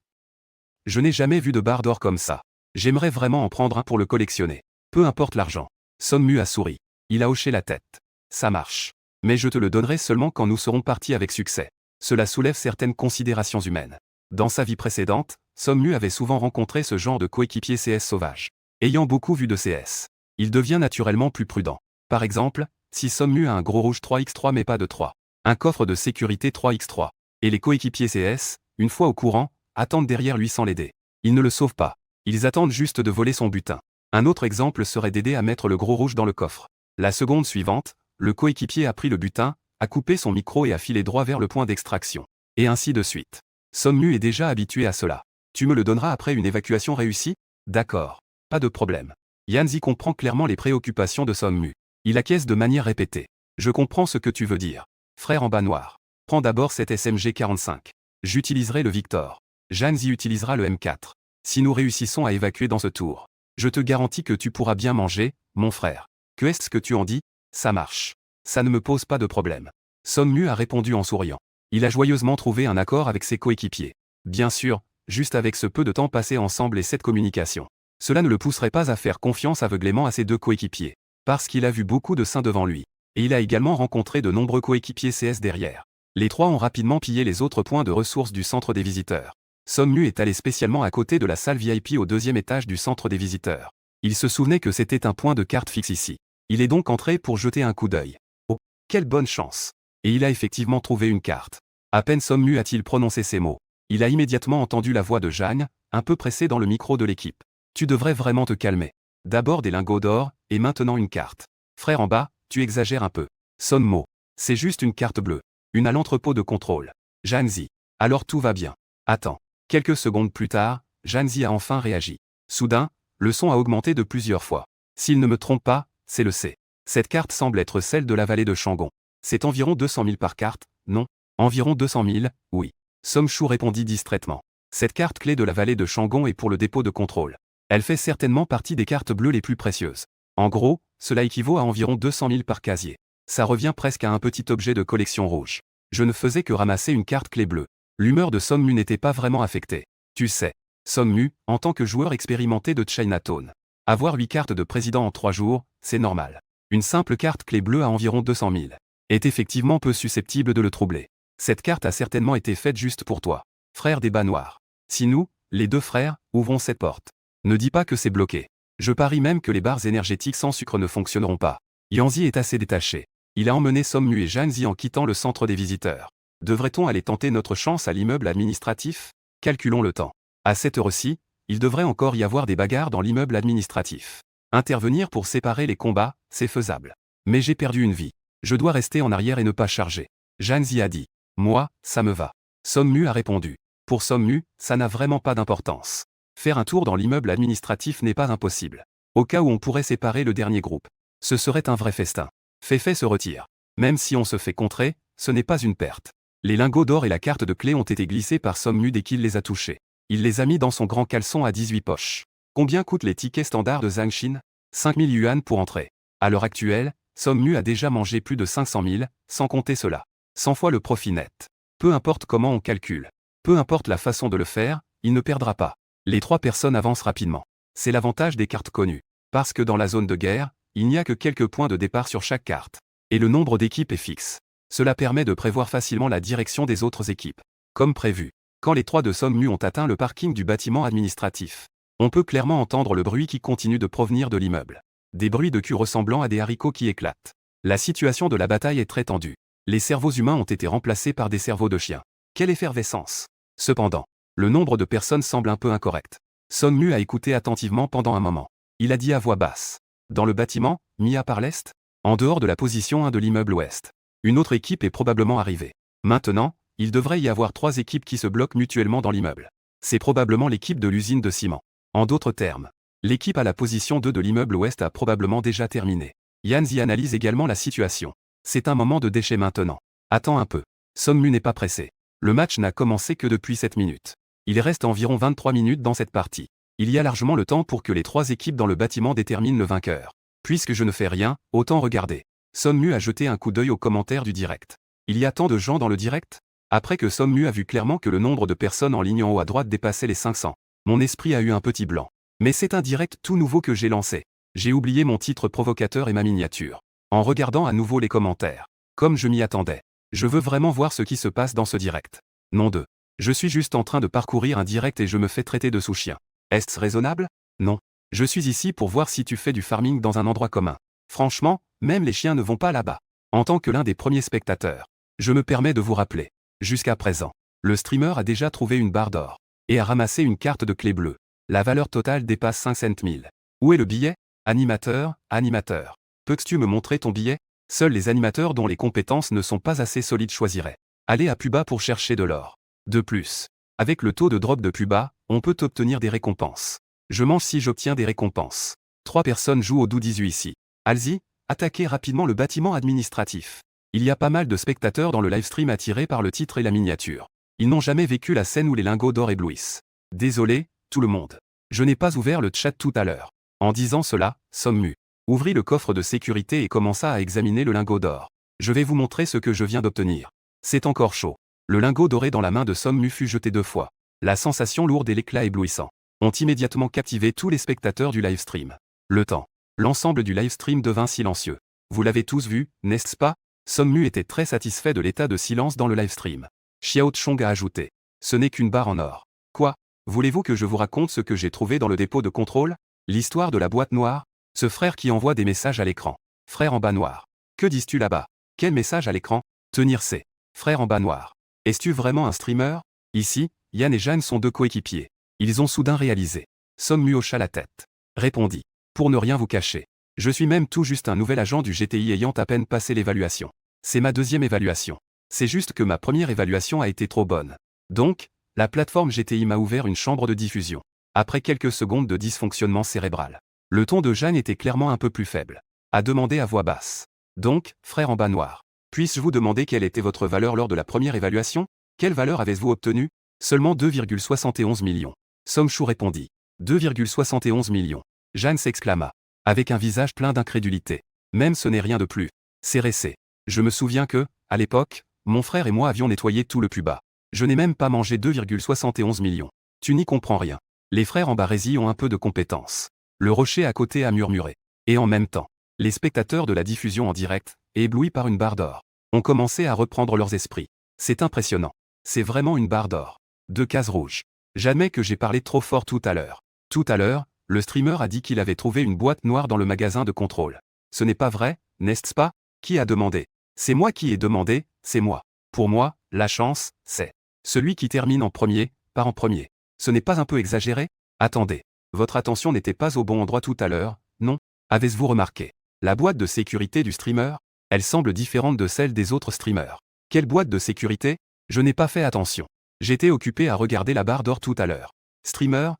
Je n'ai jamais vu de barre d'or comme ça. J'aimerais vraiment en prendre un pour le collectionner. Peu importe l'argent. Sommu a souri. Il a hoché la tête. Ça marche. Mais je te le donnerai seulement quand nous serons partis avec succès. Cela soulève certaines considérations humaines. Dans sa vie précédente, Sommu avait souvent rencontré ce genre de coéquipier CS sauvage. Ayant beaucoup vu de CS, il devient naturellement plus prudent. Par exemple, si Sommu a un gros rouge 3x3 mais pas de 3, un coffre de sécurité 3x3, et les coéquipiers CS, une fois au courant, attendent derrière lui sans l'aider. Ils ne le sauvent pas. Ils attendent juste de voler son butin. Un autre exemple serait d'aider à mettre le gros rouge dans le coffre. La seconde suivante, le coéquipier a pris le butin, a coupé son micro et a filé droit vers le point d'extraction. Et ainsi de suite. Sommu est déjà habitué à cela. Tu me le donneras après une évacuation réussie? D'accord. Pas de problème. Janzi comprend clairement les préoccupations de Sommu. Il acquiesce de manière répétée. Je comprends ce que tu veux dire. Frère en bas noir. Prends d'abord cet SMG 45. J'utiliserai le Victor. Janzi utilisera le M4. Si nous réussissons à évacuer dans ce tour, je te garantis que tu pourras bien manger, mon frère. Que est-ce que tu en dis? Ça marche. Ça ne me pose pas de problème. Sommu a répondu en souriant. Il a joyeusement trouvé un accord avec ses coéquipiers. Bien sûr, juste avec ce peu de temps passé ensemble et cette communication. Cela ne le pousserait pas à faire confiance aveuglément à ses 2 coéquipiers. Parce qu'il a vu beaucoup de seins devant lui. Et il a également rencontré de nombreux coéquipiers CS derrière. Les 3 ont rapidement pillé les autres points de ressources du centre des visiteurs. Sommu est allé spécialement à côté de la salle VIP au 2e étage du centre des visiteurs. Il se souvenait que c'était un point de carte fixe ici. Il est donc entré pour jeter un coup d'œil. Oh, quelle bonne chance! Et il a effectivement trouvé une carte. À peine Sommu a-t-il prononcé ces mots. Il a immédiatement entendu la voix de Jeanne, un peu pressée dans le micro de l'équipe. Tu devrais vraiment te calmer. D'abord des lingots d'or, et maintenant une carte. Frère en bas, tu exagères un peu. Sonmo. C'est juste une carte bleue. Une à l'entrepôt de contrôle. Janzi. Alors tout va bien. Attends. Quelques secondes plus tard, Janzi a enfin réagi. Soudain, le son a augmenté de plusieurs fois. S'il ne me trompe pas, c'est le C. Cette carte semble être celle de la vallée de Shangon. C'est environ 200 000 par carte, non? Environ 200 000, oui. Somchou répondit distraitement. Cette carte clé de la vallée de Shangon est pour le dépôt de contrôle. Elle fait certainement partie des cartes bleues les plus précieuses. En gros, cela équivaut à environ 200 000 par casier. Ça revient presque à un petit objet de collection rouge. Je ne faisais que ramasser une carte clé bleue. L'humeur de Sommu n'était pas vraiment affectée. Tu sais, Sommu, en tant que joueur expérimenté de Chinatown, avoir 8 cartes de président en 3 jours, c'est normal. Une simple carte clé bleue à environ 200 000 est effectivement peu susceptible de le troubler. Cette carte a certainement été faite juste pour toi, frère des bas noirs. Si nous, les deux frères, ouvrons cette porte, ne dis pas que c'est bloqué. Je parie même que les barres énergétiques sans sucre ne fonctionneront pas. Yanzi est assez détaché. Il a emmené Sommu et Janzi en quittant le centre des visiteurs. Devrait-on aller tenter notre chance à l'immeuble administratif? Calculons le temps. À cette heure-ci, il devrait encore y avoir des bagarres dans l'immeuble administratif. Intervenir pour séparer les combats, c'est faisable. Mais j'ai perdu une vie. Je dois rester en arrière et ne pas charger. Janzi a dit. Moi, ça me va. Sommu a répondu. Pour Sommu, ça n'a vraiment pas d'importance. Faire un tour dans l'immeuble administratif n'est pas impossible. Au cas où on pourrait séparer le dernier groupe. Ce serait un vrai festin. Feifei se retire. Même si on se fait contrer, ce n'est pas une perte. Les lingots d'or et la carte de clé ont été glissés par Sommu dès qu'il les a touchés. Il les a mis dans son grand caleçon à 18 poches. Combien coûtent les tickets standards de Zangshin? 5000 yuan pour entrer. À l'heure actuelle, Sommu a déjà mangé plus de 500 000, sans compter cela. 100 fois le profit net. Peu importe comment on calcule. Peu importe la façon de le faire, il ne perdra pas. Les 3 personnes avancent rapidement. C'est l'avantage des cartes connues. Parce que dans la zone de guerre, il n'y a que quelques points de départ sur chaque carte. Et le nombre d'équipes est fixe. Cela permet de prévoir facilement la direction des autres équipes. Comme prévu. Quand les 3 de Sommu ont atteint le parking du bâtiment administratif, on peut clairement entendre le bruit qui continue de provenir de l'immeuble. Des bruits de cul ressemblant à des haricots qui éclatent. La situation de la bataille est très tendue. Les cerveaux humains ont été remplacés par des cerveaux de chiens. Quelle effervescence! Cependant, le nombre de personnes semble un peu incorrect. Sommu a écouté attentivement pendant un moment. Il a dit à voix basse. Dans le bâtiment, Mia par l'est, en dehors de la position 1 de l'immeuble ouest. Une autre équipe est probablement arrivée. Maintenant, il devrait y avoir 3 équipes qui se bloquent mutuellement dans l'immeuble. C'est probablement l'équipe de l'usine de ciment. En d'autres termes, l'équipe à la position 2 de l'immeuble ouest a probablement déjà terminé. Yanzi analyse également la situation. C'est un moment de déchet maintenant. Attends un peu. Sommu n'est pas pressé. Le match n'a commencé que depuis 7 minutes. Il reste environ 23 minutes dans cette partie. Il y a largement le temps pour que les 3 équipes dans le bâtiment déterminent le vainqueur. Puisque je ne fais rien, autant regarder. Sommu a jeté un coup d'œil aux commentaires du direct. Il y a tant de gens dans le direct? Après que Sommu a vu clairement que le nombre de personnes en ligne en haut à droite dépassait les 500, mon esprit a eu un petit blanc. Mais c'est un direct tout nouveau que j'ai lancé. J'ai oublié mon titre provocateur et ma miniature. En regardant à nouveau les commentaires. Comme je m'y attendais. Je veux vraiment voir ce qui se passe dans ce direct. Non de. Je suis juste en train de parcourir un direct et je me fais traiter de sous-chien. Est-ce raisonnable? Non. Je suis ici pour voir si tu fais du farming dans un endroit commun. Franchement, même les chiens ne vont pas là-bas. En tant que l'un des premiers spectateurs, je me permets de vous rappeler. Jusqu'à présent, le streamer a déjà trouvé une barre d'or. Et a ramassé une carte de clé bleue. La valeur totale dépasse 500 000. Où est le billet? Animateur, animateur. Peux-tu me montrer ton billet? Seuls les animateurs dont les compétences ne sont pas assez solides choisiraient. Allez à plus bas pour chercher de l'or. De plus, avec le taux de drop de plus bas, on peut obtenir des récompenses. Je mange si j'obtiens des récompenses. 3 personnes jouent au doux 18 ici. Allez-y, attaquez rapidement le bâtiment administratif. Il y a pas mal de spectateurs dans le livestream attirés par le titre et la miniature. Ils n'ont jamais vécu la scène où les lingots d'or éblouissent. Désolé, tout le monde. Je n'ai pas ouvert le chat tout à l'heure. En disant cela, Sommu ouvrit le coffre de sécurité et commença à examiner le lingot d'or. Je vais vous montrer ce que je viens d'obtenir. C'est encore chaud. Le lingot doré dans la main de Sommu fut jeté 2 fois. La sensation lourde et l'éclat éblouissant ont immédiatement captivé tous les spectateurs du livestream. Le temps. L'ensemble du livestream devint silencieux. Vous l'avez tous vu, n'est-ce pas? Sommu était très satisfait de l'état de silence dans le livestream. Xiao Chong a ajouté. Ce n'est qu'une barre en or. Quoi? Voulez-vous que je vous raconte ce que j'ai trouvé dans le dépôt de contrôle? L'histoire de la boîte noire? Ce frère qui envoie des messages à l'écran. Frère en bas noir. Que dis-tu là-bas? Quel message à l'écran? Tenir C. Frère en bas noir. Es-tu vraiment un streamer? Ici, Yann et Jeanne sont 2 coéquipiers. Ils ont soudain réalisé. Sommu hocha la tête. Répondit. Pour ne rien vous cacher. Je suis même tout juste un nouvel agent du GTI ayant à peine passé l'évaluation. C'est ma 2e évaluation. C'est juste que ma première évaluation a été trop bonne. Donc, la plateforme GTI m'a ouvert une chambre de diffusion. Après quelques secondes de dysfonctionnement cérébral. Le ton de Jeanne était clairement un peu plus faible. A demandé à voix basse. Donc, frère en bas noir. Puis-je vous demander quelle était votre valeur lors de la première évaluation? Quelle valeur avez-vous obtenue? Seulement 2,71 millions. Somchou répondit. 2,71 millions. Jeanne s'exclama. Avec un visage plein d'incrédulité. Même ce n'est rien de plus. C'est récé. Je me souviens que, à l'époque, mon frère et moi avions nettoyé tout le plus bas. Je n'ai même pas mangé 2,71 millions. Tu n'y comprends rien. Les frères en Barésie ont un peu de compétence. Le rocher à côté a murmuré. Et en même temps, les spectateurs de la diffusion en direct, éblouis par une barre d'or, ont commencé à reprendre leurs esprits. C'est impressionnant. C'est vraiment une barre d'or. 2 cases rouges. Jamais que j'ai parlé trop fort tout à l'heure. Tout à l'heure, le streamer a dit qu'il avait trouvé une boîte noire dans le magasin de contrôle. Ce n'est pas vrai, n'est-ce pas? Qui a demandé? C'est moi qui ai demandé, c'est moi. Pour moi, la chance, c'est celui qui termine en premier, part en premier. Ce n'est pas un peu exagéré? Attendez. Votre attention n'était pas au bon endroit tout à l'heure, non? Avez-vous remarqué? La boîte de sécurité du streamer? Elle semble différente de celle des autres streamers. Quelle boîte de sécurité? Je n'ai pas fait attention. J'étais occupé à regarder la barre d'or tout à l'heure. Streamer,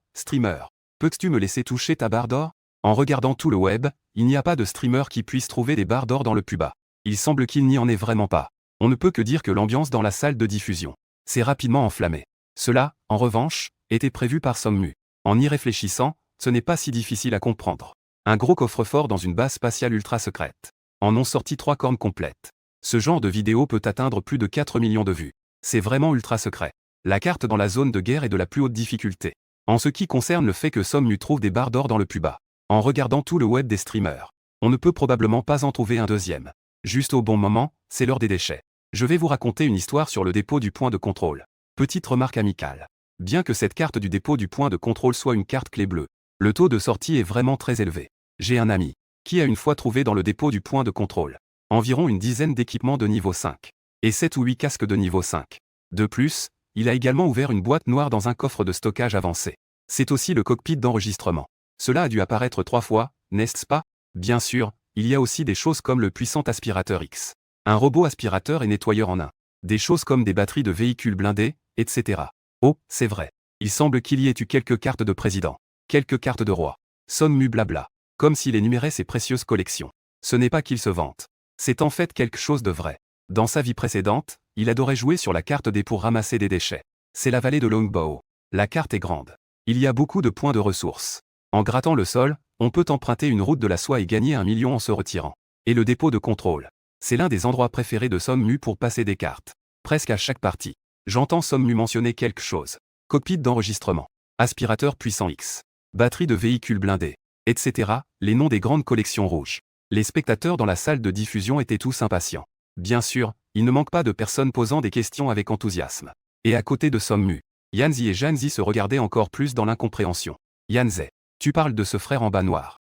peux-tu me laisser toucher ta barre d'or? En regardant tout le web, il n'y a pas de streamer qui puisse trouver des barres d'or dans le plus bas. Il semble qu'il n'y en ait vraiment pas. On ne peut que dire que l'ambiance dans la salle de diffusion s'est rapidement enflammée. Cela, en revanche, était prévu par Sommu. En y réfléchissant, ce n'est pas si difficile à comprendre. Un gros coffre-fort dans une base spatiale ultra secrète. En ont sorti 3 cornes complètes. Ce genre de vidéo peut atteindre plus de 4 millions de vues. C'est vraiment ultra secret. La carte dans la zone de guerre est de la plus haute difficulté. En ce qui concerne le fait que Sommu trouve des barres d'or dans le plus bas. En regardant tout le web des streamers, on ne peut probablement pas en trouver un deuxième. Juste au bon moment, c'est l'heure des déchets. Je vais vous raconter une histoire sur le dépôt du point de contrôle. Petite remarque amicale. Bien que cette carte du dépôt du point de contrôle soit une carte clé bleue, le taux de sortie est vraiment très élevé. J'ai un ami qui a une fois trouvé dans le dépôt du point de contrôle environ une dizaine d'équipements de niveau 5 et 7 ou 8 casques de niveau 5. De plus, il a également ouvert une boîte noire dans un coffre de stockage avancé. C'est aussi le cockpit d'enregistrement. Cela a dû apparaître 3 fois, n'est-ce pas? Bien sûr, il y a aussi des choses comme le puissant aspirateur X. Un robot aspirateur et nettoyeur en un. Des choses comme des batteries de véhicules blindés, etc. Oh, c'est vrai. Il semble qu'il y ait eu quelques cartes de président. Quelques cartes de roi. Sommu blabla. Comme s'il énumérait ses précieuses collections. Ce n'est pas qu'il se vante. C'est en fait quelque chose de vrai. Dans sa vie précédente, il adorait jouer sur la carte D pour ramasser des déchets. C'est la vallée de Longbow. La carte est grande. Il y a beaucoup de points de ressources. En grattant le sol, on peut emprunter une route de la soie et gagner 1 million en se retirant. Et le dépôt de contrôle. C'est l'un des endroits préférés de Sommu pour passer des cartes. Presque à chaque partie. J'entends Sommu mentionner quelque chose. Cockpit d'enregistrement. Aspirateur puissant X. Batterie de véhicules blindés. Etc. Les noms des grandes collections rouges. Les spectateurs dans la salle de diffusion étaient tous impatients. Bien sûr, il ne manque pas de personnes posant des questions avec enthousiasme. Et à côté de Sommu, Yanzi et Janzi se regardaient encore plus dans l'incompréhension. Yanzé, tu parles de ce frère en bas noir.